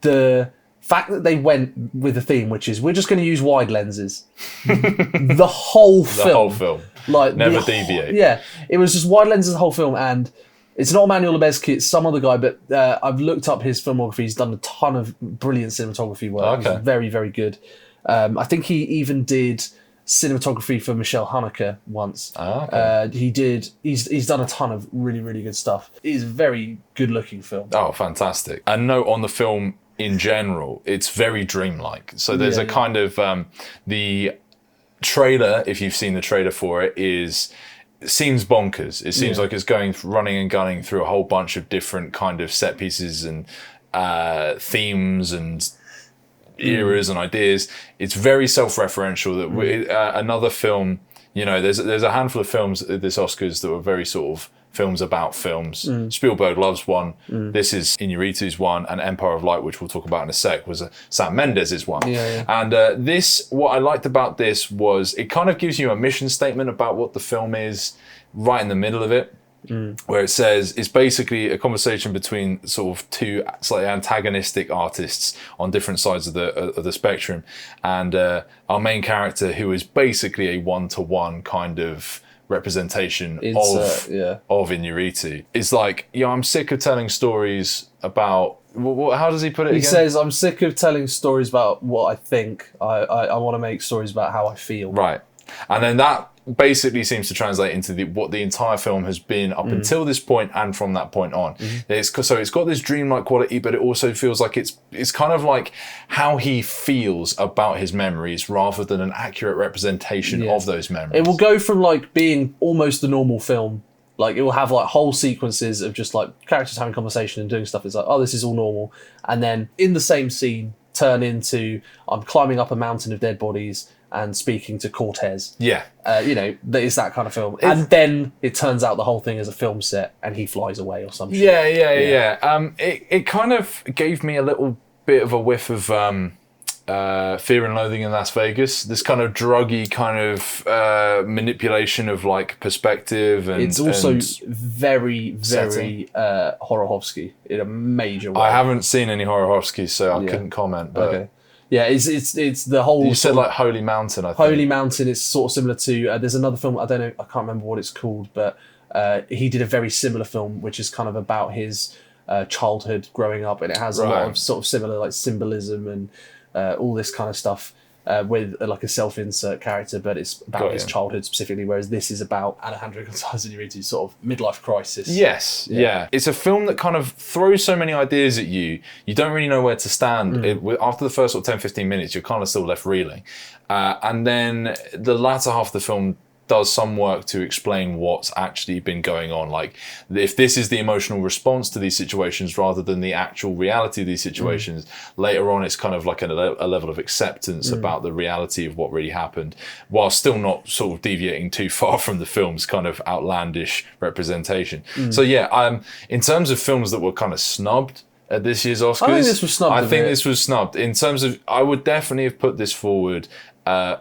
the fact that they went with the theme, which is we're just going to use wide lenses. The whole film. Like never deviate. Yeah, it was just wide lenses the whole film, and it's not Emmanuel Lubezki, it's some other guy, but I've looked up his filmography. He's done a ton of brilliant cinematography work. Okay. He's very, very good. I think he even did cinematography for Michelle Haneke once. He's done a ton of really, really good stuff. It is a very good looking film. Oh, fantastic. A note on the film in general, it's very dreamlike. So there's a kind of the trailer, if you've seen the trailer for it, seems bonkers. It seems like it's running and gunning through a whole bunch of different kind of set pieces and themes and eras and ideas. It's very self-referential. That another film, there's a handful of films at this Oscars that were very sort of films about films. Spielberg loves one. This is Iñárritu's one, and Empire of Light, which we'll talk about in a sec, was Sam Mendes' one. And what I liked about this was it kind of gives you a mission statement about what the film is right in the middle of it. Where it says it's basically a conversation between sort of two slightly antagonistic artists on different sides of the spectrum, and our main character, who is basically a one-to-one kind of representation of Iñárritu, is like, I'm sick of telling stories about. How does he put it? He says, "I'm sick of telling stories about what I think. I want to make stories about how I feel." Right, and then that basically seems to translate into what the entire film has been up until this point and from that point on. It's got this dreamlike quality, but it also feels like it's kind of like how he feels about his memories rather than an accurate representation of those memories. It will go from like being almost a normal film, like it will have like whole sequences of just like characters having conversation and doing stuff. It's like, oh, this is all normal, and then in the same scene turn into I'm climbing up a mountain of dead bodies and speaking to Cortez. Yeah. It's that kind of film. And then it turns out the whole thing is a film set and he flies away or something. Yeah. It kind of gave me a little bit of a whiff of Fear and Loathing in Las Vegas. This kind of druggy kind of manipulation of like perspective and it's also very, very Horowski in a major way. I haven't seen any Horowski, so I couldn't comment. But okay. Yeah, it's the whole... You said like Holy Mountain, I think. Holy Mountain is sort of similar to... there's another film, I don't know, I can't remember what it's called, but he did a very similar film, which is kind of about his childhood growing up, and it has a lot of sort of similar like symbolism and all this kind of stuff with like a self-insert character, but it's about his childhood specifically, whereas this is about Alejandro González Iñárritu's sort of midlife crisis. Yes, yeah. It's a film that kind of throws so many ideas at you, you don't really know where to stand. After the first sort of 10-15 minutes, you're kind of still left reeling. And then the latter half of the film does some work to explain what's actually been going on. Like, if this is the emotional response to these situations rather than the actual reality of these situations, later on it's kind of like a level of acceptance about the reality of what really happened, while still not sort of deviating too far from the film's kind of outlandish representation. So yeah, in terms of films that were kind of snubbed at this year's Oscars, I think this was snubbed. This was snubbed. In terms of, I would definitely have put this forward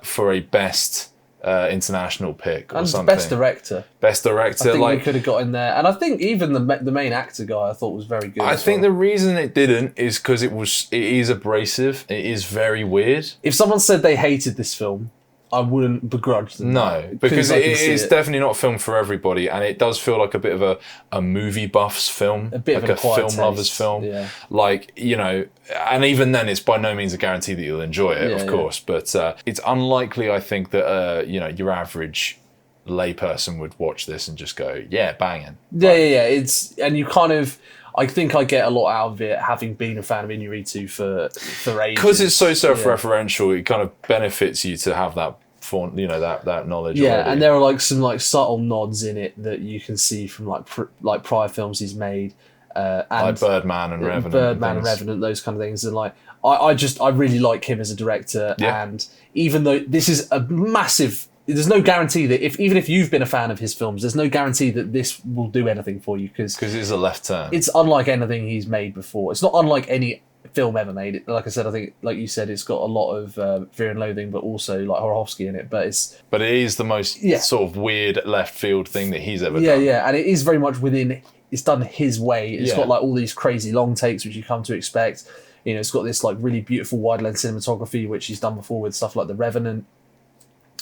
for a best international pick or something. Best director. Best director. I think we could have got in there, and I think even the main actor guy I thought was very good. I think the reason it didn't is because it is abrasive. It is very weird. If someone said they hated this film, I wouldn't begrudge them. No, that, because I it can see is definitely not a film for everybody, and it does feel like a bit of a movie buff's film, a bit like of an a film acquired lover's taste. film. Yeah. Like, you know, and even then, it's by no means a guarantee that you'll enjoy it, of course. But it's unlikely, I think, that you know, your average layperson would watch this and just go, "Yeah, banging." Yeah. It's and you kind of. I think I get a lot out of it, having been a fan of Inarritu for ages. Because it's so self-referential, it kind of benefits you to have that, you know, that knowledge. Yeah, already. and there are like some like subtle nods in it that you can see from like prior films he's made, and like Birdman and Revenant. Birdman and Revenant, those kind of things. And like I really like him as a director. Yeah. And even though this is a massive. There's no guarantee that even if you've been a fan of his films, there's no guarantee that this will do anything for you because it's a left turn. It's unlike anything he's made before. It's not unlike any film ever made. Like I said, I think, like you said, it's got a lot of Fear and Loathing, but also like Horowski in it. But it is the most sort of weird left field thing that he's ever done. Yeah, and it is very much within. It's done his way. It's got like all these crazy long takes, which you come to expect. You know, it's got this like really beautiful wide length cinematography, which he's done before with stuff like The Revenant.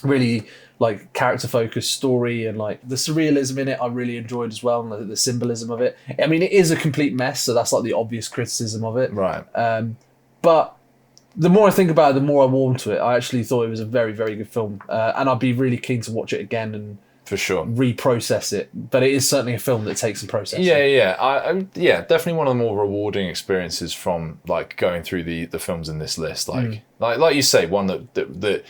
Really like character focused story, and like the surrealism in it I really enjoyed as well, and the symbolism of it. I mean, it is a complete mess, so that's like the obvious criticism of it, right? But the more I think about it, the more I warm to it. I actually thought it was a very, very good film, and I'd be really keen to watch it again and for sure reprocess it. But it is certainly a film that takes some processing. Yeah, definitely one of the more rewarding experiences from like going through the films in this list. Like you say, one that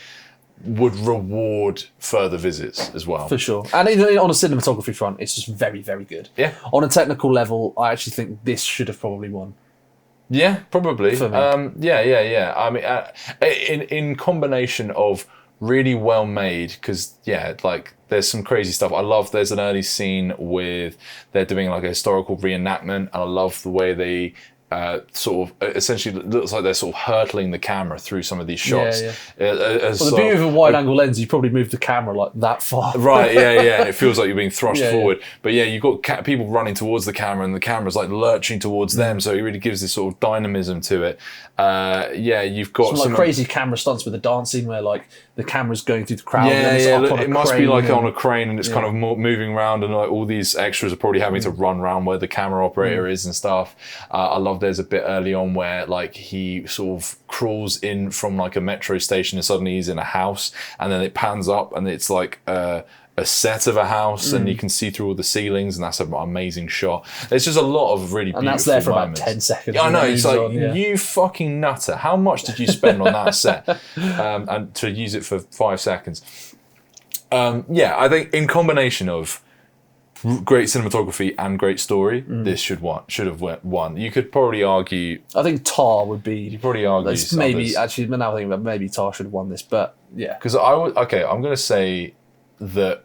would reward further visits as well. For sure. And on a cinematography front, it's just very, very good. Yeah. On a technical level, I actually think this should have probably won. Yeah, probably. For me. Yeah. I mean, in combination of really well made, because like there's some crazy stuff. I love there's an early scene with they're doing like a historical reenactment, and I love the way they sort of essentially looks like they're sort of hurtling the camera through some of these shots. Well, the beauty of a wide angle lens, you probably move the camera like that far. Right, yeah. And it feels like you're being thrust forward. But you've got people running towards the camera, and the camera's like lurching towards them, so it really gives this sort of dynamism to it. You've got some like crazy camera stunts with the dancing where like the camera's going through the crowd. It must be like on a crane, and it's kind of moving around, and like all these extras are probably having to run around where the camera operator is and stuff. I love there's a bit early on where like he sort of crawls in from like a metro station and suddenly he's in a house, and then it pans up and it's like a set of a house, and you can see through all the ceilings, and that's an amazing shot. There's just a lot of really beautiful moments. And that's there for about 10 seconds. I know, it's like, you fucking nutter. How much did you spend on that set? And to use it for 5 seconds. I think in combination of great cinematography and great story, this should have won. You could probably argue. I think Tar would be. You probably argue maybe actually. Now I think about maybe Tar should have won this, but yeah. Because I'm going to say that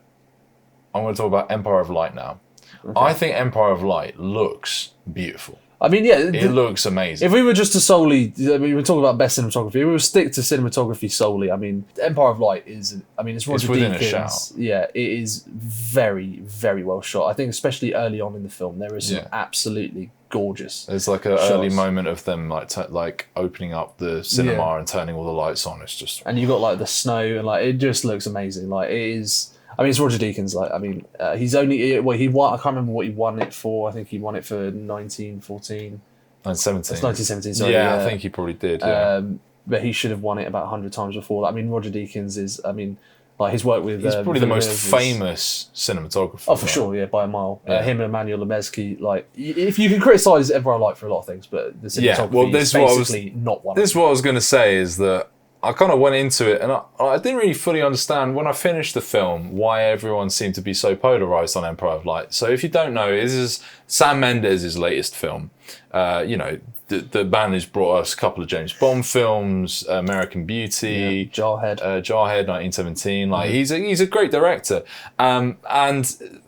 I'm going to talk about Empire of Light now. Okay. I think Empire of Light looks beautiful. I mean, it looks amazing. If we were just to solely, we're talking about best cinematography. If we were to stick to cinematography solely, I mean, Empire of Light is. I mean, it's Roger within Deakins. A shout. Yeah, it is very, very well shot. I think, especially early on in the film, there is some absolutely gorgeous. There's like an early moment of them like opening up the cinema and turning all the lights on. It's just, and you got like the snow, and like it just looks amazing. Like it is. I mean, it's Roger Deakins. Like, I mean, he's only he won. I can't remember what he won it for. I think he won it for 1914. 1917. It's 1917. Sorry. Yeah, I think he probably did. Yeah. But he should have won it about 100 times before. I mean, Roger Deakins is. I mean, like his work with. He's probably the most famous cinematographer. Oh, for sure, yeah, by a mile. Him and Emmanuel Lubezki. Like, if you can criticise Empire of Light for a lot of things, but the cinematography is basically not one. This is what I was going to say is that. I kind of went into it, and I didn't really fully understand when I finished the film why everyone seemed to be so polarised on Empire of Light. So if you don't know, this is Sam Mendes' latest film. The man who's brought us a couple of James Bond films, American Beauty, Jarhead, 1917. Like he's a great director, and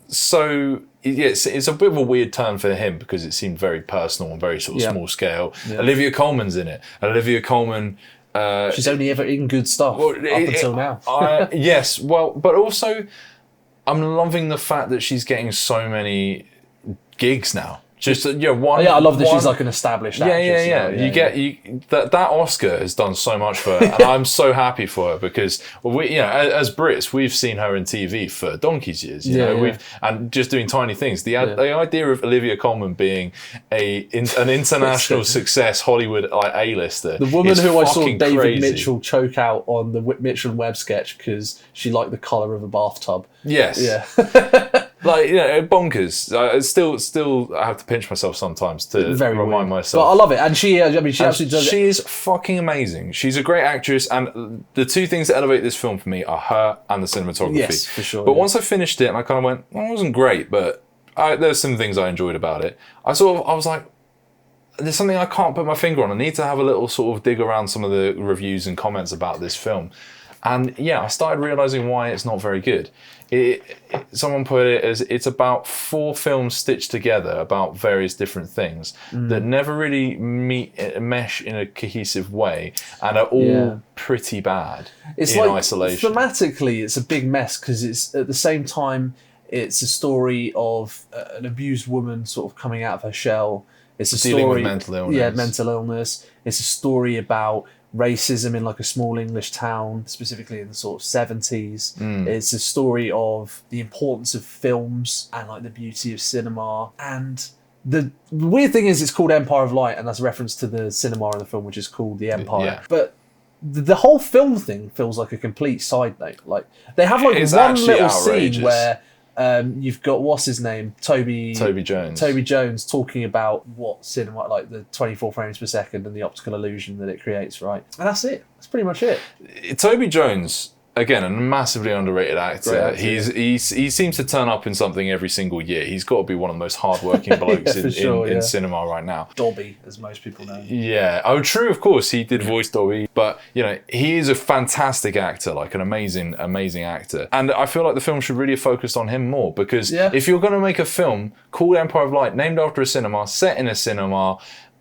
so. Yes, it's a bit of a weird turn for him because it seemed very personal and very sort of small scale. Yeah. Olivia Colman's in it. Olivia Colman. She's only ever in good stuff up until now. Yes, well, but also I'm loving the fact that she's getting so many gigs now. Just one. I love that she's like an established actress. That Oscar has done so much for her, and I'm so happy for her because we, as Brits, we've seen her in TV for donkey's years. And just doing tiny things. The idea of Olivia Colman being an international success Hollywood A-lister, the woman who I saw David crazy. Mitchell choke out on the Mitchell and Webb sketch because she liked the colour of a bathtub. Yes. Yeah. Bonkers. I still have to pinch myself sometimes to remind myself. But I love it, and she actually does. She is fucking amazing. She's a great actress, and the two things that elevate this film for me are her and the cinematography. Yes, for sure. But once I finished it, and I kind of went, well, it wasn't great, but there's some things I enjoyed about it. I was like, there's something I can't put my finger on. I need to have a little sort of dig around some of the reviews and comments about this film. And I started realising why it's not very good. Someone put it as it's about 4 films stitched together about various different things that never really mesh in a cohesive way and are all pretty bad in isolation. Thematically, it's a big mess because it's at the same time it's a story of an abused woman sort of coming out of her shell. It's a dealing story with mental illness. Yeah, mental illness. It's a story about racism in like a small English town, specifically in the sort of 70s. It's a story of the importance of films and like the beauty of cinema. And the weird thing is it's called Empire of Light, and that's a reference to the cinema in the film, which is called The Empire. Yeah. But the whole film thing feels like a complete side note. Like they have like It's one actually little outrageous. scene where you've got what's his name, Toby Jones talking about what cinema, like the 24 frames per second and the optical illusion that it creates, right? And that's it. That's pretty much it. Toby Jones, again, a massively underrated actor. Great actor. He seems to turn up in something every single year. He's got to be one of the most hardworking blokes in cinema right now. Dobby, as most people know. Yeah. Oh, true. Of course, he did voice Dobby, but he is a fantastic actor, like an amazing actor. And I feel like the film should really have focused on him more because if you're going to make a film called Empire of Light, named after a cinema, set in a cinema,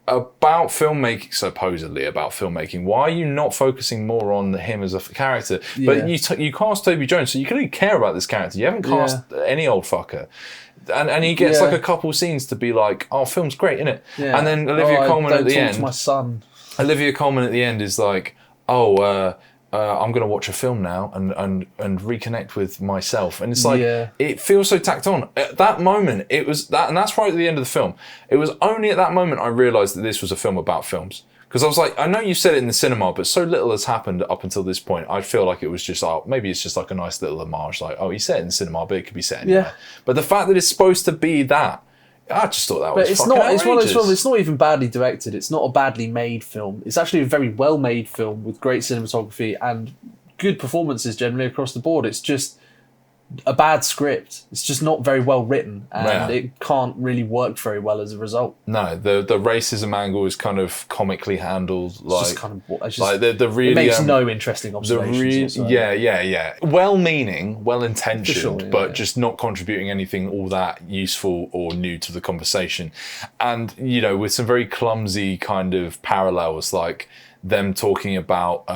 about filmmaking, supposedly about filmmaking, why are you not focusing more on him as a character? But you cast Toby Jones, so you clearly care about this character. You haven't cast any old fucker. And he gets like a couple scenes to be like, oh, film's great, innit? Yeah. And then Olivia Colman at the end. To my son. Olivia Colman at the end is like, I'm going to watch a film now and reconnect with myself. And it's like, it feels so tacked on. At that moment, it was that, and that's right at the end of the film. It was only at that moment I realised that this was a film about films. Because I was like, I know you said it in the cinema, but so little has happened up until this point. I feel like it was just, maybe it's just like a nice little homage. Like, he said it in the cinema, but it could be set anywhere. Yeah. But the fact that it's supposed to be that, I just thought that was fucking outrageous. It's one of those films. It's not even badly directed. It's not a badly made film. It's actually a very well made film with great cinematography and good performances generally across the board. It's just a bad script. It's just not very well written, and it can't really work very well as a result. No, the racism angle is kind of comically handled. Like, just kind of, just, like the really it makes no interesting observations. Well-meaning, well-intentioned, but just not contributing anything all that useful or new to the conversation. And with some very clumsy kind of parallels, like them talking about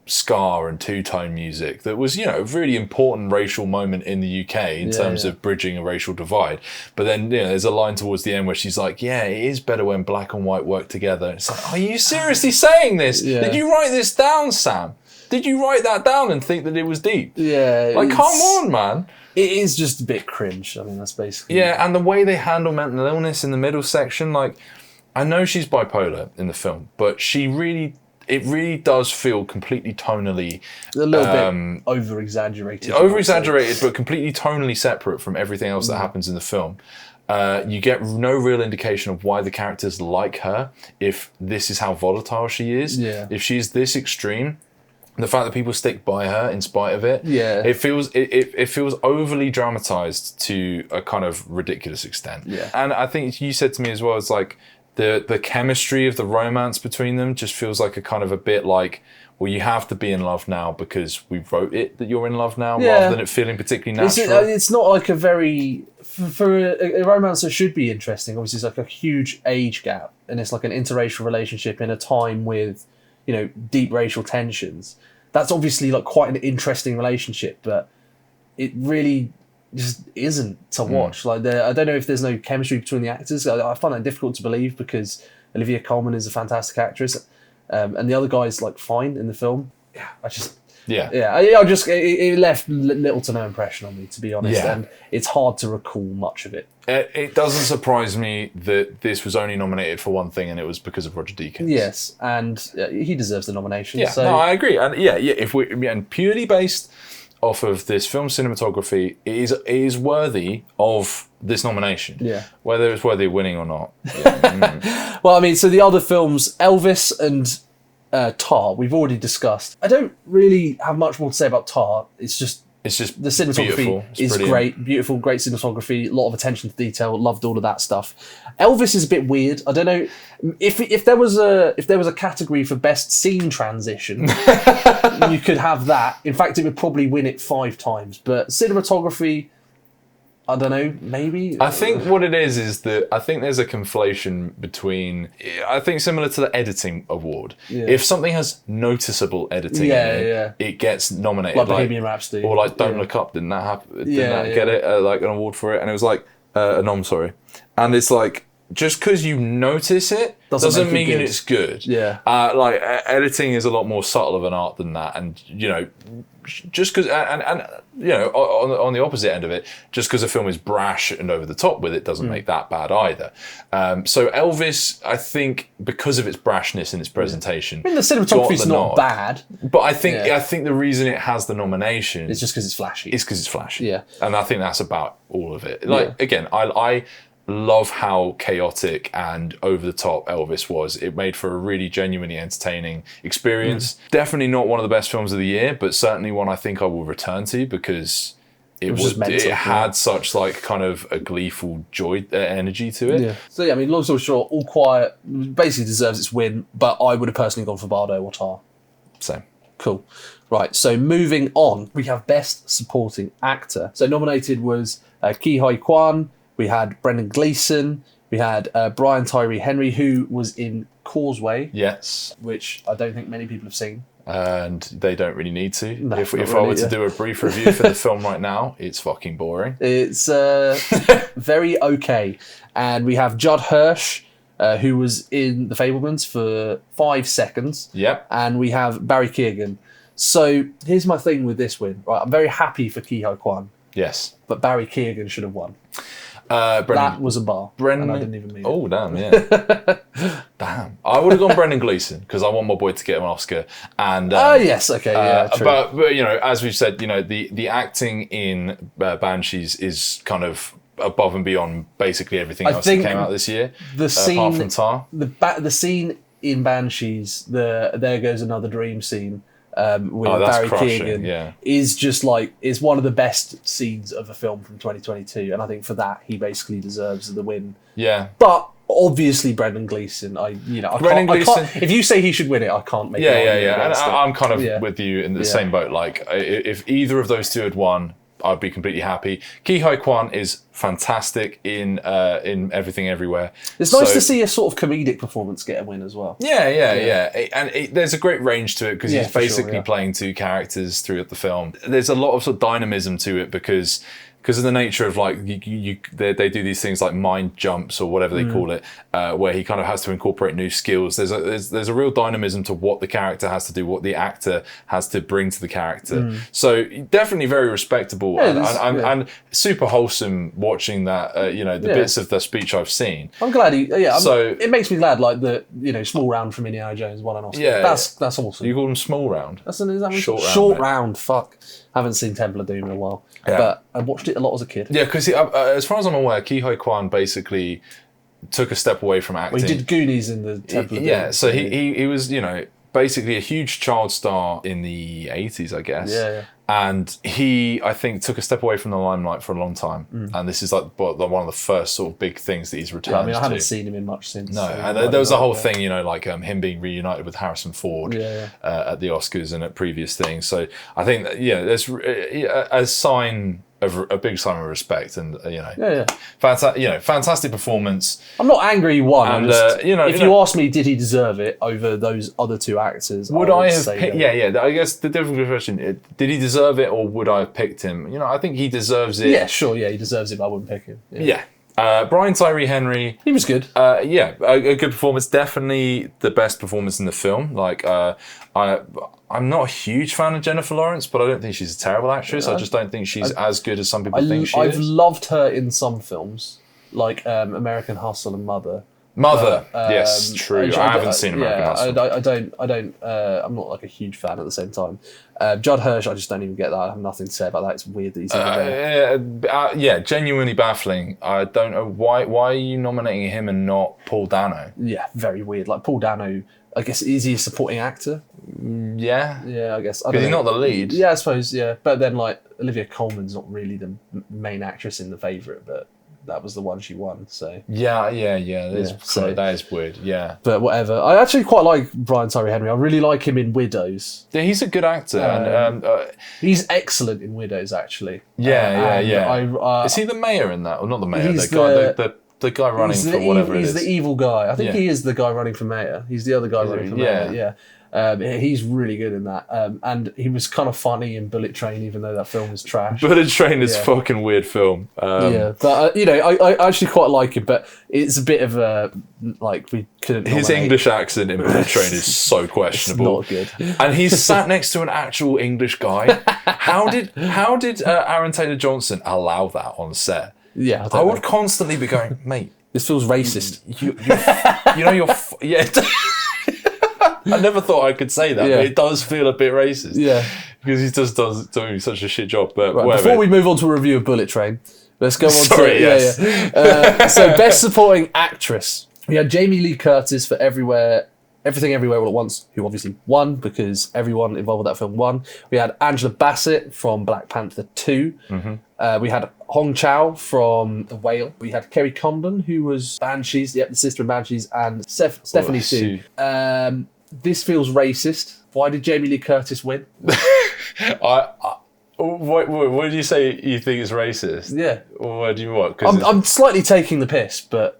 ska and two-tone music that was a really important racial moment in the UK in terms of bridging a racial divide. But then there's a line towards the end where she's like, it is better when black and white work together. It's like, are you seriously saying this? Did you write this down, Sam? Did you write that down and think that it was deep? Like, come on, man. It is just a bit cringe. I mean, that's basically and the way they handle mental illness in the middle section, like, I know she's bipolar in the film, but it really does feel completely tonally a little bit over-exaggerated. But completely tonally separate from everything else that happens in the film. You get no real indication of why the characters like her, if this is how volatile she is. If she's this extreme, the fact that people stick by her in spite of it, it feels overly dramatized to a kind of ridiculous extent. And I think you said to me as well, it's like, the chemistry of the romance between them just feels like a kind of a bit like, well, you have to be in love now because we wrote it that you're in love now, rather than it feeling particularly natural. It's not like a very... For a romance that should be interesting, obviously it's like a huge age gap, and it's like an interracial relationship in a time with, deep racial tensions. That's obviously like quite an interesting relationship, but it really just isn't to watch. Like, I don't know if there's no chemistry between the actors. I find that difficult to believe because Olivia Colman is a fantastic actress, and the other guy's like fine in the film. Yeah, it left little to no impression on me, to be honest, and it's hard to recall much of it. It doesn't surprise me that this was only nominated for one thing, and it was because of Roger Deakins. Yes, and he deserves the nomination. Yeah, so. no, I agree, and if and purely based off of this film cinematography, it is worthy of this nomination. Yeah, whether it's worthy of winning or not. Yeah. Well, I mean, so the other films, Elvis and Tar, we've already discussed. I don't really have much more to say about Tar. It's just the cinematography is great, beautiful, great cinematography, a lot of attention to detail. Loved all of that stuff. Elvis is a bit weird. I don't know if there was a category for best scene transition, you could have that. In fact, it would probably win it 5 times. But cinematography, I don't know, maybe. I think what it is that I think there's a conflation between, I think similar to the editing award. Yeah. If something has noticeable editing it gets nominated. Like Bohemian Rhapsody. Or like Don't Look Up, didn't that happen? Didn't that get it like an award for it? And it was like, a nom, sorry. And it's like, just because you notice it doesn't mean it's good. Yeah. Like editing is a lot more subtle of an art than that, and just because on the opposite end of it, just because a film is brash and over the top with it doesn't make that bad either. So Elvis, I think, because of its brashness and its presentation, I mean, the cinematography's not bad, but I think the reason it has the nomination is just because it's flashy. It's because it's flashy. Yeah, and I think that's about all of it. Like again, I love how chaotic and over the top Elvis was. It made for a really genuinely entertaining experience. Definitely not one of the best films of the year, but certainly one I think I will return to because it had such like kind of a gleeful joy energy to it. Yeah. So I mean, long story short, All Quiet basically deserves its win, but I would have personally gone for Bardo or Tar. Same. Cool. Right, so moving on, we have Best Supporting Actor. So nominated was Ke Huy Quan. We had Brendan Gleeson. We had Brian Tyree Henry, who was in Causeway. Yes. Which I don't think many people have seen. And they don't really need to. No, if I were to do a brief review for the film right now, it's fucking boring. It's very okay. And we have Judd Hirsch, who was in The Fabelmans for 5 seconds. Yep. And we have Barry Keoghan. So here's my thing with this win. Right, I'm very happy for Ke Huy Quan. Yes. But Barry Keoghan should have won. Brendan, that was a bar. Brendan, and I didn't even mean it. Oh, damn, yeah. Damn. I would have gone Brendan Gleeson because I want my boy to get him an Oscar. And yes, okay, yeah, true. But as we've said, the acting in Banshees is kind of above and beyond basically everything else that came out this year. The scene, apart from Tar. The scene in Banshees, the There Goes Another Dream scene, with Barry Keoghan is just like, it's one of the best scenes of a film from 2022, and I think for that he basically deserves the win. Yeah, but obviously Brendan Gleeson, I can't, if you say he should win it, I can't make it. And I'm kind of with you in the same boat. Like if either of those two had won, I'd be completely happy. Ke Huy Quan is fantastic in Everything Everywhere. It's nice to see a sort of comedic performance get a win as well. Yeah. And there's a great range to it because he's basically playing 2 characters throughout the film. There's a lot of sort of dynamism to it because of the nature of like they do these things like mind jumps or whatever they call it, where he kind of has to incorporate new skills. There's a real dynamism to what the character has to do, what the actor has to bring to the character. So definitely very respectable and super wholesome watching that. The bits of the speech I've seen. I'm glad it makes me glad like the Small Round from Indiana Jones won an Oscar. Yeah, that's awesome. You call him Small Round? Is that Short Round. Fuck. Haven't seen Temple of Doom in a while, but I watched it a lot as a kid. Yeah, because as far as I'm aware, Ke Huy Quan basically took a step away from acting. Well, he did Goonies in the Temple of Doom. Yeah, so he was basically a huge child star in the 80s, I guess. Yeah. And he, I think, took a step away from the limelight for a long time. And this is like one of the first sort of big things that he's returned to. I haven't seen him in much since. No, and there was a whole thing, like him being reunited with Harrison Ford at the Oscars and at previous things. So I think that, there's a sign a big sign of respect, and Yeah. fantastic performance. I'm not angry he won. And, if you ask me, did he deserve it over those other two actors? Would I have picked? Yeah. I guess the difficult question: did he deserve it, or would I have picked him? I think he deserves it. Yeah, sure. Yeah, he deserves it, but I wouldn't pick him. Yeah. Brian Tyree Henry. He was good. A good performance. Definitely the best performance in the film. Like, I'm not a huge fan of Jennifer Lawrence, but I don't think she's a terrible actress. I just don't think she's as good as some people think she is. I've loved her in some films, like American Hustle and Mother. Yes, true. I haven't seen American Hustle. I'm not like a huge fan at the same time. Judd Hirsch, I just don't even get that. I have nothing to say about that. It's weird that he's even there. Genuinely baffling. I don't know why are you nominating him and not Paul Dano? Yeah, very weird. Like Paul Dano, I guess, is he a supporting actor? Yeah, I guess. Because he's not the lead. Yeah, I suppose. Yeah, but then like Olivia Colman's not really the main actress in The Favourite, but that was the one she won. So yeah. That is weird. Yeah, but whatever. I actually quite like Brian Tyree Henry. I really like him in Widows. Yeah, he's a good actor. And he's excellent in Widows, actually. Yeah. Is he the mayor in that, or not the mayor? The guy running for whatever it is. He's the evil guy. I think he is the guy running for mayor. He's the other guy running for mayor. Yeah. He's really good in that. And he was kind of funny in Bullet Train, even though that film was trash. Bullet Train is a fucking weird film. But I actually quite like it, but it's a bit of a, like, we couldn't His English accent in Bullet Train is so questionable. It's not good. And he's sat next to an actual English guy. How did Aaron Taylor Johnson allow that on set? Yeah, I would constantly be going, mate, this feels racist. I never thought I could say that, but it does feel a bit racist. Yeah, because he just doing such a shit job. But before we move on to a review of Bullet Train, let's go on yes. So best supporting actress, we had Jamie Lee Curtis for Everything Everywhere All at Once, who obviously won because everyone involved with that film won. We had Angela Bassett from Black Panther 2. Mm-hmm. We had Hong Chow from The Whale. We had Kerry Condon, who was Banshees, the sister in Banshees, and Stephanie Sue. This feels racist. Why did Jamie Lee Curtis win? What did you say you think is racist? Yeah. What do you want? I'm slightly taking the piss, but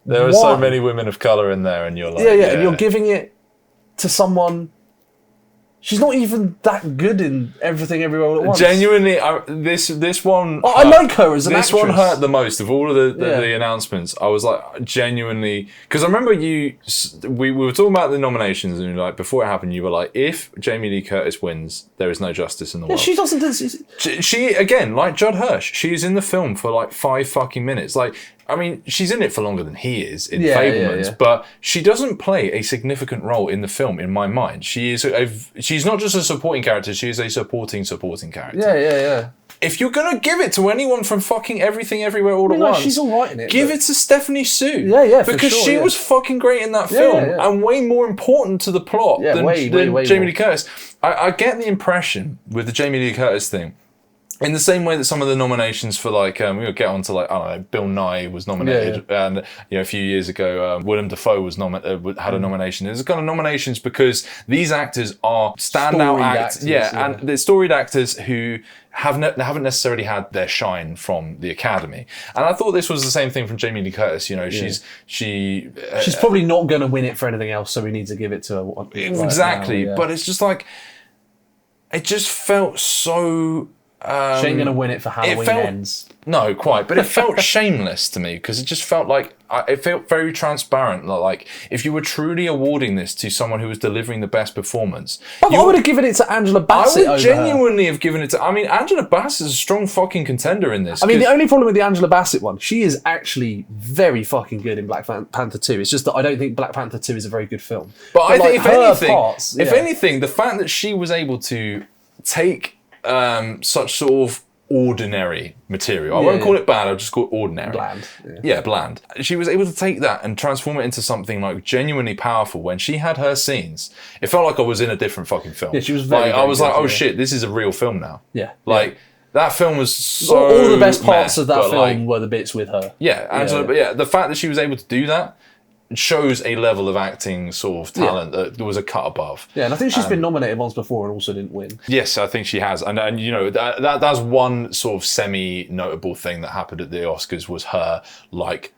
there are so many women of colour in there, and you're like... Yeah, and you're giving it to someone... She's not even that good in Everything Everywhere All at Once. Genuinely, this one... I like her as an actress. This one hurt the most of all of the announcements. I was like, genuinely... Because I remember we were talking about the nominations, and like before it happened, you were like, if Jamie Lee Curtis wins, there is no justice in the world. She doesn't... She, again, like Judd Hirsch, she's in the film for like 5 fucking minutes. Like... I mean, she's in it for longer than he is in Fabelmans, but she doesn't play a significant role in the film, in my mind. She's not just a supporting character, she is a supporting character. Yeah. If you're going to give it to anyone from fucking Everything Everywhere All at Once, she's all right in it. Give it to Stephanie Sue. Yeah, because she was fucking great in that film and way more important to the plot than Jamie Lee Curtis. I get the impression with the Jamie Lee Curtis thing, in the same way that some of the nominations for like we'll get on to like, I don't know, Bill Nye was nominated, and a few years ago Willem Dafoe was had a nomination. There's kind of nominations because these actors are standout actors, and they're storied actors who haven't necessarily had their shine from the Academy. And I thought this was the same thing from Jamie Lee Curtis. She's probably not going to win it for anything else, so we need to give it to her. Exactly, but it's just like it just felt so. She ain't gonna win it for Halloween Ends. No, quite. But it felt shameless to me because it just felt like it felt very transparent. Like if you were truly awarding this to someone who was delivering the best performance, I would have given it to Angela Bassett. I would genuinely have given it to. I mean, Angela Bassett is a strong fucking contender in this. I mean, the only problem with the Angela Bassett one, she is actually very fucking good in Black Panther 2. It's just that I don't think Black Panther 2 is a very good film. But I think if anything, the fact that she was able to take such sort of ordinary material. I won't call it bad, I'll just call it ordinary. Bland. Yeah, bland. She was able to take that and transform it into something like genuinely powerful. When she had her scenes, it felt like I was in a different fucking film. Yeah, she was very, I was like, oh shit, this is a real film now. Yeah. That film was so all the best parts of that film were the bits with her. Yeah, the fact that she was able to do that shows a level of acting sort of talent that was a cut above. Yeah, and I think she's been nominated once before and also didn't win. Yes, I think she has, and you know that's one sort of semi-notable thing that happened at the Oscars was her like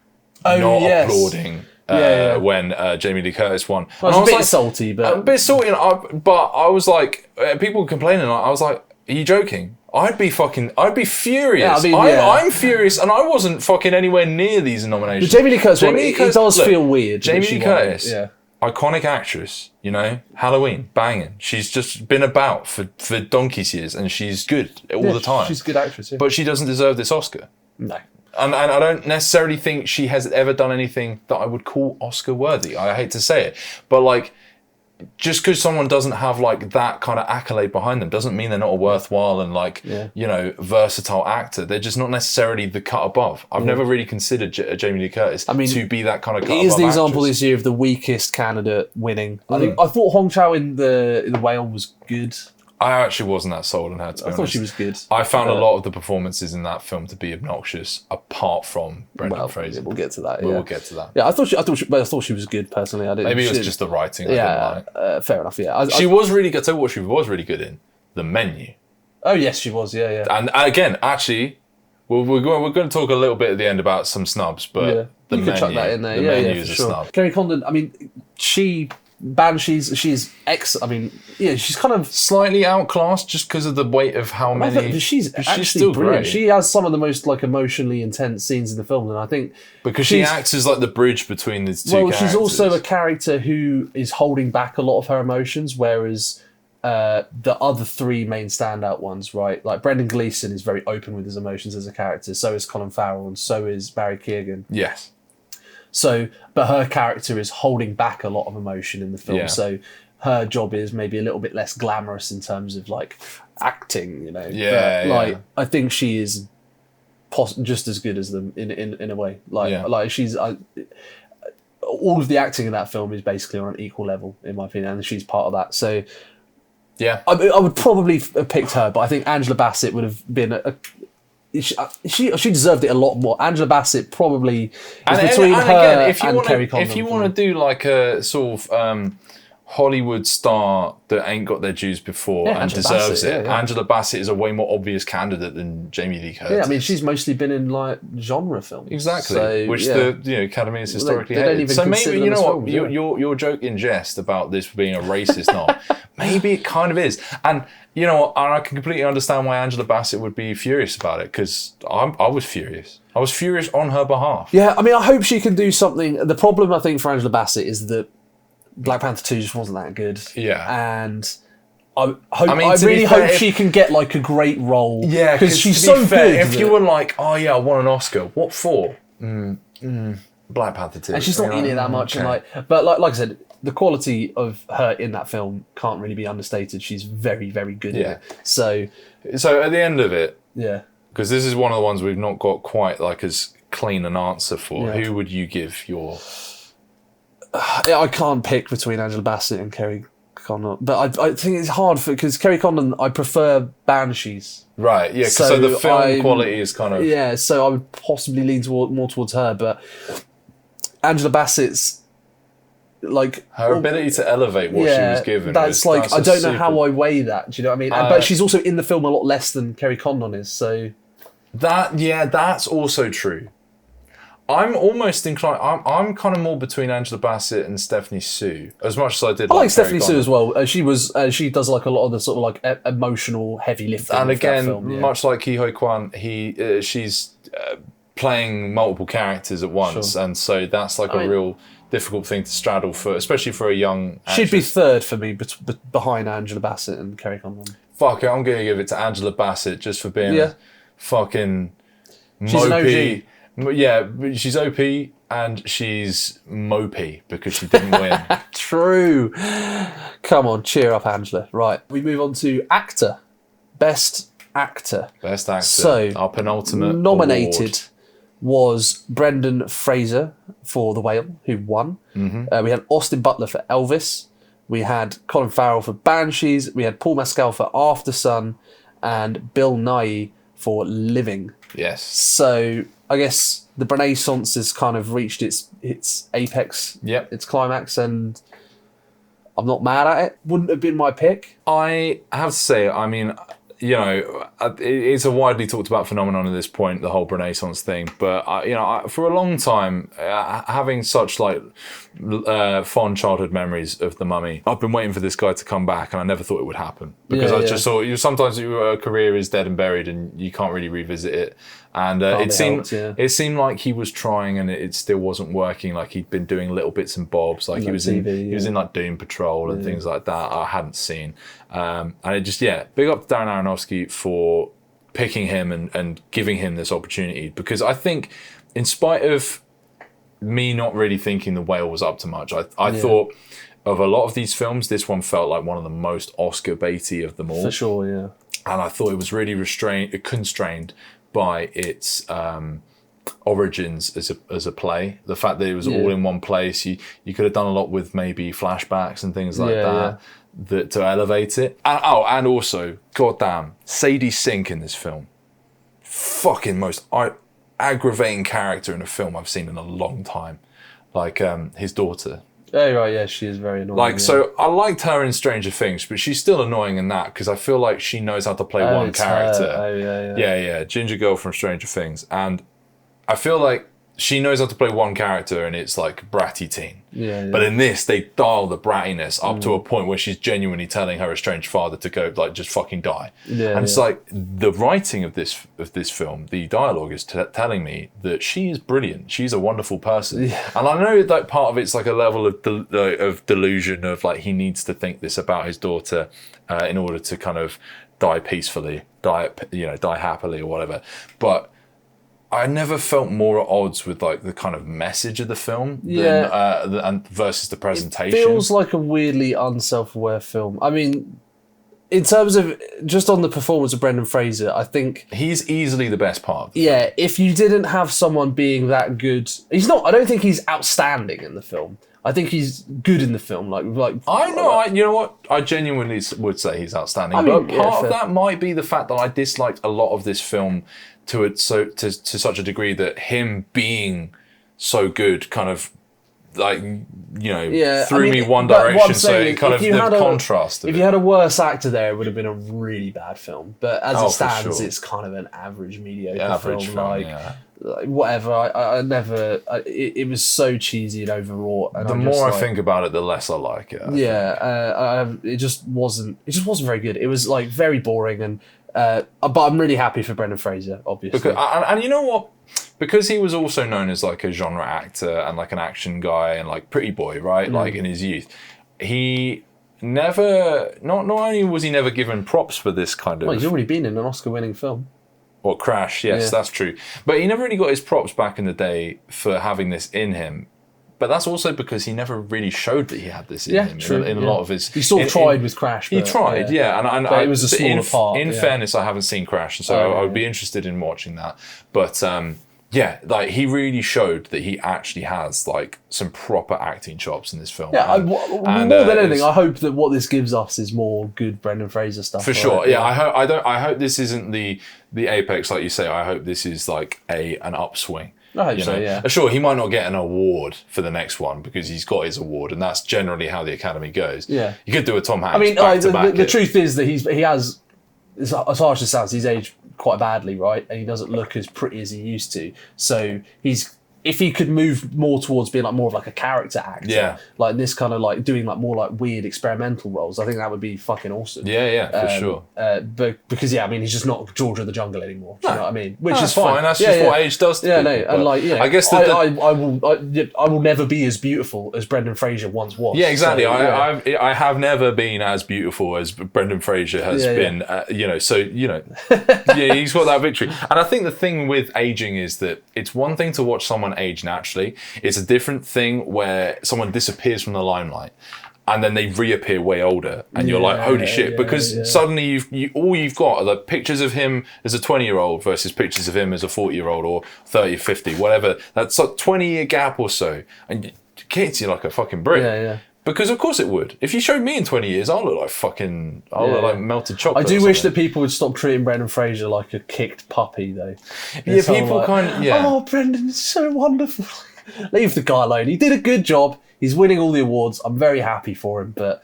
applauding when Jamie Lee Curtis won. Well, I was a bit salty, but a bit salty, but I was like, people were complaining. I was like, are you joking? I'd be furious. Yeah, I'm furious, and I wasn't fucking anywhere near these nominations. The Jamie Lee Curtis one, it does feel weird. Jamie Lee Curtis, iconic actress, you know, Halloween, banging. She's just been about for donkey's years, and she's good all the time. She's a good actress, but she doesn't deserve this Oscar. No. And I don't necessarily think she has ever done anything that I would call Oscar worthy. I hate to say it, but like, just because someone doesn't have like that kind of accolade behind them doesn't mean they're not a worthwhile and like you know, versatile actor. They're just not necessarily the cut above. I've never really considered Jamie Lee Curtis to be that kind of cut above. It is the example this year of the weakest candidate winning. I thought Hong Chow in the Whale was good. I actually wasn't that sold on her, to be honest. I thought she was good. I found a lot of the performances in that film to be obnoxious, apart from Brendan Fraser. We'll get to that. We'll get to that. Yeah, I thought she was good personally. Maybe it was just the writing. Fair enough. Yeah, she was really good. Tell you what, she was really good in The Menu. Oh yes, she was. Yeah. And again, actually, we're going to talk a little bit at the end about some snubs, but The Menu, chuck that in there. The Menu is a snub. Kerry Condon. I mean, Banshees, she's she's kind of slightly outclassed just because of the weight of how many. But she's still brilliant. Great. She has some of the most like emotionally intense scenes in the film, and I think because she acts as like the bridge between the two. Well, she's also a character who is holding back a lot of her emotions, whereas the other three main standout ones, right? Like Brendan Gleeson is very open with his emotions as a character. So is Colin Farrell, and so is Barry Keoghan. Yes. So, but her character is holding back a lot of emotion in the film. Yeah. So her job is maybe a little bit less glamorous in terms of like acting, you know. Yeah. But, like I think she is just as good as them in a way. Like she's all of the acting in that film is basically on an equal level in my opinion, and she's part of that. So yeah, I would probably have picked her, but I think Angela Bassett would have been she deserved it a lot more. Angela Bassett probably is between her and Kerry Condon. If you want to do like a sort of Hollywood star that ain't got their dues before and deserves it, Angela Bassett is a way more obvious candidate than Jamie Lee Curtis. Yeah, I mean she's mostly been in like genre films, exactly, which the Academy has historically hated. So maybe you know what your joke in jest about this being a racist nod, maybe it kind of is, and. You know, and I can completely understand why Angela Bassett would be furious about it, because I was furious. I was furious on her behalf. Yeah, I mean, I hope she can do something. The problem, I think, for Angela Bassett is that Black Panther 2 just wasn't that good. Yeah. And I really hope she can get, like, a great role. Yeah, because she's so good. If you were like, oh, yeah, I won an Oscar, what for? Black Panther 2. And she's not in it that much. Okay. But like I said, the quality of her in that film can't really be understated. She's very, very good in it. So at the end of it, because this is one of the ones we've not got quite like as clean an answer for. Who would you give your? I can't pick between Angela Bassett and Kerry Condon, but I think it's hard because Kerry Condon, I prefer Banshees. Right. Yeah. So the film quality is kind of So I would possibly lean more towards her, but Angela Bassett's. Like her ability to elevate what she was given. That's I don't know how I weigh that. Do you know what I mean? But she's also in the film a lot less than Kerry Condon is. So that's also true. I'm almost inclined. I'm kind of more between Angela Bassett and Stephanie Sue. As much as I did, I like Stephanie Sue as well. She does like a lot of the sort of like emotional heavy lifting. And again, that film, much like Ke Huy Quan, she's playing multiple characters at once, and so that's like a real difficult thing to straddle for, especially for a young actress. She'd be third for me behind Angela Bassett and Kerry Condon. Fuck it, I'm going to give it to Angela Bassett just for being fucking mopey. Yeah, she's OP and she's mopey because she didn't win. True. Come on, cheer up, Angela. Right, we move on to actor. Best actor. Best actor. So, our penultimate nominated award was Brendan Fraser for The Whale, who won. Mm-hmm. We had Austin Butler for Elvis. We had Colin Farrell for Banshees. We had Paul Mescal for After Sun, and Bill Nighy for Living. Yes. So I guess the Renaissance has kind of reached its apex, its climax, and I'm not mad at it. Wouldn't have been my pick. I have to say, I mean, you know, it's a widely talked about phenomenon at this point, the whole Renaissance thing. But for a long time, having such like fond childhood memories of The Mummy, I've been waiting for this guy to come back, and I never thought it would happen because I just thought sometimes your career is dead and buried, and you can't really revisit it. And it seemed like he was trying, and it still wasn't working. Like he'd been doing little bits and bobs. Like he was in like Doom Patrol and things like that. I hadn't seen, and it just big up to Darren Aronofsky for picking him and giving him this opportunity, because I think, in spite of me not really thinking The Whale was up to much, I thought of a lot of these films, this one felt like one of the most Oscar baity of them all. For sure, yeah. And I thought it was really constrained by its origins as a play. The fact that it was all in one place, you could have done a lot with maybe flashbacks and things like that to elevate it. And also, goddamn, Sadie Sink in this film, fucking most aggravating character in a film I've seen in a long time. Like his daughter. Oh, right, yeah, she is very annoying. So I liked her in Stranger Things, but she's still annoying in that, because I feel like she knows how to play one character. Her. Yeah, Ginger Girl from Stranger Things. And I feel like she knows how to play one character, and it's like bratty teen. But in this, they dial the brattiness up to a point where she's genuinely telling her estranged father to go, like, just fucking die. And it's like, the writing of this film, the dialogue is telling me that she is brilliant. She's a wonderful person. And I know that part of it's like a level of delusion of like, he needs to think this about his daughter in order to kind of die peacefully, die happily or whatever. But I never felt more at odds with like the kind of message of the film than versus the presentation. It feels like a weirdly unself-aware film. I mean, in terms of just on the performance of Brendan Fraser, I think he's easily the best part. If you didn't have someone being that good, he's not. I don't think he's outstanding in the film. I think he's good in the film. Like I know. You know what? I genuinely would say he's outstanding. I mean, but part of that might be the fact that I disliked a lot of this film to such a degree that him being so good kind of like threw me one direction. So it kind of the contrast. If you had a worse actor there, it would have been a really bad film. But as it stands, it's kind of an average, mediocre film. Like whatever. I never. It was so cheesy and overwrought. And the more I think about it, the less I like it. It just wasn't. It just wasn't very good. It was like very boring and. But I'm really happy for Brendan Fraser, obviously. And you know what? Because he was also known as like a genre actor and like an action guy and like pretty boy, right? Like in his youth, he never. Not only was he never given props for this kind of. Well, he's already been in an Oscar-winning film. Or Crash, yes, that's true. But he never really got his props back in the day for having this in him. But that's also because he never really showed that he had this in him. True, in a lot of his... He sort of tried with Crash. He tried, and but it was a smaller part. In fairness, I haven't seen Crash, and so I would be interested in watching that. But like he really showed that he actually has like some proper acting chops in this film. More than anything, I hope that what this gives us is more good Brendan Fraser stuff. For sure, yeah. I hope this isn't the apex, like you say. I hope this is like an upswing. I hope so, yeah. Sure, he might not get an award for the next one because he's got his award, and that's generally how the Academy goes. Yeah, you could do a Tom Hanks. I mean, the truth is that he has, as harsh as it sounds, he's aged quite badly, right? And he doesn't look as pretty as he used to. So if he could move more towards being like more of like a character actor, like this kind of like doing like more like weird experimental roles, I think that would be fucking awesome. For sure. But because I mean, he's just not George of the Jungle anymore. Do you know what I mean? Which is fine. That's just what age does to people. And like I guess I will never be as beautiful as Brendan Fraser once was. Yeah, exactly. So, I have never been as beautiful as Brendan Fraser has been. He's got that victory. And I think the thing with aging is that it's one thing to watch someone age naturally. It's a different thing where someone disappears from the limelight and then they reappear way older and you're like, holy shit, because suddenly all you've got are the pictures of him as a 20-year-old versus pictures of him as a 40-year-old or 30, 50, whatever. That's a 20-year gap or so, and it hits you like a fucking brick. Because of course it would. If you showed me in 20 years, I'll look like melted chocolate. I do wish that people would stop treating Brendan Fraser like a kicked puppy, though. Yeah, people Oh, Brendan is so wonderful. Leave the guy alone. He did a good job. He's winning all the awards. I'm very happy for him, but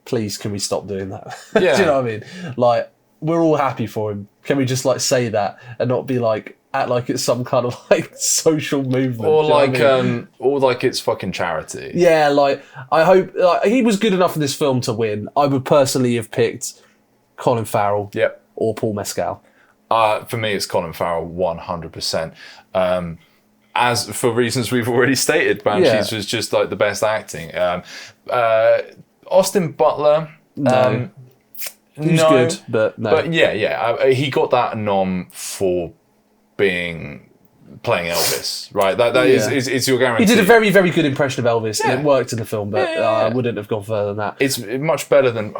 please, can we stop doing that? Yeah. Do you know what I mean? Like, we're all happy for him. Can we just like say that and not be like, act like it's some kind of like social movement, or like it's fucking charity. Yeah, like I hope he was good enough in this film to win. I would personally have picked Colin Farrell, Yep. or Paul Mescal. For me, it's Colin Farrell 100%. As for reasons we've already stated, Banshees was just like the best acting. Austin Butler, He's good, but no. But he got that nom for playing Elvis, right? That is your guarantee. He did a very, very good impression of Elvis, and it worked in the film, but I wouldn't have gone further than that. It's much better than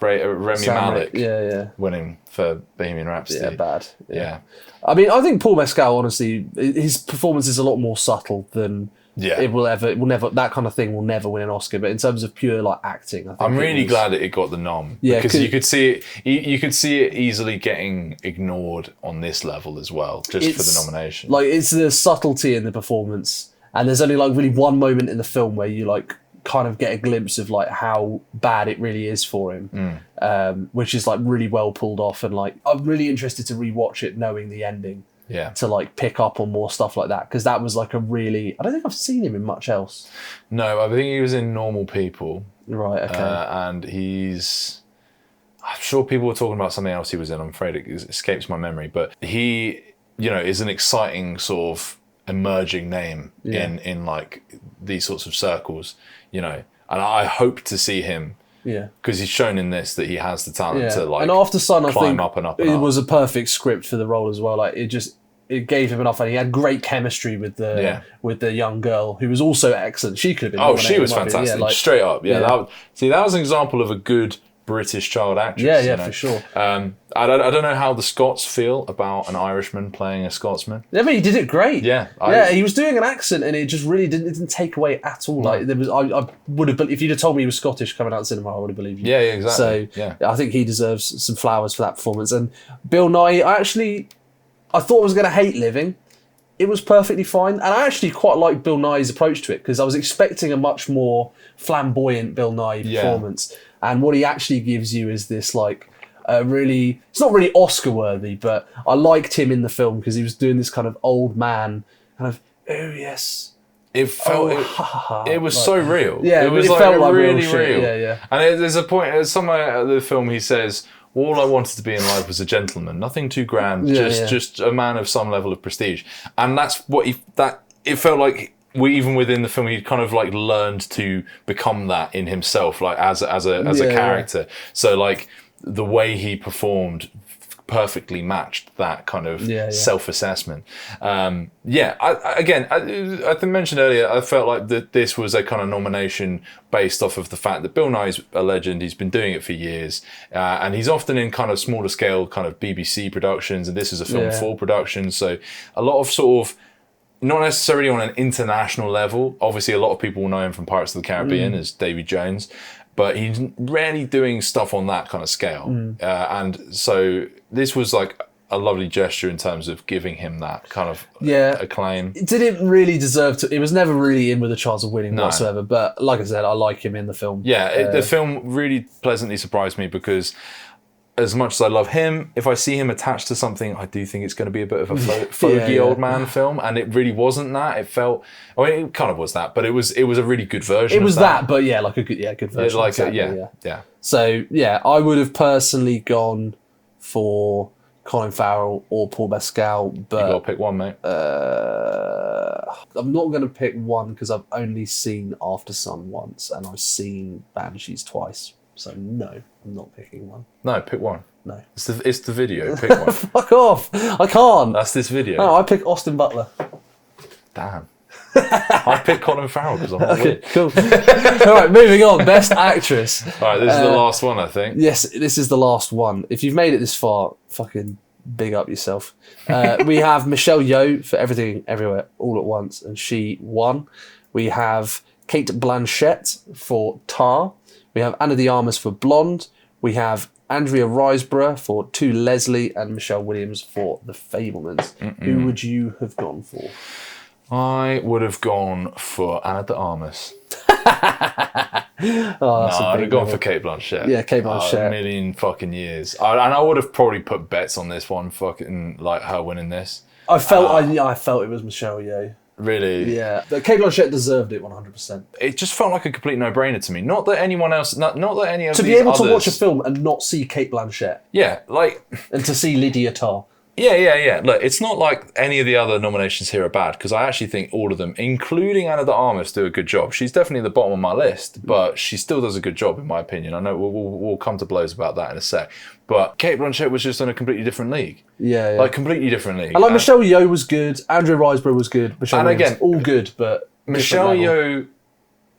Remy Malek winning for Bohemian Rhapsody. Yeah, bad. Yeah. I mean, I think Paul Mescal, honestly, his performance is a lot more subtle than it will never, that kind of thing will never win an Oscar. But in terms of pure like acting, I think I'm really glad that it got the nom. Yeah, because you could see it easily getting ignored on this level as well, just for the nomination. Like, it's the subtlety in the performance, and there's only like really one moment in the film where you like kind of get a glimpse of like how bad it really is for him, which is like really well pulled off. And like, I'm really interested to rewatch it knowing the ending. Yeah. To like pick up on more stuff like that, because that was like I don't think I've seen him in much else. No, I think he was in Normal People. Right, okay. And I'm sure people were talking about something else he was in. I'm afraid it escapes my memory, but he, is an exciting sort of emerging name in like these sorts of circles, and I hope to see him. Yeah, because he's shown in this that he has the talent to like. And After Sun, I think up and up. It was a perfect script for the role as well. Like it gave him enough, and he had great chemistry with the young girl who was also excellent. She could have been. Oh, she was fantastic. Yeah, straight up. Yeah, that was an example of a good British child actress. Yeah, for sure. I don't know how the Scots feel about an Irishman playing a Scotsman. Yeah, but he did it great. Yeah, he was doing an accent, and it just really didn't take away at all. No. Like there was, I would have, if you'd have told me he was Scottish coming out of the cinema, I would have believed you. Yeah, exactly. So I think he deserves some flowers for that performance. And Bill Nye, I thought I was going to hate Living. It was perfectly fine, and I actually quite like Bill Nye's approach to it, because I was expecting a much more flamboyant Bill Nye performance. And what he actually gives you is this like it's not really Oscar worthy, but I liked him in the film because he was doing this kind of old man kind of, oh yes. It felt it was like, so real. Yeah, it was it felt like really real. Yeah. And there's a point somewhere in the film he says, all I wanted to be in life was a gentleman, nothing too grand, just a man of some level of prestige. And that's what it felt like. Even within the film, he kind of like learned to become that in himself, like as a character. So like the way he performed perfectly matched that kind of self-assessment. I mentioned earlier, I felt like that this was a kind of nomination based off of the fact that Bill Nye's a legend. He's been doing it for years, and he's often in kind of smaller scale kind of BBC productions, and this is a film 4 production. So a lot of sort of, not necessarily on an international level. Obviously, a lot of people will know him from Pirates of the Caribbean as Davy Jones, but he's rarely doing stuff on that kind of scale. And so this was like a lovely gesture in terms of giving him that kind of acclaim. It didn't really deserve to. It was never really in with a chance of winning whatsoever. But like I said, I like him in the film. Yeah, the film really pleasantly surprised me, because as much as I love him, if I see him attached to something, I do think it's going to be a bit of a fogey old man film, and it really wasn't that. It felt, it kind of was that, but it was a really good version. It was that, but like a good version. Like exactly, yeah. So I would have personally gone for Colin Farrell or Paul Mescal, but you got to pick one, mate. I'm not going to pick one because I've only seen After Sun once, and I've seen Banshees twice. So no, I'm not picking one. No, pick one. No. It's the video. Pick one. Fuck off. I can't. That's this video. No, I pick Austin Butler. Damn. I picked Colin Farrell because I'm not okay, cool. All right, moving on. Best actress. All right, this is the last one, I think. Yes, this is the last one. If you've made it this far, fucking big up yourself. We have Michelle Yeoh for Everything Everywhere All at Once, and she won. We have Kate Blanchett for Tar. We have Ana de Armas for Blonde. We have Andrea Riseborough for To Leslie, and Michelle Williams for The Fabelmans. Who would you have gone for? I would have gone for Ana de Armas. I'd have gone for Kate Blanchett. Yeah, Kate Blanchett. A million fucking years. And I would have probably put bets on this one, fucking like her winning this. I felt it was Michelle Yeoh. Really? Yeah, but Kate Blanchett deserved it 100%. It just felt like a complete no-brainer to me. Not that anyone else, not that any of To these be able others, to watch a film and not see Kate Blanchett. Yeah, like... And to see Lydia Tarr. Yeah. Look, it's not like any of the other nominations here are bad, because I actually think all of them, including Ana de Armas, do a good job. She's definitely at the bottom of my list, but she still does a good job, in my opinion. I know we'll come to blows about that in a sec. But Kate Blanchett was just in a completely different league. Yeah. Like, completely different league. And like, Michelle Yeoh was good, Andrea Riseborough was good, Michelle And Williams, again, all good, but... Michelle Yeoh,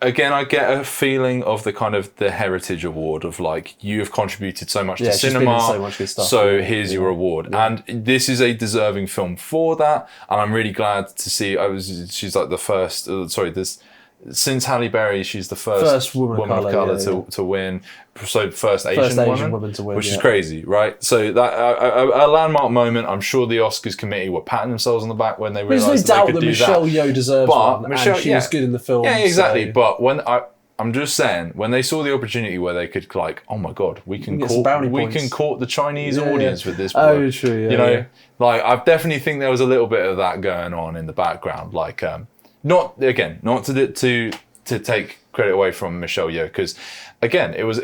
again, I get a feeling of the kind of the Heritage Award of like, you have contributed so much to she's been in cinema, so much good stuff. so here's your award. Yeah. And this is a deserving film for that, and I'm really glad to see, she's like the first, since Halle Berry, she's the first woman of colour to win. So first Asian woman to win, which is crazy, right? So that a landmark moment. I'm sure the Oscars committee were patting themselves on the back when they realised There's no doubt that they could that do Michelle that. Yeoh deserves one, and she was good in the film. Yeah, exactly. So. But when I'm just saying, when they saw the opportunity where they could like, oh my god, we can court the Chinese audience with this. Oh, true. Yeah, you know, like I definitely think there was a little bit of that going on in the background. Like, not to take credit away from Michelle Yeoh, because again, it was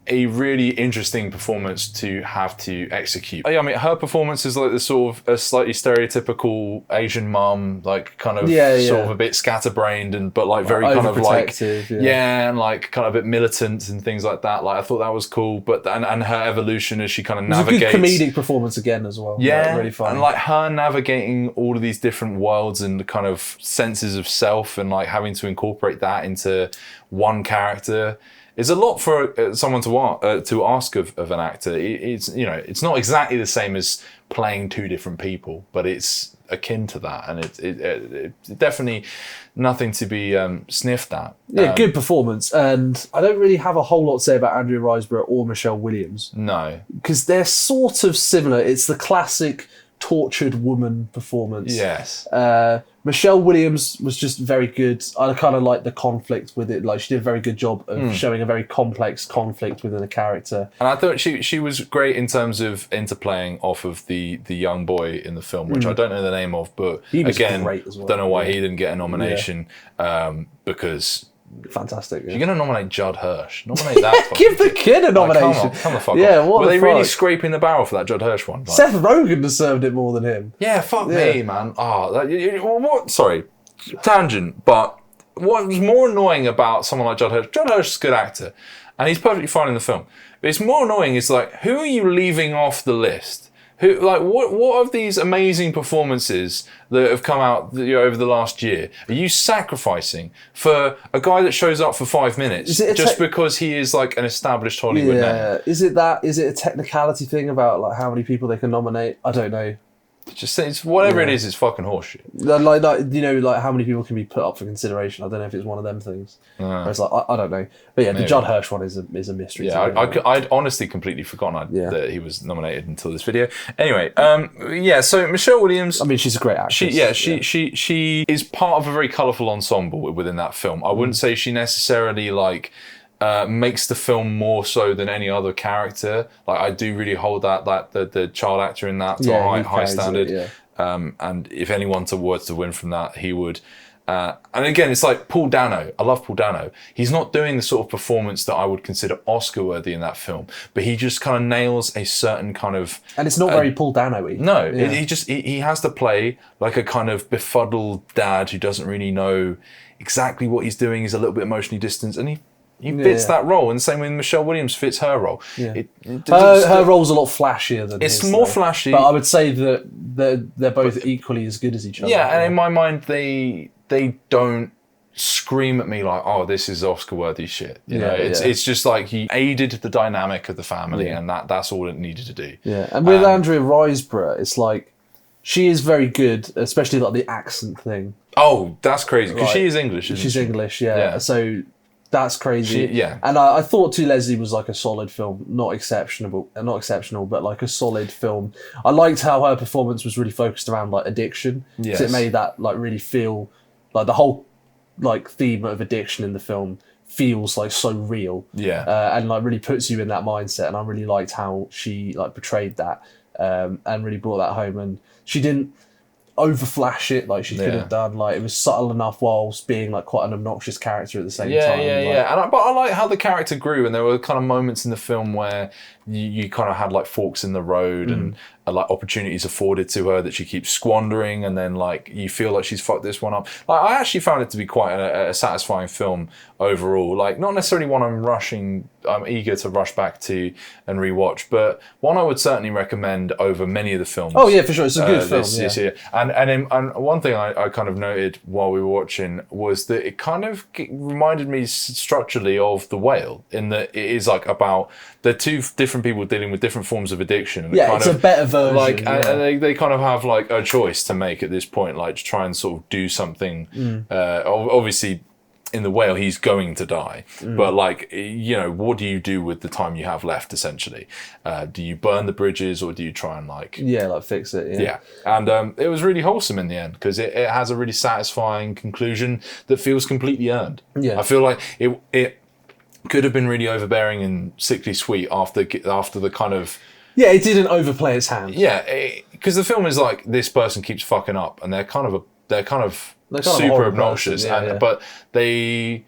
a really interesting performance to have to execute. I mean, her performance is like the sort of a slightly stereotypical Asian mum, like kind of sort of a bit scatterbrained but like very kind of like and like kind of a bit militant and things like that. Like I thought that was cool, but and her evolution as she kind of navigates. It was a good comedic performance again as well. Yeah, like, really fun. And like her navigating all of these different worlds and the kind of senses of self, and like having to incorporate that into one character. Is a lot for someone to ask of an actor. It's it's not exactly the same as playing two different people, but it's akin to that, and it's definitely nothing to be sniffed at. Yeah, good performance, and I don't really have a whole lot to say about Andrea Riseborough or Michelle Williams. No, because they're sort of similar. It's the classic tortured woman performance. Yes. Michelle Williams was just very good. I kind of like the conflict with it. Like she did a very good job of showing a very complex conflict within a character. And I thought she was great in terms of interplaying off of the young boy in the film, which I don't know the name of, but he was great as well. Don't know why he didn't get a nomination because. Fantastic. Yeah. You're going to nominate Judd Hirsch. Nominate that. Give the kid a nomination. Come the fuck on. Were they really scraping the barrel for that Judd Hirsch one? Like, Seth Rogen deserved it more than him. Yeah, fuck me, man. What? Sorry, tangent. But what was more annoying about someone like Judd Hirsch? Judd Hirsch is a good actor, and he's perfectly fine in the film. But it's more annoying is like, who are you leaving off the list? Who, like, what of these amazing performances that have come out over the last year are you sacrificing for a guy that shows up for 5 minutes just because he is like an established Hollywood name? Is it a technicality thing about like how many people they can nominate? I don't know. Just it's whatever it is, it's fucking horseshit. Like how many people can be put up for consideration? I don't know if it's one of them things. It's like I don't know, but yeah, the Judd Hirsch one is a mystery. Yeah, I'd honestly completely forgotten that he was nominated until this video. Anyway, so Michelle Williams. I mean, she's a great actress. She is part of a very colourful ensemble within that film. I wouldn't say she necessarily like. Makes the film more so than any other character. Like I do really hold the child actor in that to a high standard. And if anyone was to win from that, he would. And again, it's like Paul Dano. I love Paul Dano. He's not doing the sort of performance that I would consider Oscar worthy in that film, but he just kind of nails a certain kind of. And it's not very Paul Dano-y. No, he has to play like a kind of befuddled dad who doesn't really know exactly what he's doing. He's a little bit emotionally distanced, and he fits that role, and the same with Michelle Williams fits her role. Yeah. Her role's a lot flashier than his. It's more flashy. But I would say that they're both equally as good as each other. Yeah, and in my mind, they don't scream at me like, oh, this is Oscar-worthy shit. It's just like he aided the dynamic of the family, and that's all it needed to do. Yeah, and with Andrea Riseborough, it's like she is very good, especially like the accent thing. Oh, that's crazy because Right. she is English. Isn't She's she? English, yeah. Yeah. So that's crazy. Yeah. And I thought To Leslie was like a solid film, not exceptional, but like a solid film. I liked how her performance was really focused around like addiction. Yes. So it made that like really feel like the whole like theme of addiction in the film feels like so real. Yeah. And like really puts you in that mindset. And I really liked how she like portrayed that and really brought that home. And she didn't overflash it like she could have done. Like it was subtle enough whilst being like quite an obnoxious character at the same time. Yeah. But I like how the character grew, and there were kind of moments in the film where you kind of had like forks in the road and like opportunities afforded to her that she keeps squandering, and then like you feel like she's fucked this one up. Like I actually found it to be quite a satisfying film overall. Like not necessarily one I'm eager to rush back to and rewatch, but one I would certainly recommend over many of the films. Oh yeah, for sure, it's a good film. This year. And one thing I kind of noted while we were watching was that it kind of reminded me structurally of The Whale, in that it is like about the two different people dealing with different forms of addiction. And Yeah, it's a better version. Like, and they kind of have like a choice to make at this point, like to try and sort of do something. Obviously, in The Whale, he's going to die. But like, you know, what do you do with the time you have left, essentially? Do you burn the bridges, or do you try and like... Yeah, like fix it, Yeah. And it was really wholesome in the end, because it has a really satisfying conclusion that feels completely earned. Yeah. I feel like it could have been really overbearing and sickly sweet after the kind of... Yeah, it didn't overplay its hand. Yeah, because the film is like, this person keeps fucking up, and they're kind of a super horrible obnoxious, person, but they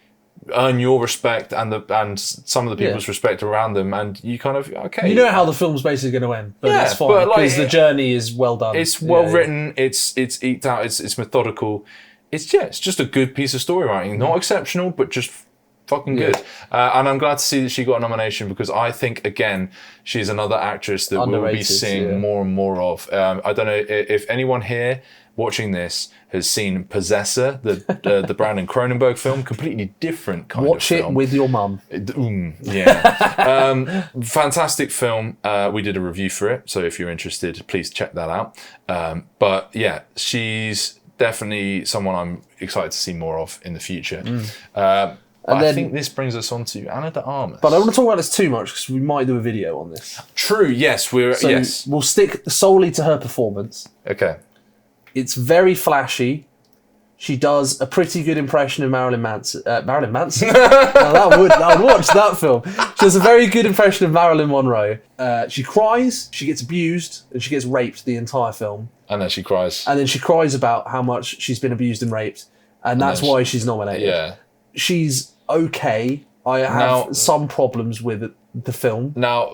earn your respect and some of the people's respect around them, and you kind of You know how the film's basically going to end, but it's fine but, like, because the journey is well done. It's well written. It's eked out. It's methodical. It's just a good piece of story writing. Not exceptional, but just fucking good. And I'm glad to see that she got a nomination, because I think, again, she's another actress that we'll be seeing more and more of. I don't know if anyone here watching this has seen Possessor, the Brandon Cronenberg film. Completely different kind of film. Watch it with your mum. Fantastic film. We did a review for it, so if you're interested, please check that out. But yeah, she's definitely someone I'm excited to see more of in the future. I think this brings us on to Ana de Armas. But I don't want to talk about this too much because we might do a video on this. True, yes. We'll stick solely to her performance. Okay. It's very flashy. She does a pretty good impression of Marilyn Manson. Marilyn Manson? I would watch that film. She does a very good impression of Marilyn Monroe. She cries, she gets abused, and she gets raped the entire film. And then she cries. And then she cries about how much she's been abused and raped. And that's why she's nominated. Yeah. She's okay. I have some problems with the film. Now,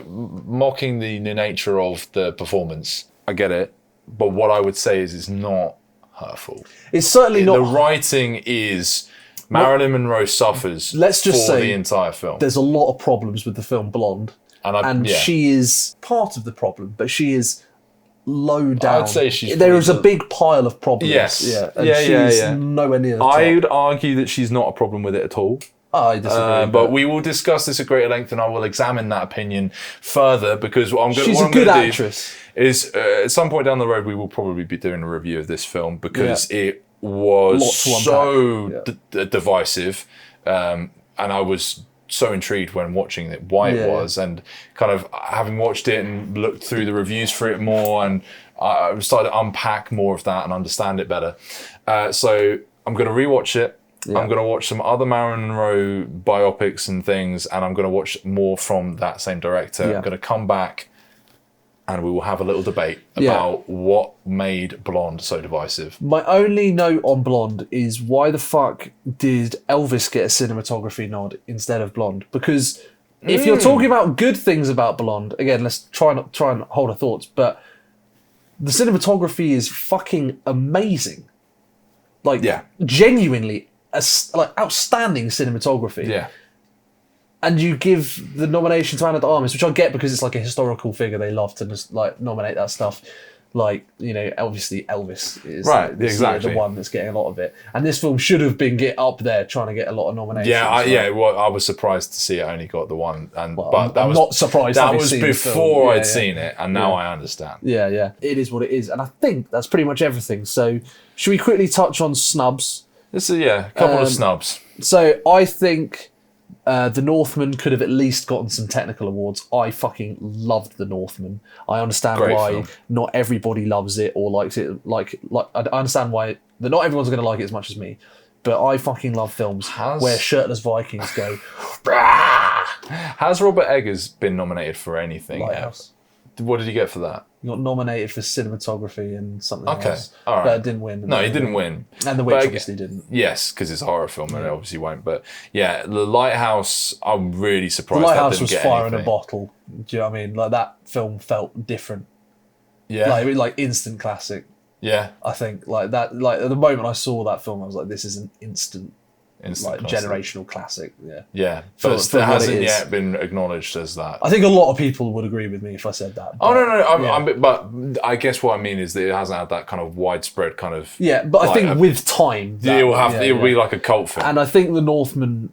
mocking the nature of the performance, I get it. But what I would say is it's not her fault. It's certainly not. The writing is... Marilyn Monroe suffers for the entire film. There's a lot of problems with the film Blonde. And she is part of the problem, but she is low down. I'd say there is a big pile of problems. Yes. She's nowhere near the top. I would argue that she's not a problem with it at all. I disagree. But we will discuss this at greater length, and I will examine that opinion further, because she's a good actress. Is at some point down the road we will probably be doing a review of this film, because it was so divisive, and I was so intrigued when watching it why it was, and kind of having watched it and looked through the reviews for it more, and I started to unpack more of that and understand it better. So I'm going to rewatch it. I'm going to watch some other Marilyn Monroe biopics and things, and I'm going to watch more from that same director. I'm going to come back and we will have a little debate about what made Blonde so divisive. My only note on Blonde is, why the fuck did Elvis get a cinematography nod instead of Blonde? Because if you're talking about good things about Blonde, again, let's try and hold our thoughts, but the cinematography is fucking amazing. Like, genuinely, outstanding cinematography. Yeah. And you give the nomination to Ana de Armas, which I get because it's like a historical figure. They love to just like nominate that stuff. Like, you know, obviously Elvis is Right, this exactly. year the one that's getting a lot of it. And this film should have been up there trying to get a lot of nominations. Yeah, well, I was surprised to see it only got the one, but I'm not surprised. That having was seen the before film. I'd seen it, and now I understand. Yeah. It is what it is, and I think that's pretty much everything. So, should we quickly touch on snubs? This is a couple of snubs. So, I think The Northman could have at least gotten some technical awards. I fucking loved The Northman. I understand Great why film. not everybody loves it or likes it. Like I understand why not everyone's going to like it as much as me. But I fucking love films where shirtless Vikings go. Has Robert Eggers been nominated for anything? Lighthouse. What did he get for that? He got nominated for cinematography and something Okay, else. all right. But didn't win. No, he didn't win. And The Witch But obviously didn't. Yes, because it's a horror film and it obviously won't. But yeah, The Lighthouse, I'm really surprised The that Lighthouse didn't was get fire in anything. a bottle. Do you know what I mean? Like, that film felt different. Yeah, Like instant classic. yeah. I think like that. Like at the moment I saw that film, I was like, this is an instant Instant like classic. generational classic. Yeah. Yeah, For but what it it hasn't is. yet been acknowledged as that. I think a lot of people would agree with me if I said that. Oh but- no! But I guess what I mean is that it hasn't had that kind of widespread kind of. Yeah, but I like think with time, it will be like a cult film. And I think The Northman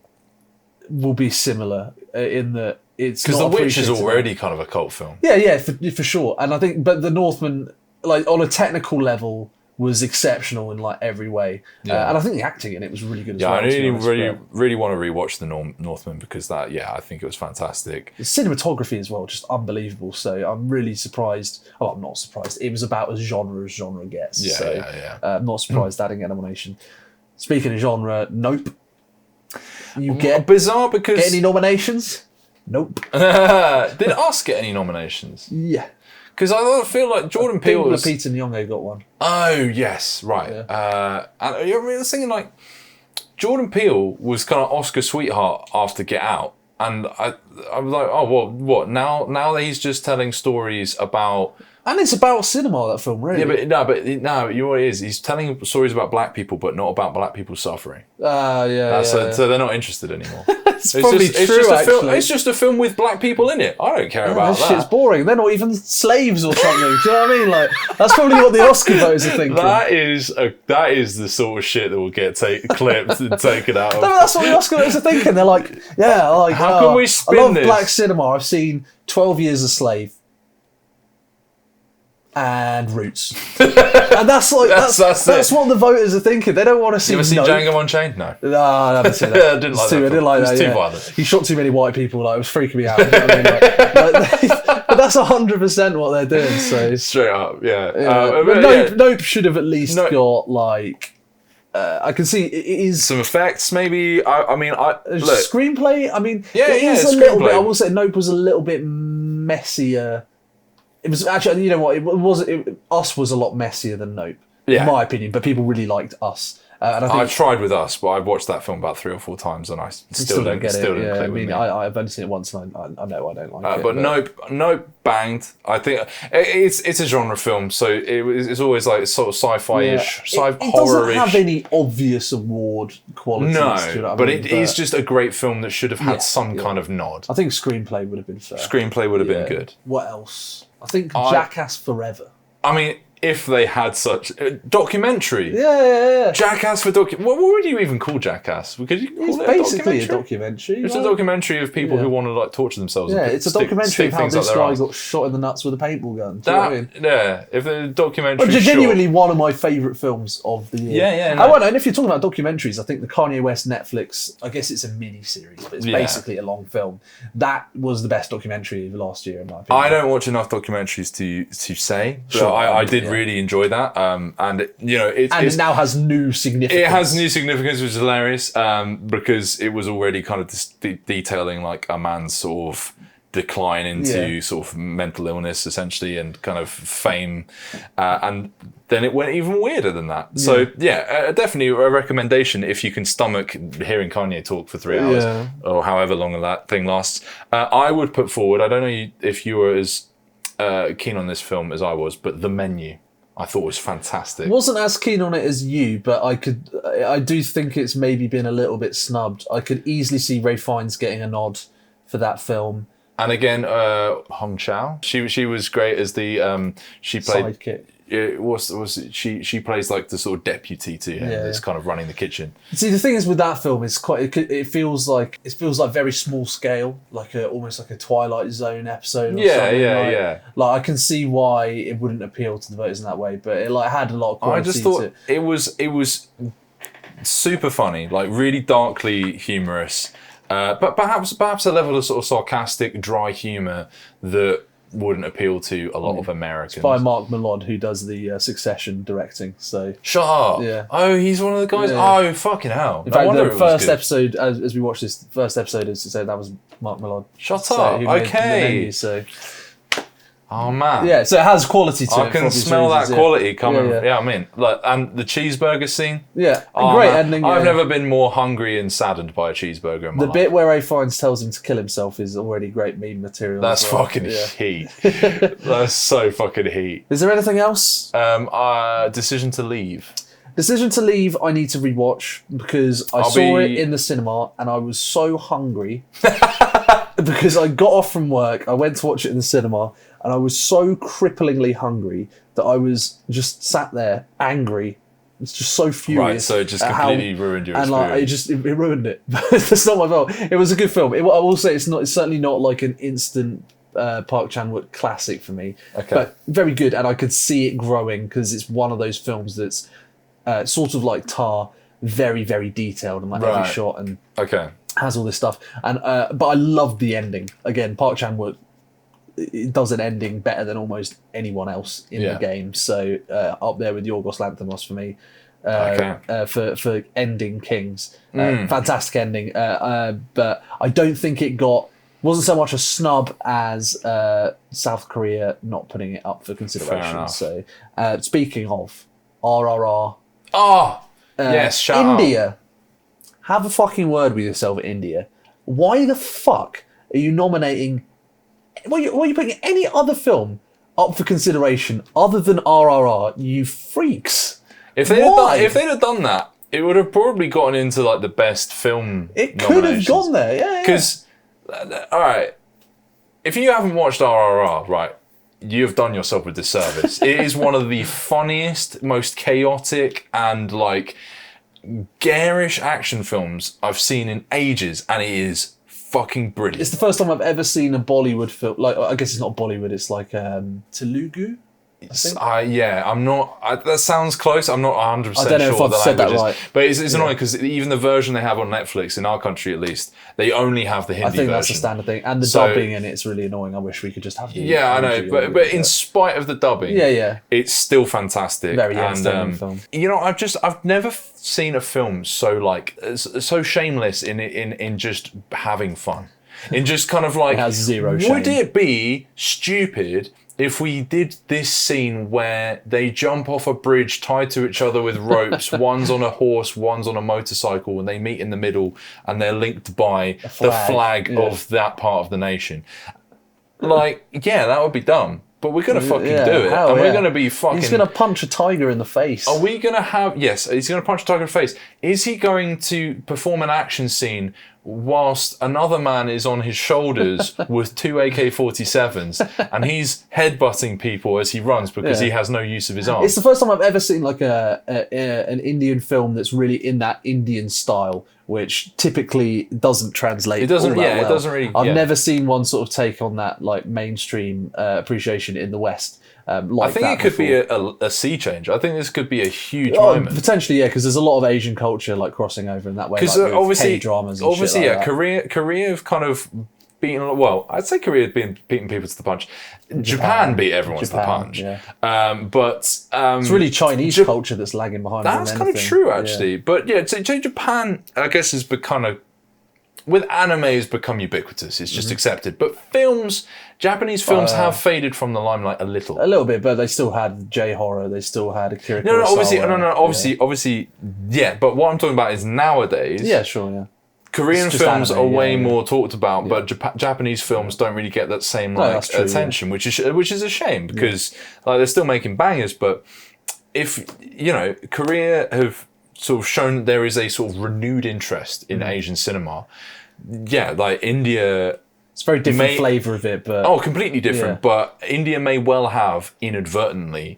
will be similar in that it's Because not The Witch is appreciated. already kind of a cult film. Yeah, for sure. And I think, but The Northman, like on a technical level, was exceptional in like every way. Yeah. And I think the acting in it was really good as Yeah, well. I to be really, honest, really want to rewatch The Northman because that, I think it was fantastic. the cinematography as well, just unbelievable. So I'm really surprised. Oh, I'm not surprised. It was about as genre gets. Yeah, so, yeah. I'm not surprised that didn't get a nomination. Speaking of genre, Nope. You get Bizarre because any nominations? Nope. did Us get any nominations? Yeah. Because I feel like Jordan Peele People was. Peter Nyong'o got one. Oh yes, right. And I was thinking like Jordan Peele was kind of Oscar sweetheart after Get Out, and I was like, oh well, what now? Now that he's just telling stories about. And it's about cinema, that film, really. Yeah, but you know what it is? He's telling stories about black people, but not about black people suffering. So they're not interested anymore. It's probably true, film, actually. it's just a film with black people in it. I don't care about That shit's that. boring. They're not even slaves or something. Do you know what I mean? Like, that's probably what the Oscar voters are thinking. That is the sort of shit that will get clipped and taken out of. No, that's what the Oscar voters are thinking. They're like, How can we spin I love this? black cinema. I've seen 12 Years a Slave and Roots. And that's like that's what the voters are thinking. They don't want to see. You ever seen Nope. Django Unchained? No. No, I haven't seen that. I didn't like I that. didn't like It was that. too Yeah. violent. He shot too many white people. Like, it was freaking me out. You know what I mean? But that's 100% what they're doing. So Straight up, yeah. but Nope should have at least got like. I can see it is Some effects, maybe. I mean, look. screenplay. I mean, Yeah, it yeah, is a little bit. screenplay. I will say Nope was a little bit messier. It was actually, you know what? Us was a lot messier than Nope, Yeah. in my opinion. But people really liked Us, and I think I've tried with Us, but I've watched that film about 3 or 4 times, and I still don't get it. click Yeah, I with mean, me. I've only seen it once, and I know I don't like it. But Nope banged. I think it's a genre film, so it's always like sort of sci-fi-ish, it horror-ish. doesn't have any obvious award qualities. No, do you know what but I mean? it is just a great film that should have had Yeah, some yeah. kind of nod. I think screenplay would have been fair. Screenplay would have been good. What else? I think Jackass Forever. I mean, if they had such documentary. Yeah. Jackass for what would you even call Jackass? Could you call It's it basically a documentary? documentary. It's right? a documentary of people who want to like torture themselves. Yeah, and it's a documentary stick of how things this up their guy arse. got shot in the nuts with a paintball gun. Do you know what I mean? Yeah, if the documentary Which is genuinely one of my favourite films of the year. Yeah, I won't know, and if you're talking about documentaries, I think the Kanye West Netflix, I guess it's a mini-series, but it's basically a long film. That was the best documentary of last year, in my opinion. I don't watch enough documentaries to say, but Sure, I did really enjoy that. And it now has new significance. It has new significance, which is hilarious, because it was already kind of detailing like a man's sort of decline into sort of mental illness, essentially, and kind of fame, and then it went even weirder than that. So definitely a recommendation if you can stomach hearing Kanye talk for 3 hours or however long that thing lasts. I would put forward. I don't know if you were as keen on this film as I was, but The Menu. I thought was fantastic. Wasn't as keen on it as you, but I do think it's maybe been a little bit snubbed. I could easily see Ray Fiennes getting a nod for that film. And again, Hong Chao. She was great as the she played Sidekick. She plays like the sort of deputy to him that's kind of running the kitchen. See, the thing is with that film, it's quite. It feels like very small scale, like almost like a Twilight Zone episode. Or something. Like I can see why it wouldn't appeal to the voters in that way, but it like had a lot of quality. I just thought it was super funny, like really darkly humorous, but perhaps a level of sort of sarcastic, dry humor that wouldn't appeal to a lot of Americans. It's by Mark Millard, who does the Succession directing. So shut up. Yeah. Oh, he's one of the guys. Yeah. Oh, fucking hell. In fact, the first episode, as we watched this first episode, is to say that was Mark Millard. Shut up. Okay. Menu, so. Oh man. Yeah, so it has quality to it. I can smell that quality coming. Yeah, I mean, like, and the cheeseburger scene. Yeah, great ending. I've never been more hungry and saddened by a cheeseburger in my life. The bit where A. Fiennes tells him to kill himself is already great meme material. That's fucking heat. That's so fucking heat. Is there anything else? Decision to Leave. Decision to Leave, I need to rewatch because I saw it in the cinema and I was so hungry because I got off from work, I went to watch it in the cinema, and I was so cripplingly hungry that I was just sat there angry. It's just so furious. Right, so it just completely ruined your And experience. like, it ruined it. That's not my fault. It was a good film. I will say it's certainly not like an instant Park Chan-wook classic for me. Okay. But very good, and I could see it growing because it's one of those films that's sort of like Tar, very, very detailed and like every shot and has all this stuff. And but I loved the ending. Again, Park Chan-wook, it does an ending better than almost anyone else in the game. So up there with Yorgos Lanthimos for me for ending Kings. Fantastic ending. But I don't think it wasn't so much a snub as South Korea not putting it up for consideration. So speaking of RRR. Yes, shout India. out. Have a fucking word with yourself, India. Why the fuck are you nominating... Why are you putting any other film up for consideration other than RRR, you freaks? If they'd have done that, it would have probably gotten into like the best film. It could have gone there, yeah. Because, all right, if you haven't watched RRR, right, you have done yourself a disservice. It is one of the funniest, most chaotic, and like garish action films I've seen in ages, and it is fucking brilliant. It's the first time I've ever seen a Bollywood film. Like, I guess it's not Bollywood. It's like Telugu. I'm not. That sounds close. I'm not 100% sure. I don't know if I've said that right. But it's annoying because even the version they have on Netflix in our country, at least, they only have the Hindi version. I think that's the standard thing, and the dubbing in it's really annoying. I wish we could just have the. Yeah, I know, but in spite of the dubbing, it's still fantastic. Very entertaining film. You know, I've never seen a film so shameless in just having fun, in just kind of like it has zero shame. Would it be stupid if we did this scene where they jump off a bridge tied to each other with ropes, one's on a horse, one's on a motorcycle, and they meet in the middle and they're linked by the flag of that part of the nation? Like, yeah, that would be dumb. But we're going to fucking do it. And we're going to be fucking... He's going to punch a tiger in the face. Are we going to have... Yes, he's going to punch a tiger in the face. Is he going to perform an action scene whilst another man is on his shoulders with two AK-47s and he's headbutting people as he runs because he has no use of his arms? It's the first time I've ever seen like an Indian film that's really in that Indian style, which typically doesn't translate. It doesn't. It doesn't really. I've never seen one sort of take on that like mainstream appreciation in the West. I think it could be a sea change. I think this could be a huge moment. Potentially, yeah, because there's a lot of Asian culture like crossing over in that way. Because obviously, dramas. Obviously, shit like that. Korea have kind of beaten. Well, I'd say Korea have been beating people to the punch. Japan beat everyone to the punch. Yeah. But it's really Chinese culture that's lagging behind. That's kind of true, actually. Yeah. But yeah, so Japan, I guess, has become with anime has become ubiquitous. It's just accepted. But Japanese films have faded from the limelight a little. A little bit, but they still had J-horror. They still had Akira Kurosawa. Obviously, yeah. But what I'm talking about is nowadays. Yeah, sure, yeah. Korean films are way more talked about, but Japanese films don't really get that same attention, which is a shame because like they're still making bangers. But if Korea have sort of shown that there is a sort of renewed interest in Asian cinema. Yeah, like India It's a very different flavour of it, but... Oh, completely different. Yeah. But India may well have inadvertently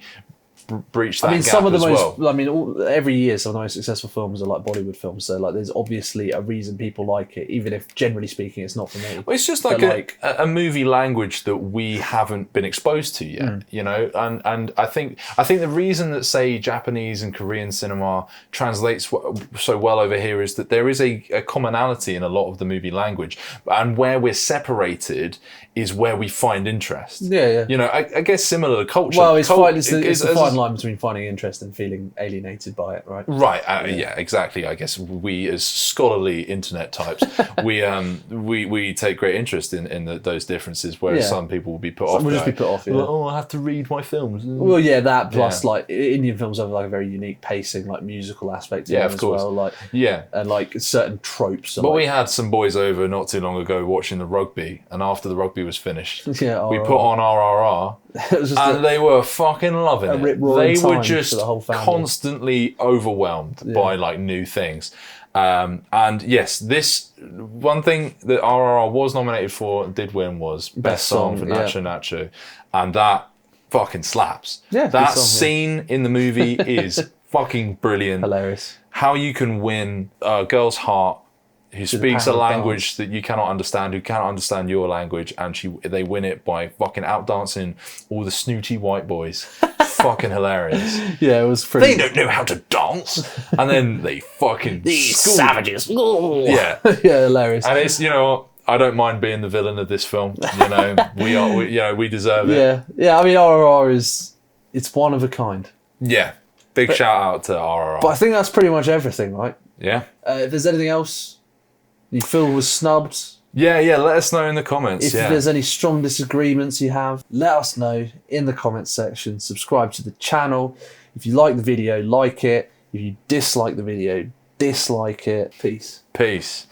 breached that gap some of the as most... well. Every year some of the most successful films are like Bollywood films, so like there's obviously a reason people like it, even if generally speaking it's not for me. Well, it's just like a movie language that we haven't been exposed to yet, you know. And I think the reason that, say, Japanese and Korean cinema translates so well over here is that there is a commonality in a lot of the movie language, and where we're separated is where we find interest. Yeah. You know, I guess similar to culture. Well, it's the fine line between finding interest and feeling alienated by it, right? Right. Yeah, exactly. I guess we, as scholarly internet types, we take great interest in those differences, whereas some people will be put off. Will just be put off. Yeah. Oh, I have to read my films. Well, yeah, that plus like Indian films have like a very unique pacing, like musical aspect to them as well, like and like certain tropes. But we had some boys over not too long ago watching the rugby, and after the rugby was finished, we put on RRR. And they were fucking loving it. They were just constantly overwhelmed by like new things. And yes, this one thing that RRR was nominated for and did win was Best Song for Nacho Nacho. And that fucking slaps. Yeah, that scene in the movie is fucking brilliant. Hilarious. How you can win a girl's heart who speaks a language that you cannot understand, who cannot understand your language, and they win it by fucking outdancing all the snooty white boys. Fucking hilarious. Yeah, it was pretty... They don't know how to dance. And then they fucking... These savages. Yeah. Yeah, hilarious. And it's, you know what, I don't mind being the villain of this film. You know, we deserve it. Yeah, I mean, RRR it's one of a kind. Yeah. Big shout out to RRR. But I think that's pretty much everything, right? Yeah. If there's anything else you feel was snubbed, yeah, let us know in the comments. If there's any strong disagreements you have, let us know in the comments section. Subscribe to the channel. If you like the video, like it. If you dislike the video, dislike it. Peace.